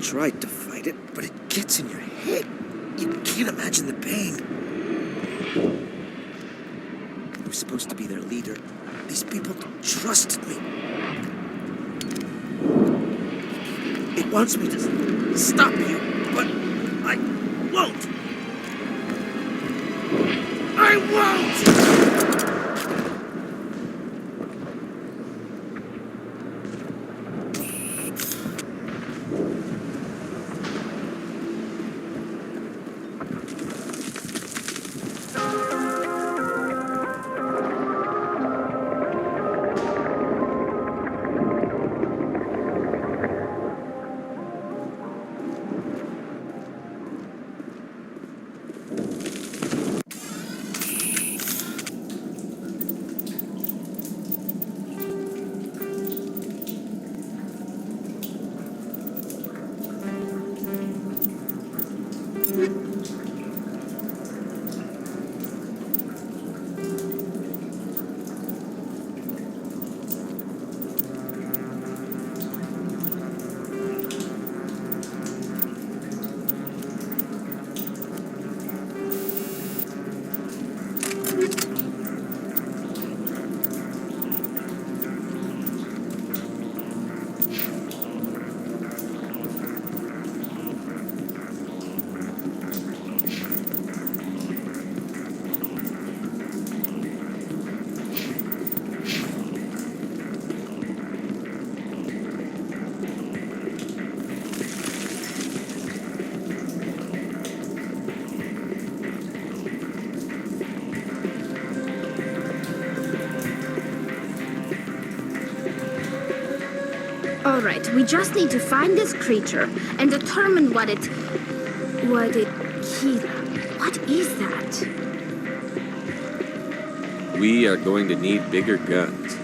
tried to fight it, but it gets in your head. You can't imagine the pain. I was supposed to be their leader. These people trusted me. It wants me to stop you, but I won't. I won't! Alright, we just need to find this creature and determine what it... What is that? We are going to need bigger guns.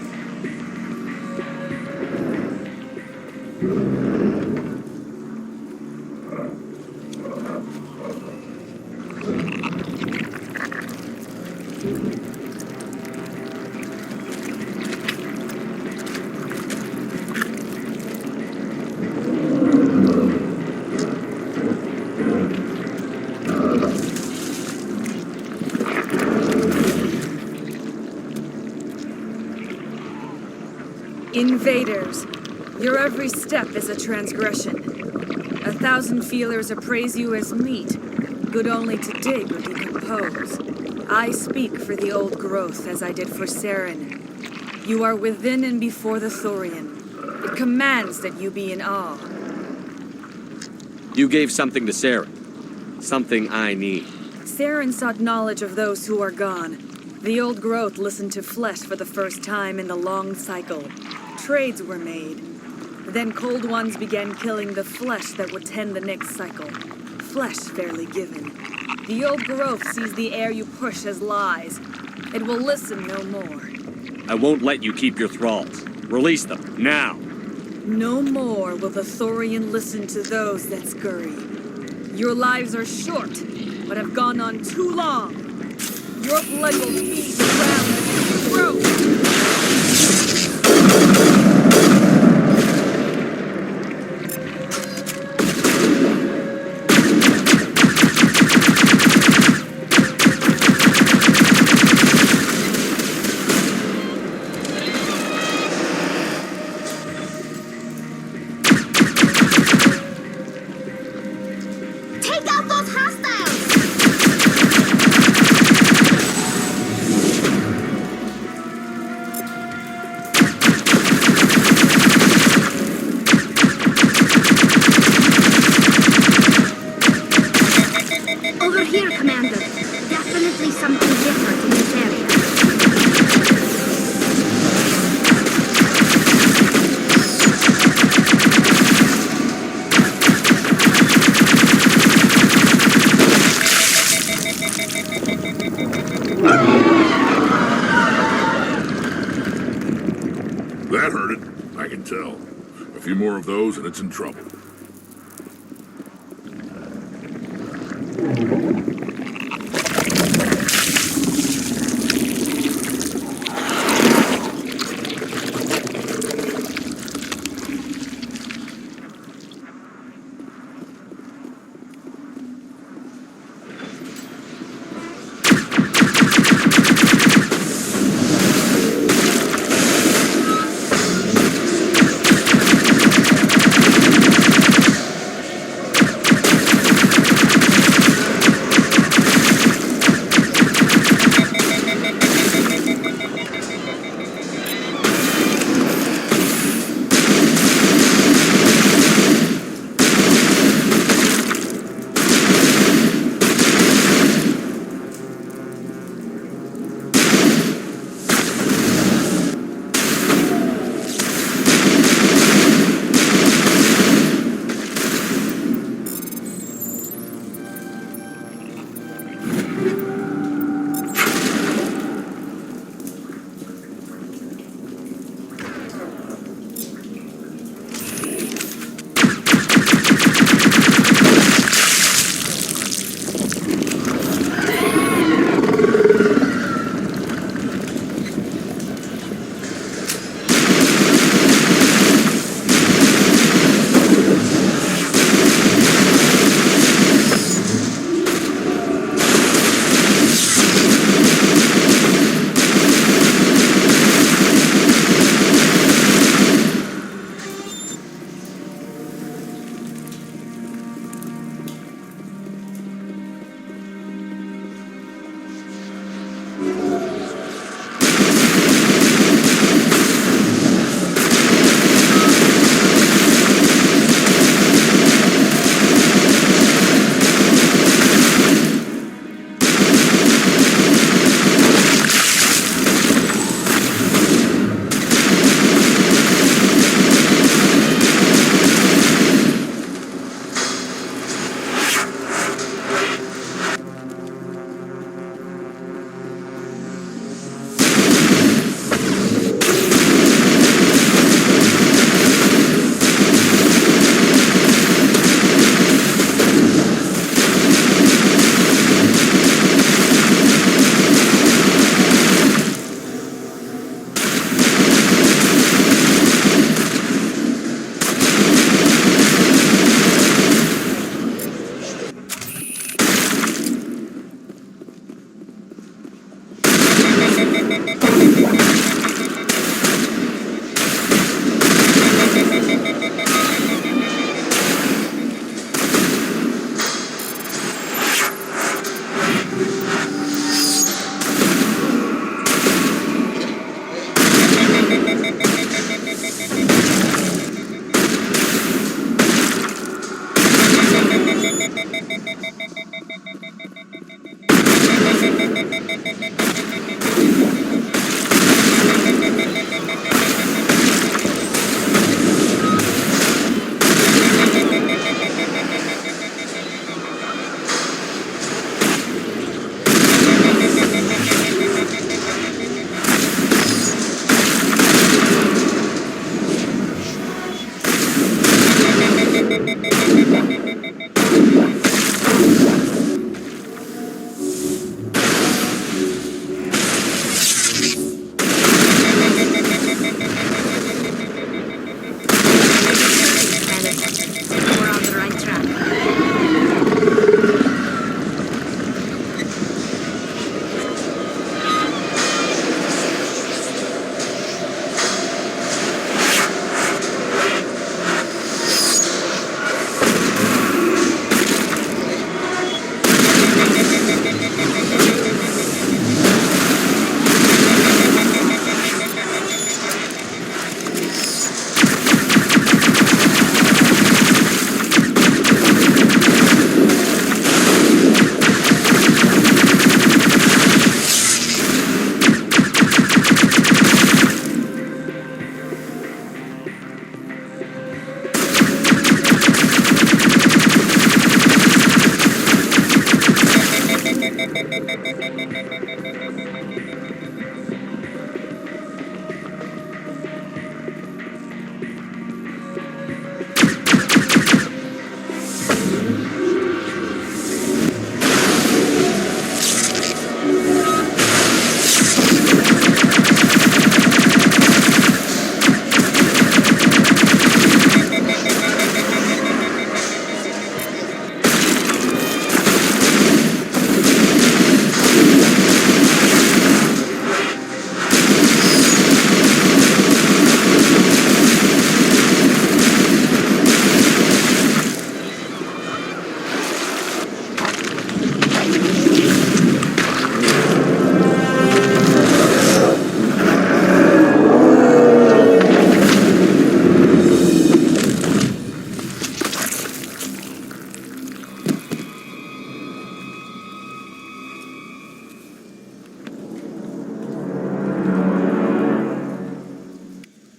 Invaders, your every step is a transgression. 1,000 feelers appraise you as meat, good only to dig or decompose. I speak for the old growth as I did for Saren. You are within and before the Thorian. It commands that you be in awe. You gave something to Saren. Something I need. Saren sought knowledge of those who are gone. The old growth listened to flesh for the first time in the long cycle. Trades were made. Then Cold Ones began killing the flesh that would tend the next cycle. Flesh fairly given. The old growth sees the air you push as lies. It will listen no more. I won't let you keep your thralls. Release them, now! No more will the Thorian listen to those that scurry. Your lives are short, but have gone on too long. Your blood will feed the ground and your throat. That hurt it, I can tell. A few more of those and it's in trouble. We're on the right track.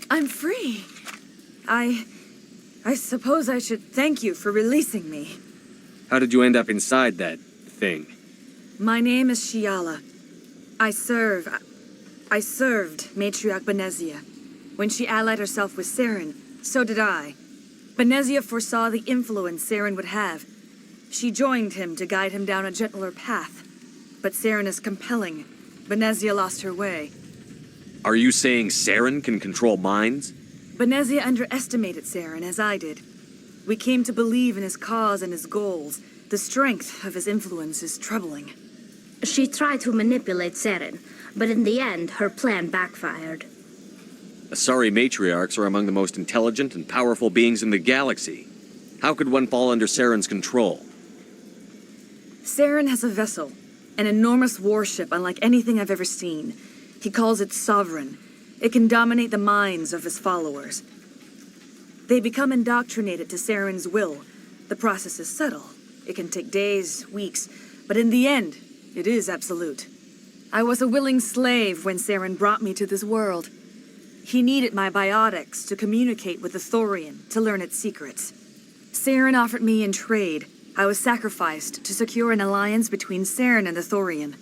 I'm free. I suppose I should thank you for releasing me. How did you end up inside that thing? My name is Shiala. I served Matriarch Benezia. When she allied herself with Saren, so did I. Benezia foresaw the influence Saren would have. She joined him to guide him down a gentler path. But Saren is compelling. Benezia lost her way. Are you saying Saren can control minds? Benezia underestimated Saren, as I did. We came to believe in his cause and his goals. The strength of his influence is troubling. She tried to manipulate Saren, but in the end, her plan backfired. Asari matriarchs are among the most intelligent and powerful beings in the galaxy. How could one fall under Saren's control? Saren has a vessel, an enormous warship unlike anything I've ever seen. He calls it Sovereign. It can dominate the minds of his followers. They become indoctrinated to Saren's will. The process is subtle. It can take days, weeks, but in the end, it is absolute. I was a willing slave when Saren brought me to this world. He needed my biotics to communicate with the Thorian, to learn its secrets. Saren offered me in trade. I was sacrificed to secure an alliance between Saren and the Thorian.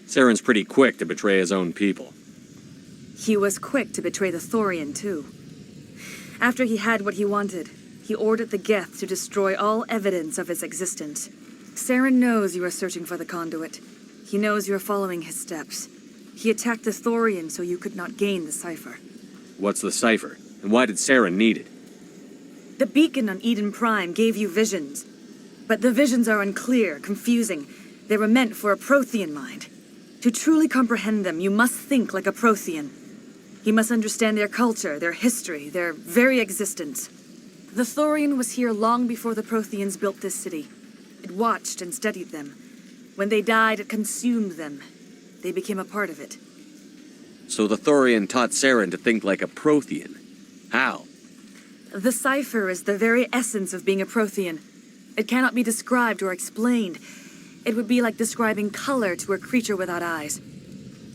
Saren's pretty quick to betray his own people. He was quick to betray the Thorian, too. After he had what he wanted, he ordered the Geth to destroy all evidence of its existence. Saren knows you are searching for the conduit. He knows you are following his steps. He attacked the Thorian so you could not gain the cipher. What's the cipher? And why did Saren need it? The beacon on Eden Prime gave you visions. But the visions are unclear, confusing. They were meant for a Prothean mind. To truly comprehend them, you must think like a Prothean. You must understand their culture, their history, their very existence. The Thorian was here long before the Protheans built this city. It watched and studied them. When they died, it consumed them. They became a part of it. So the Thorian taught Saren to think like a Prothean. How? The cipher is the very essence of being a Prothean. It cannot be described or explained. It would be like describing color to a creature without eyes.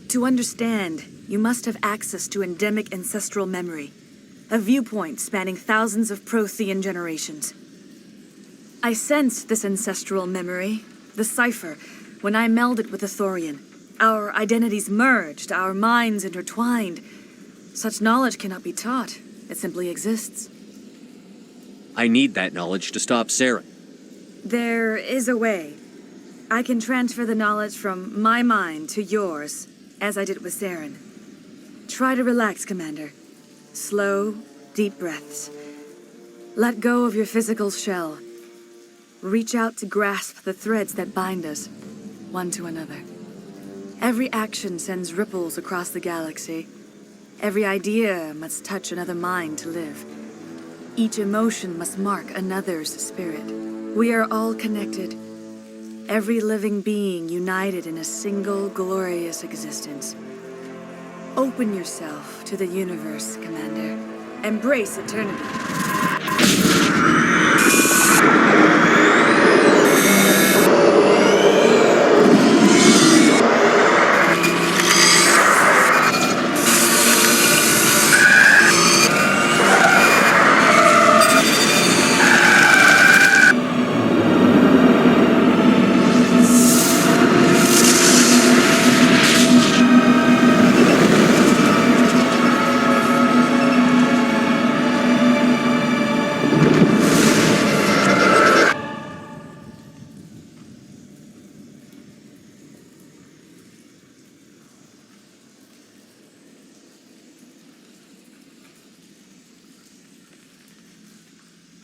To understand, you must have access to endemic ancestral memory, a viewpoint spanning thousands of Prothean generations. I sensed this ancestral memory, the cipher, when I melded with the Thorian. Our identities merged, our minds intertwined. Such knowledge cannot be taught. It simply exists. I need that knowledge to stop Saren. There is a way. I can transfer the knowledge from my mind to yours, as I did with Saren. Try to relax, Commander. Slow, deep breaths. Let go of your physical shell. Reach out to grasp the threads that bind us, one to another. Every action sends ripples across the galaxy. Every idea must touch another mind to live. Each emotion must mark another's spirit. We are all connected. Every living being united in a single glorious existence. Open yourself to the universe, Commander. Embrace eternity.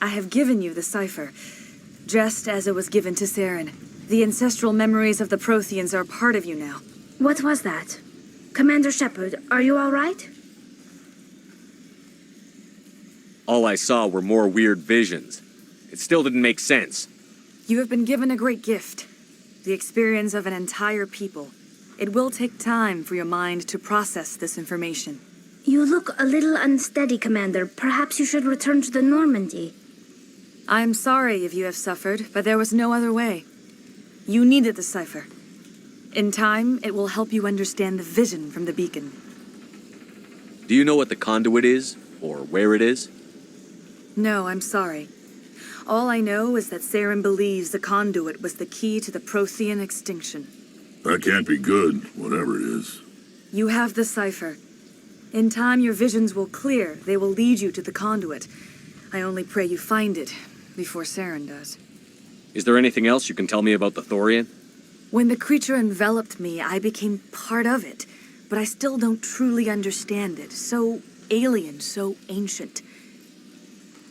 I have given you the cipher, just as it was given to Saren. The ancestral memories of the Protheans are part of you now. What was that? Commander Shepard, are you all right? All I saw were more weird visions. It still didn't make sense. You have been given a great gift, the experience of an entire people. It will take time for your mind to process this information. You look a little unsteady, Commander. Perhaps you should return to the Normandy. I'm sorry if you have suffered, but there was no other way. You needed the cipher. In time, it will help you understand the vision from the beacon. Do you know what the conduit is, or where it is? No, I'm sorry. All I know is that Saren believes the conduit was the key to the Prothean extinction. That can't be good, whatever it is. You have the cipher. In time, your visions will clear. They will lead you to the conduit. I only pray you find it before Saren does. Is there anything else you can tell me about the Thorian? When the creature enveloped me, I became part of it, but I still don't truly understand it. So alien, so ancient.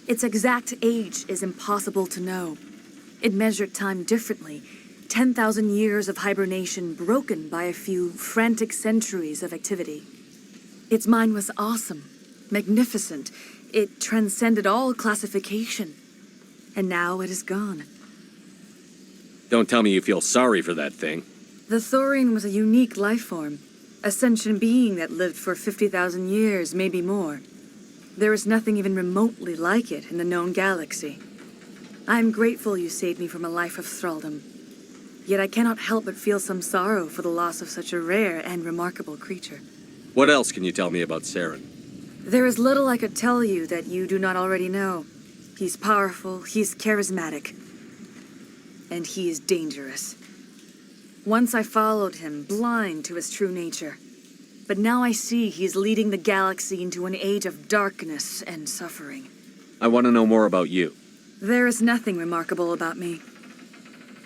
Its exact age is impossible to know. It measured time differently. 10,000 years of hibernation broken by a few frantic centuries of activity. Its mind was awesome, magnificent. It transcended all classification. And now it is gone. Don't tell me you feel sorry for that thing. The Thorian was a unique life form. A sentient being that lived for 50,000 years, maybe more. There is nothing even remotely like it in the known galaxy. I am grateful you saved me from a life of thraldom. Yet I cannot help but feel some sorrow for the loss of such a rare and remarkable creature. What else can you tell me about Saren? There is little I could tell you that you do not already know. He's powerful, he's charismatic, and he is dangerous. Once I followed him, blind to his true nature. But now I see he's leading the galaxy into an age of darkness and suffering. I want to know more about you. There is nothing remarkable about me.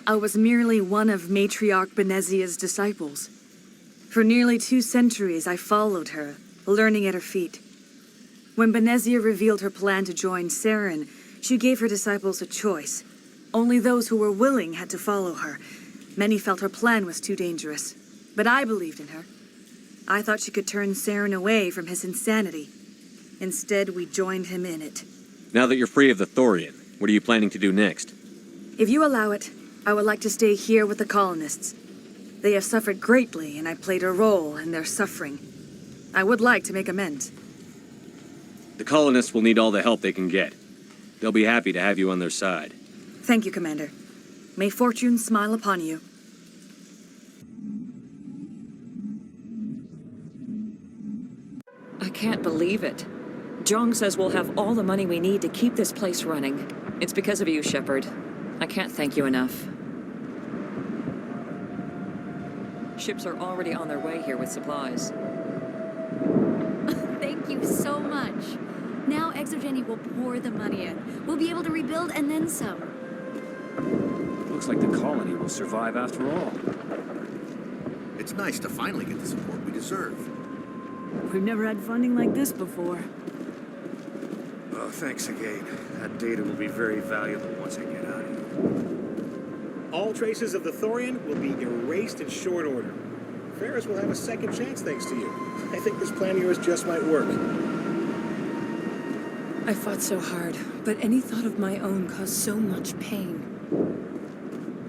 I was merely one of Matriarch Benezia's disciples. For nearly 2 centuries I followed her, learning at her feet. When Benezia revealed her plan to join Saren, she gave her disciples a choice. Only those who were willing had to follow her. Many felt her plan was too dangerous, but I believed in her. I thought she could turn Saren away from his insanity. Instead, we joined him in it. Now that you're free of the Thorian, what are you planning to do next? If you allow it, I would like to stay here with the colonists. They have suffered greatly, and I played a role in their suffering. I would like to make amends. The colonists will need all the help they can get. They'll be happy to have you on their side. Thank you, Commander. May fortune smile upon you. I can't believe it. Jong says we'll have all the money we need to keep this place running. It's because of you, Shepard. I can't thank you enough. Ships are already on their way here with supplies. Thank you so much. Now Exogeny will pour the money in. We'll be able to rebuild and then some. Looks like the colony will survive after all. It's nice to finally get the support we deserve. We've never had funding like this before. Oh, thanks again. That data will be very valuable once I get out of here. All traces of the Thorian will be erased in short order. Ferris will have a second chance thanks to you. I think this plan of yours just might work. I fought so hard, but any thought of my own caused so much pain.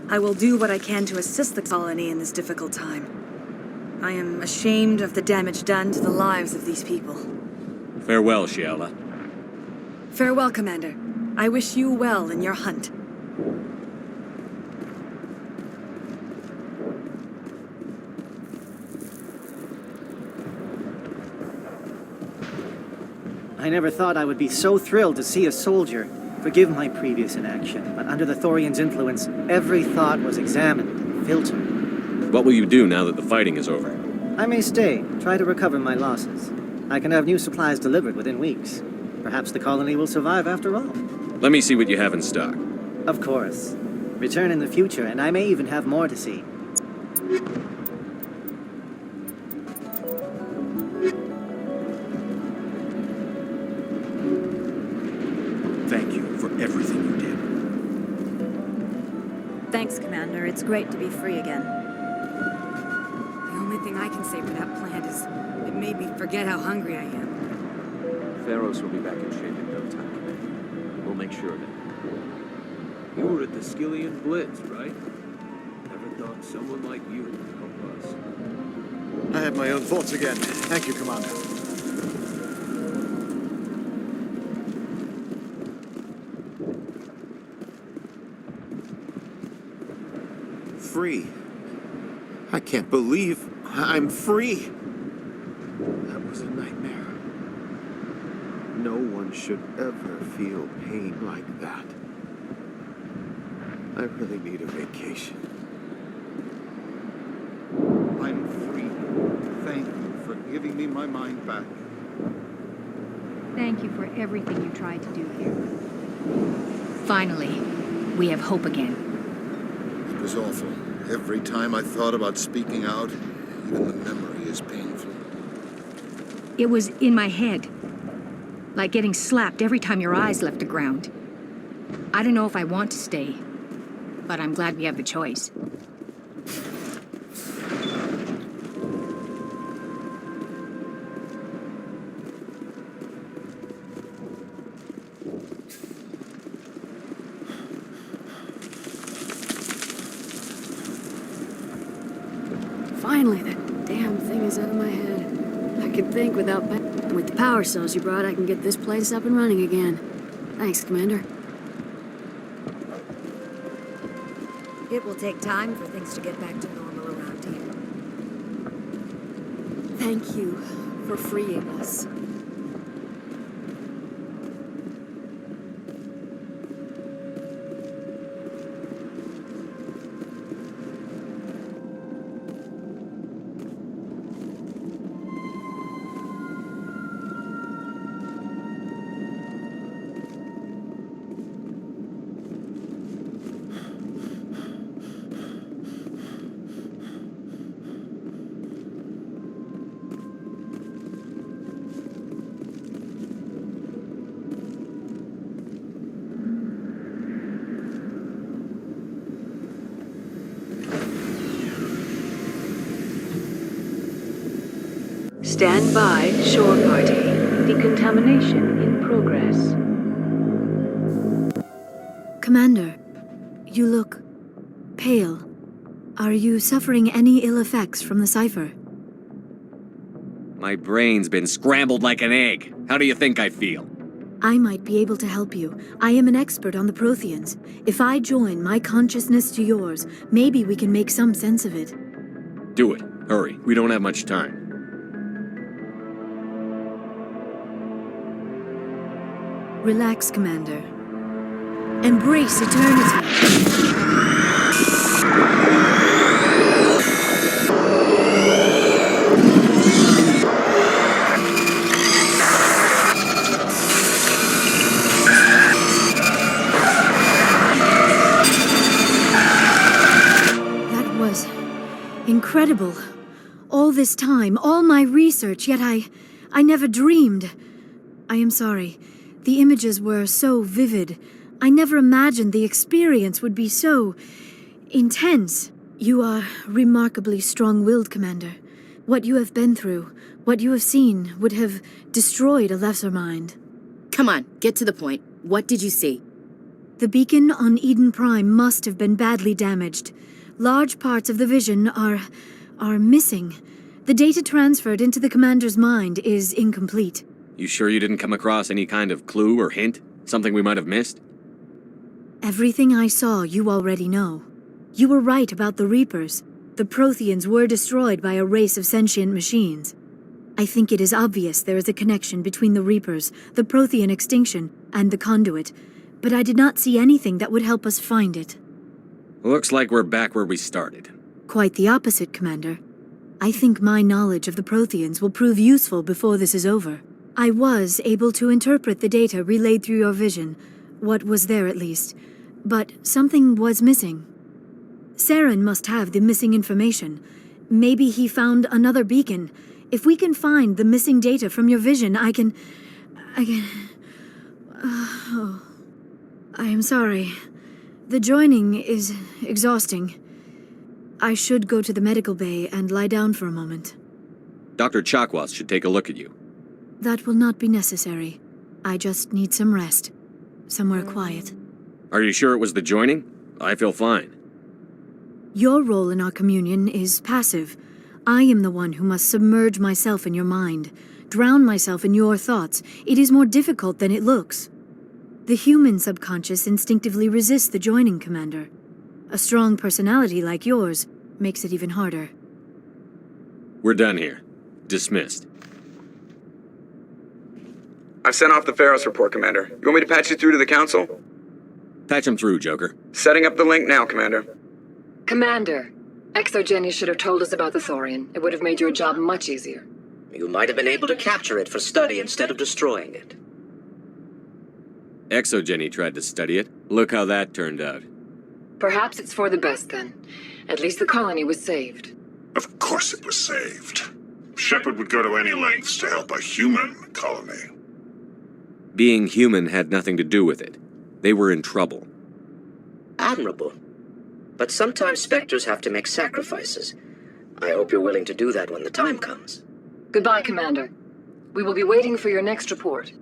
I will do what I can to assist the colony in this difficult time. I am ashamed of the damage done to the lives of these people. Farewell, Shiala. Farewell, Commander. I wish you well in your hunt. I never thought I would be so thrilled to see a soldier. Forgive my previous inaction, but under the Thorian's influence, every thought was examined and filtered. What will you do now that the fighting is over? I may stay, try to recover my losses. I can have new supplies delivered within weeks. Perhaps the colony will survive after all. Let me see what you have in stock. Of course. Return in the future, and I may even have more to see. Thank you for everything you did. Thanks, Commander. It's great to be free again. The only thing I can say for that plant is it made me forget how hungry I am. Theros will be back in shape in no time. We'll make sure of it. You were at the Skillian Blitz, right? Never thought someone like you would help us. I have my own thoughts again. Thank you, Commander. Free. I can't believe I'm free. That was a nightmare. No one should ever feel pain like that. I really need a vacation. I'm free. Thank you for giving me my mind back. Thank you for everything you tried to do here. Finally, we have hope again. It was awful. Every time I thought about speaking out, even the memory is painful. It was in my head. Like getting slapped every time your eyes left the ground. I don't know if I want to stay, but I'm glad we have the choice. Finally, that damn thing is out of my head. I can think without... With the power cells you brought, I can get this place up and running again. Thanks, Commander. It will take time for things to get back to normal around here. Thank you for freeing us. Stand by, shore party. Decontamination in progress. Commander, you look pale. Are you suffering any ill effects from the cipher? My brain's been scrambled like an egg. How do you think I feel? I might be able to help you. I am an expert on the Protheans. If I join my consciousness to yours, maybe we can make some sense of it. Do it. Hurry. We don't have much time. Relax, Commander. Embrace eternity. Incredible. All this time, all my research, yet I never dreamed. I am sorry. The images were so vivid. I never imagined the experience would be so intense. You are remarkably strong-willed, Commander. What you have been through, what you have seen, would have destroyed a lesser mind. Come on, get to the point. What did you see? The beacon on Eden Prime must have been badly damaged. Large parts of the vision are missing. The data transferred into the commander's mind is incomplete. You sure you didn't come across any kind of clue or hint? Something we might have missed? Everything I saw you already know. You were right about the Reapers. The Protheans were destroyed by a race of sentient machines. I think it is obvious there is a connection between the Reapers, the Prothean extinction, and the Conduit, but I did not see anything that would help us find it. Looks like we're back where we started. Quite the opposite, Commander. I think my knowledge of the Protheans will prove useful before this is over. I was able to interpret the data relayed through your vision, what was there at least, but something was missing. Saren must have the missing information. Maybe he found another beacon. If we can find the missing data from your vision, I can... I am sorry. The joining is exhausting. I should go to the medical bay and lie down for a moment. Dr. Chakwas should take a look at you. That will not be necessary. I just need some rest. Somewhere quiet. Are you sure it was the joining? I feel fine. Your role in our communion is passive. I am the one who must submerge myself in your mind, drown myself in your thoughts. It is more difficult than it looks. The human subconscious instinctively resists the joining, Commander. A strong personality like yours makes it even harder. We're done here. Dismissed. I've sent off the Pharos report, Commander. You want me to patch you through to the Council? Patch him through, Joker. Setting up the link now, Commander. Commander, Exogeny should have told us about the Thorian. It would have made your job much easier. You might have been able to capture it for study instead of destroying it. Exogeny tried to study it. Look how that turned out. Perhaps it's for the best, then. At least the colony was saved. Of course it was saved. Shepard would go to any lengths to help a human colony. Being human had nothing to do with it. They were in trouble. Admirable. But sometimes Spectres have to make sacrifices. I hope you're willing to do that when the time comes. Goodbye, Commander. We will be waiting for your next report.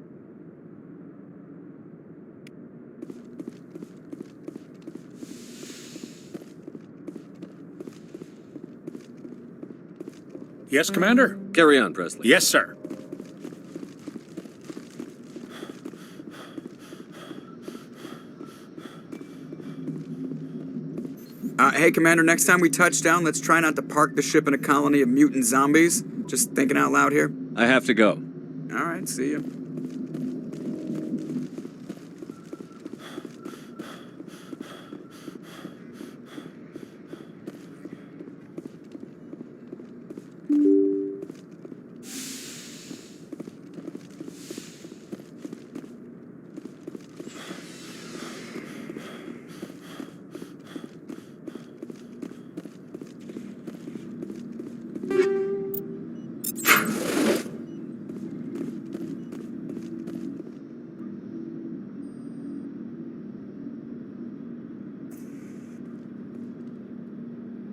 Yes, Commander? Carry on, Presley. Yes, sir. Hey, Commander, next time we touch down, let's try not to park the ship in a colony of mutant zombies. Just thinking out loud here. I have to go. All right, see you.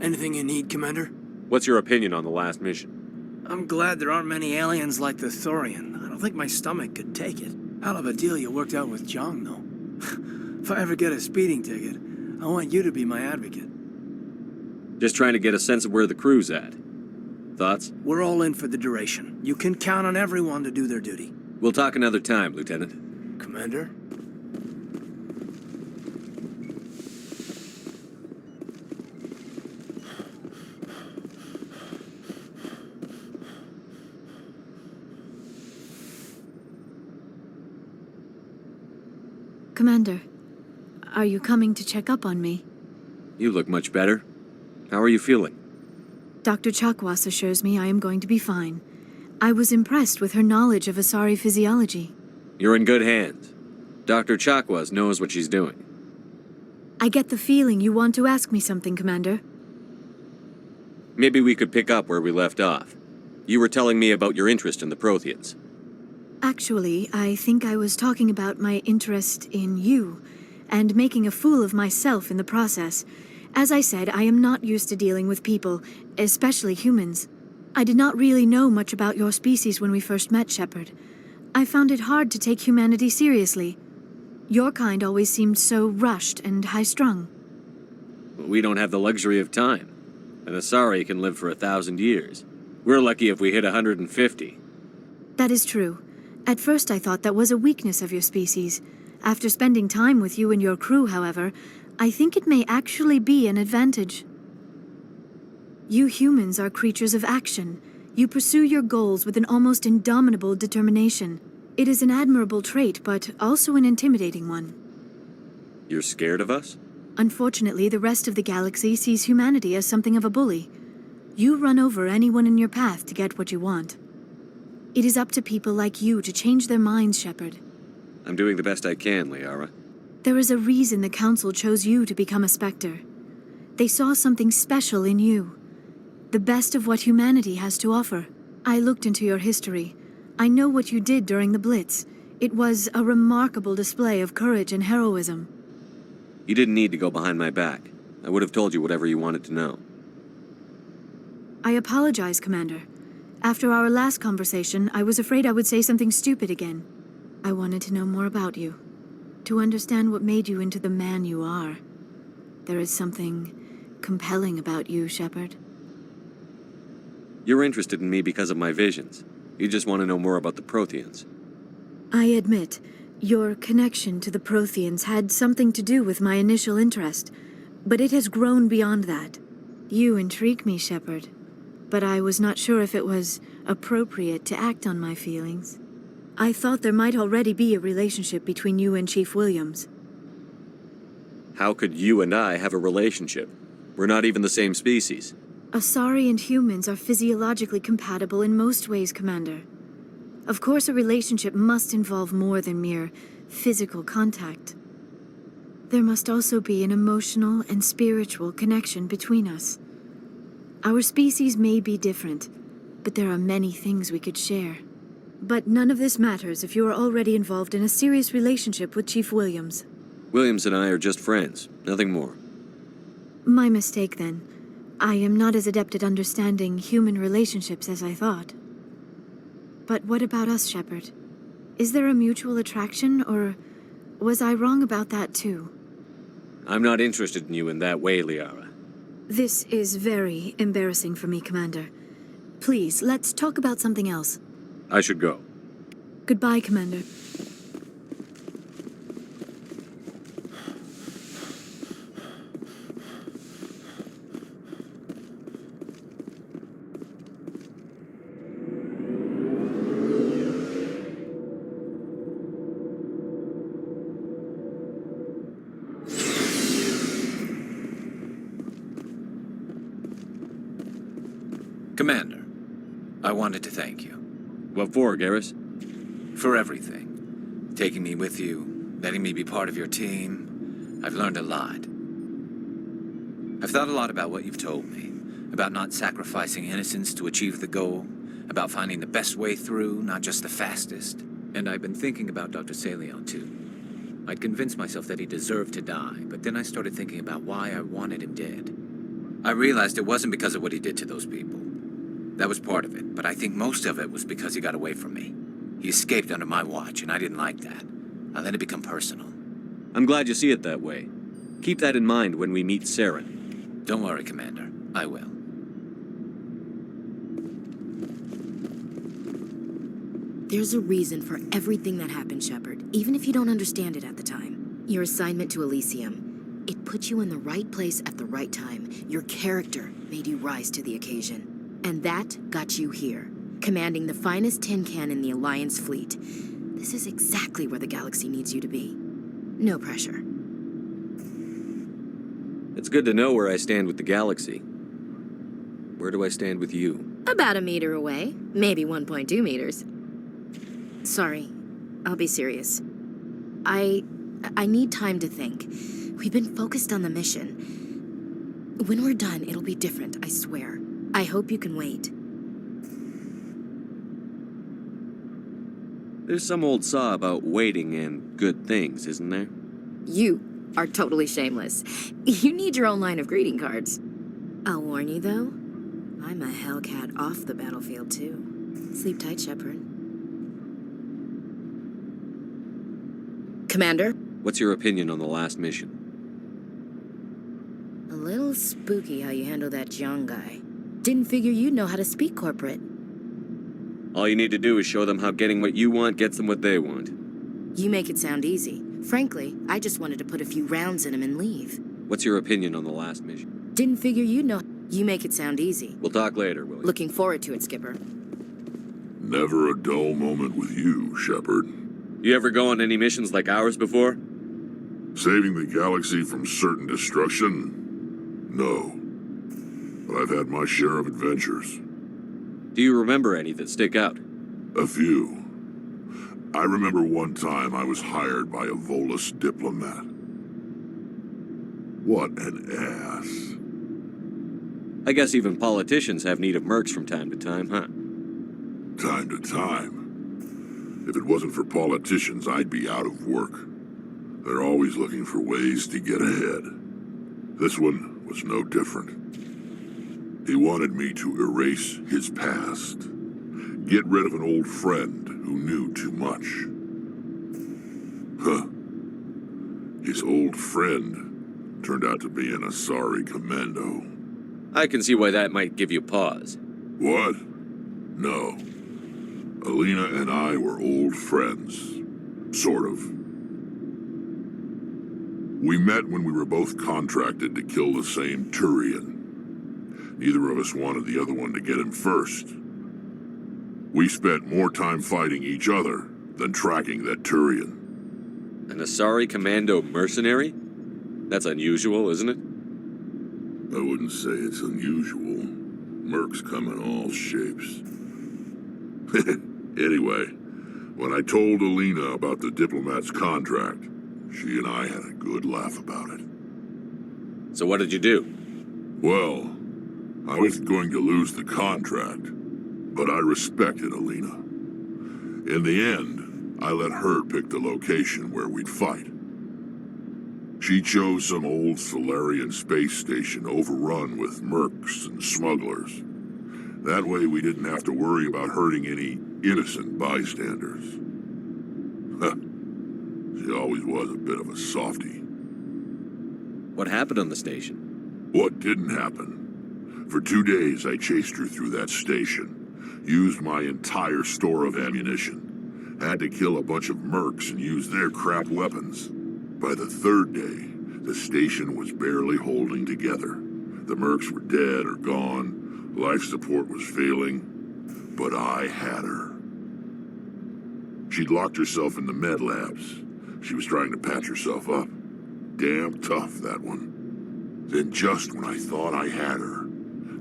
Anything you need, Commander? What's your opinion on the last mission? I'm glad there aren't many aliens like the Thorian. I don't think my stomach could take it. Hell of a deal you worked out with Jong, though. If I ever get a speeding ticket, I want you to be my advocate. Just trying to get a sense of where the crew's at. Thoughts? We're all in for the duration. You can count on everyone to do their duty. We'll talk another time, Lieutenant. Commander? Commander, are you coming to check up on me? You look much better. How are you feeling? Dr. Chakwas assures me I am going to be fine. I was impressed with her knowledge of Asari physiology. You're in good hands. Dr. Chakwas knows what she's doing. I get the feeling you want to ask me something, Commander. Maybe we could pick up where we left off. You were telling me about your interest in the Protheans. Actually, I think I was talking about my interest in you, and making a fool of myself in the process. As I said, I am not used to dealing with people, especially humans. I did not really know much about your species when we first met, Shepard. I found it hard to take humanity seriously. Your kind always seemed so rushed and high-strung. We don't have the luxury of time. An Asari can live for 1,000 years. We're lucky if we hit 150. That is true. At first I thought that was a weakness of your species. After spending time with you and your crew, however, I think it may actually be an advantage. You humans are creatures of action. You pursue your goals with an almost indomitable determination. It is an admirable trait, but also an intimidating one. You're scared of us? Unfortunately, the rest of the galaxy sees humanity as something of a bully. You run over anyone in your path to get what you want. It is up to people like you to change their minds, Shepard. I'm doing the best I can, Liara. There is a reason the Council chose you to become a Spectre. They saw something special in you. The best of what humanity has to offer. I looked into your history. I know what you did during the Blitz. It was a remarkable display of courage and heroism. You didn't need to go behind my back. I would have told you whatever you wanted to know. I apologize, Commander. After our last conversation, I was afraid I would say something stupid again. I wanted to know more about you. To understand what made you into the man you are. There is something compelling about you, Shepard. You're interested in me because of my visions. You just want to know more about the Protheans. I admit, your connection to the Protheans had something to do with my initial interest, but it has grown beyond that. You intrigue me, Shepard, but I was not sure if it was appropriate to act on my feelings. I thought there might already be a relationship between you and Chief Williams. How could you and I have a relationship? We're not even the same species. Asari and humans are physiologically compatible in most ways, Commander. Of course, a relationship must involve more than mere physical contact. There must also be an emotional and spiritual connection between us. Our species may be different, but there are many things we could share. But none of this matters if you are already involved in a serious relationship with Chief Williams. Williams and I are just friends, nothing more. My mistake, then. I am not as adept at understanding human relationships as I thought. But what about us, Shepard? Is there a mutual attraction, or was I wrong about that too? I'm not interested in you in that way, Liara. This is very embarrassing for me, Commander. Please, let's talk about something else. I should go. Goodbye, Commander. Commander, I wanted to thank you. What for, Garrus? For everything. Taking me with you, letting me be part of your team. I've learned a lot. I've thought a lot about what you've told me. About not sacrificing innocence to achieve the goal. About finding the best way through, not just the fastest. And I've been thinking about Dr. Saleon, too. I'd convinced myself that he deserved to die, but then I started thinking about why I wanted him dead. I realized it wasn't because of what he did to those people. That was part of it, but I think most of it was because he got away from me. He escaped under my watch, and I didn't like that. I let it become personal. I'm glad you see it that way. Keep that in mind when we meet Saren. Don't worry, Commander. I will. There's a reason for everything that happened, Shepard, even if you don't understand it at the time. Your assignment to Elysium, it put you in the right place at the right time. Your character made you rise to the occasion. And that got you here, commanding the finest tin can in the Alliance fleet. This is exactly where the galaxy needs you to be. No pressure. It's good to know where I stand with the galaxy. Where do I stand with you? About a meter away, maybe 1.2 meters. Sorry, I'll be serious. I need time to think. We've been focused on the mission. When we're done, it'll be different, I swear. I hope you can wait. There's some old saw about waiting and good things, isn't there? You are totally shameless. You need your own line of greeting cards. I'll warn you, though. I'm a Hellcat off the battlefield, too. Sleep tight, Shepard. Commander? What's your opinion on the last mission? A little spooky how you handle that Jiang guy. Didn't figure you'd know how to speak corporate. All you need to do is show them how getting what you want gets them what they want. You make it sound easy. Frankly, I just wanted to put a few rounds in him and leave. What's your opinion on the last mission? Didn't figure you'd know. You make it sound easy. We'll talk later, will you? Looking forward to it, Skipper. Never a dull moment with you, Shepard. You ever go on any missions like ours before? Saving the galaxy from certain destruction? No. But I've had my share of adventures. Do you remember any that stick out? A few. I remember one time I was hired by a Volus diplomat. What an ass. I guess even politicians have need of mercs from time to time, huh? Time to time. If it wasn't for politicians, I'd be out of work. They're always looking for ways to get ahead. This one was no different. He wanted me to erase his past. Get rid of an old friend who knew too much. Huh. His old friend turned out to be an Asari commando. I can see why that might give you pause. What? No. Alina and I were old friends. Sort of. We met when we were both contracted to kill the same Turian. Neither of us wanted the other one to get him first. We spent more time fighting each other than tracking that Turian. An Asari commando mercenary? That's unusual, isn't it? I wouldn't say it's unusual. Mercs come in all shapes. Anyway, when I told Alina about the diplomat's contract, she and I had a good laugh about it. So what did you do? Well, I wasn't going to lose the contract, but I respected Alina. In the end, I let her pick the location where we'd fight. She chose some old Solarian space station overrun with mercs and smugglers. That way we didn't have to worry about hurting any innocent bystanders. She always was a bit of a softie. What happened on the station? What didn't happen? For 2 days I chased her through that station. Used my entire store of ammunition. Had to kill a bunch of mercs and use their crap weapons. By the 3rd day, the station was barely holding together. The mercs were dead or gone. Life support was failing. But I had her. She'd locked herself in the med labs. She was trying to patch herself up. Damn tough, that one. Then just when I thought I had her,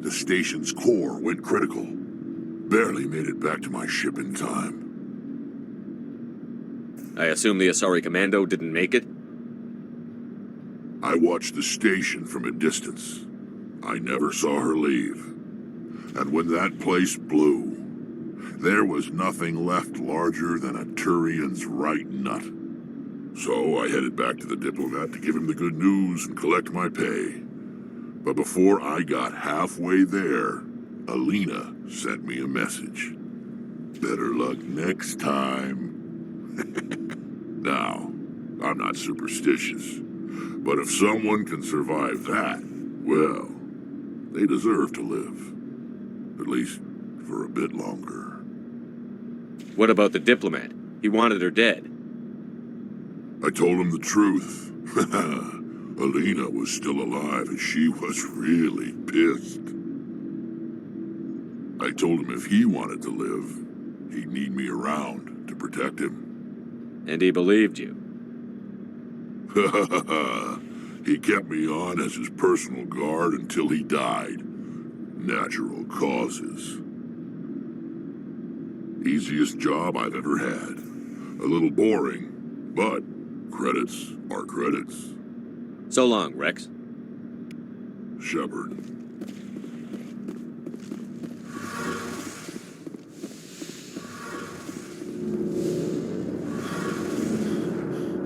the station's core went critical. Barely made it back to my ship in time. I assume the Asari commando didn't make it? I watched the station from a distance. I never saw her leave. And when that place blew, there was nothing left larger than a Turian's right nut. So I headed back to the diplomat to give him the good news and collect my pay. But before I got halfway there, Alina sent me a message. Better luck next time. Now, I'm not superstitious, but if someone can survive that, well, they deserve to live. At least for a bit longer. What about the diplomat? He wanted her dead. I told him the truth. Alina was still alive and she was really pissed. I told him if he wanted to live, he'd need me around to protect him. And he believed you. He kept me on as his personal guard until he died. Natural causes. Easiest job I've ever had. A little boring, but credits are credits. So long, Rex. Shepard.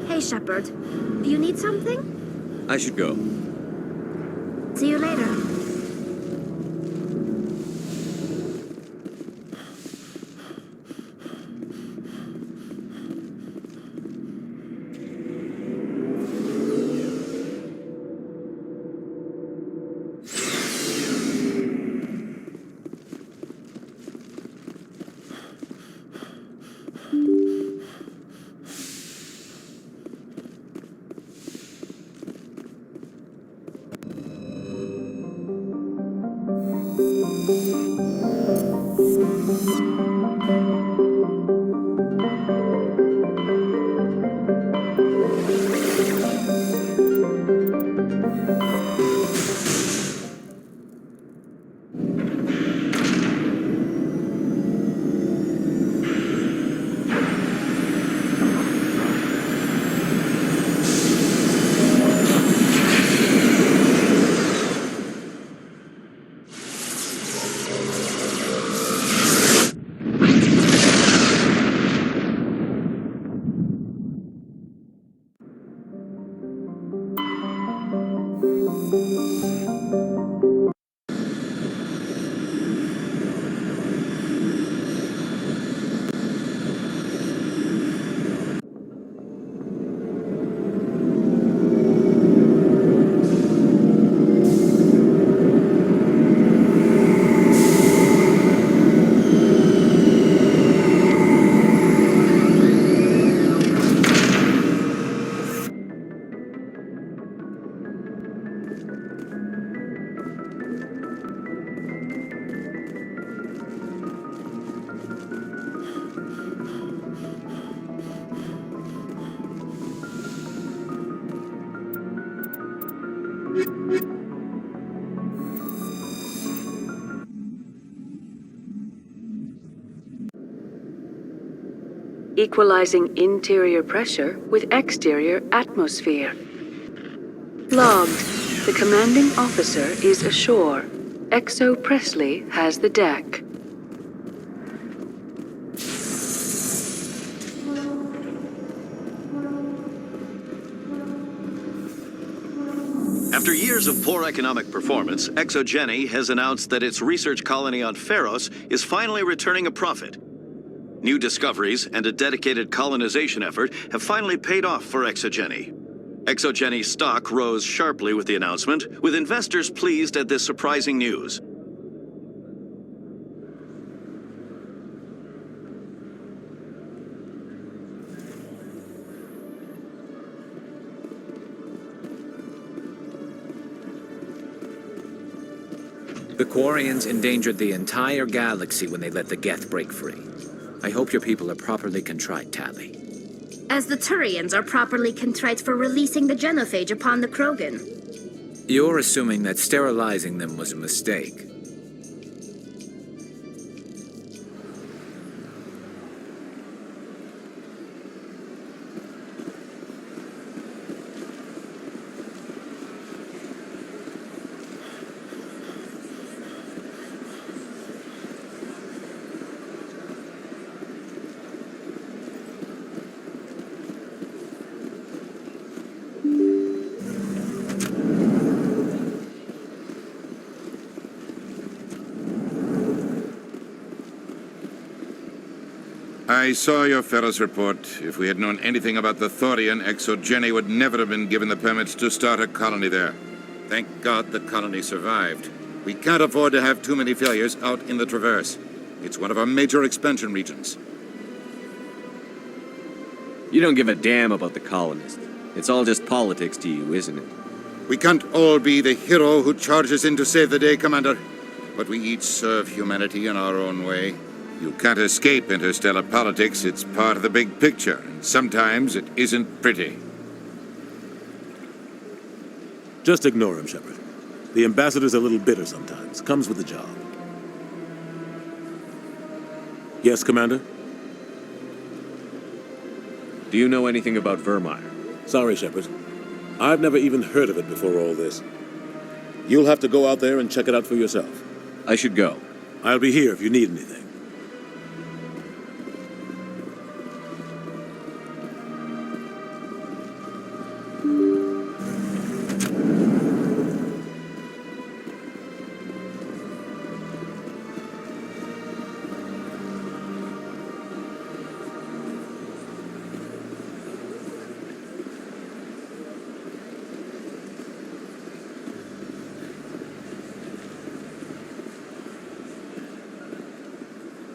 Hey, Shepard. Do you need something? I should go. See you later. Equalizing interior pressure with exterior atmosphere. Logged. The commanding officer is ashore. Exo Presley has the deck. After years of poor economic performance, ExoGeni has announced that its research colony on Pharos is finally returning a profit. New discoveries and a dedicated colonization effort have finally paid off for ExoGeni. ExoGeni stock rose sharply with the announcement, with investors pleased at this surprising news. The Quarians endangered the entire galaxy when they let the Geth break free. I hope your people are properly contrite, Tali. As the Turians are properly contrite for releasing the genophage upon the Krogan. You're assuming that sterilizing them was a mistake. I saw your Pharos report. If we had known anything about the Thorian, ExoGeni would never have been given the permits to start a colony there. Thank God the colony survived. We can't afford to have too many failures out in the Traverse. It's one of our major expansion regions. You don't give a damn about the colonists. It's all just politics to you, isn't it? We can't all be the hero who charges in to save the day, Commander. But we each serve humanity in our own way. You can't escape interstellar politics. It's part of the big picture, and sometimes it isn't pretty. Just ignore him, Shepard. The ambassador's a little bitter sometimes. Comes with the job. Yes, Commander? Do you know anything about Vermeer? Sorry, Shepard. I've never even heard of it before all this. You'll have to go out there and check it out for yourself. I should go. I'll be here if you need anything.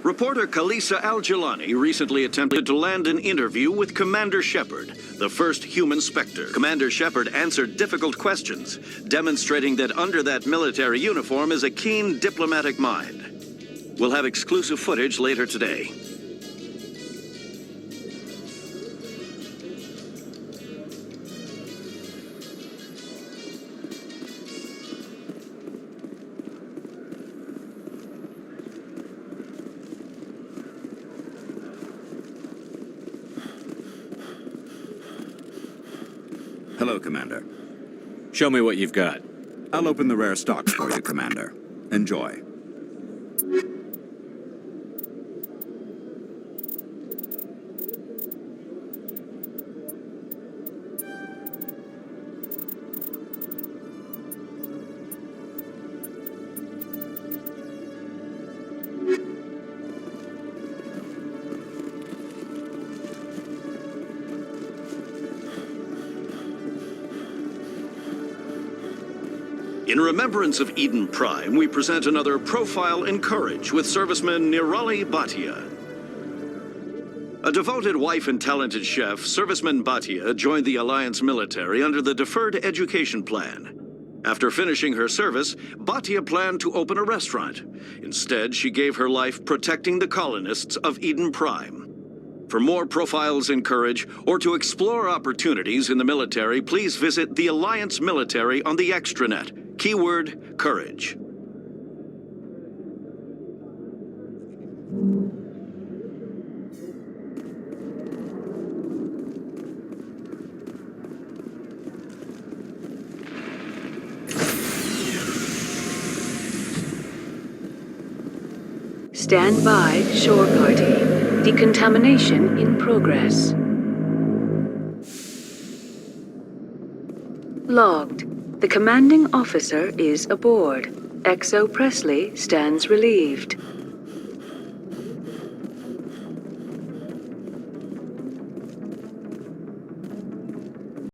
Reporter Kalisa Al-Jilani recently attempted to land an interview with Commander Shepard, the first human Spectre. Commander Shepard answered difficult questions, demonstrating that under that military uniform is a keen diplomatic mind. We'll have exclusive footage later today. Hello, Commander. Show me what you've got. I'll open the rare stock for you, Commander. Enjoy. In remembrance of Eden Prime, we present another Profile in Courage with serviceman Nirali Bhatia. A devoted wife and talented chef, serviceman Bhatia joined the Alliance military under the Deferred Education Plan. After finishing her service, Bhatia planned to open a restaurant. Instead, she gave her life protecting the colonists of Eden Prime. For more Profiles in Courage, or to explore opportunities in the military, please visit the Alliance Military on the extranet. Keyword, Courage. Stand by, shore party. Decontamination in progress. Logged. The commanding officer is aboard. XO Presley stands relieved.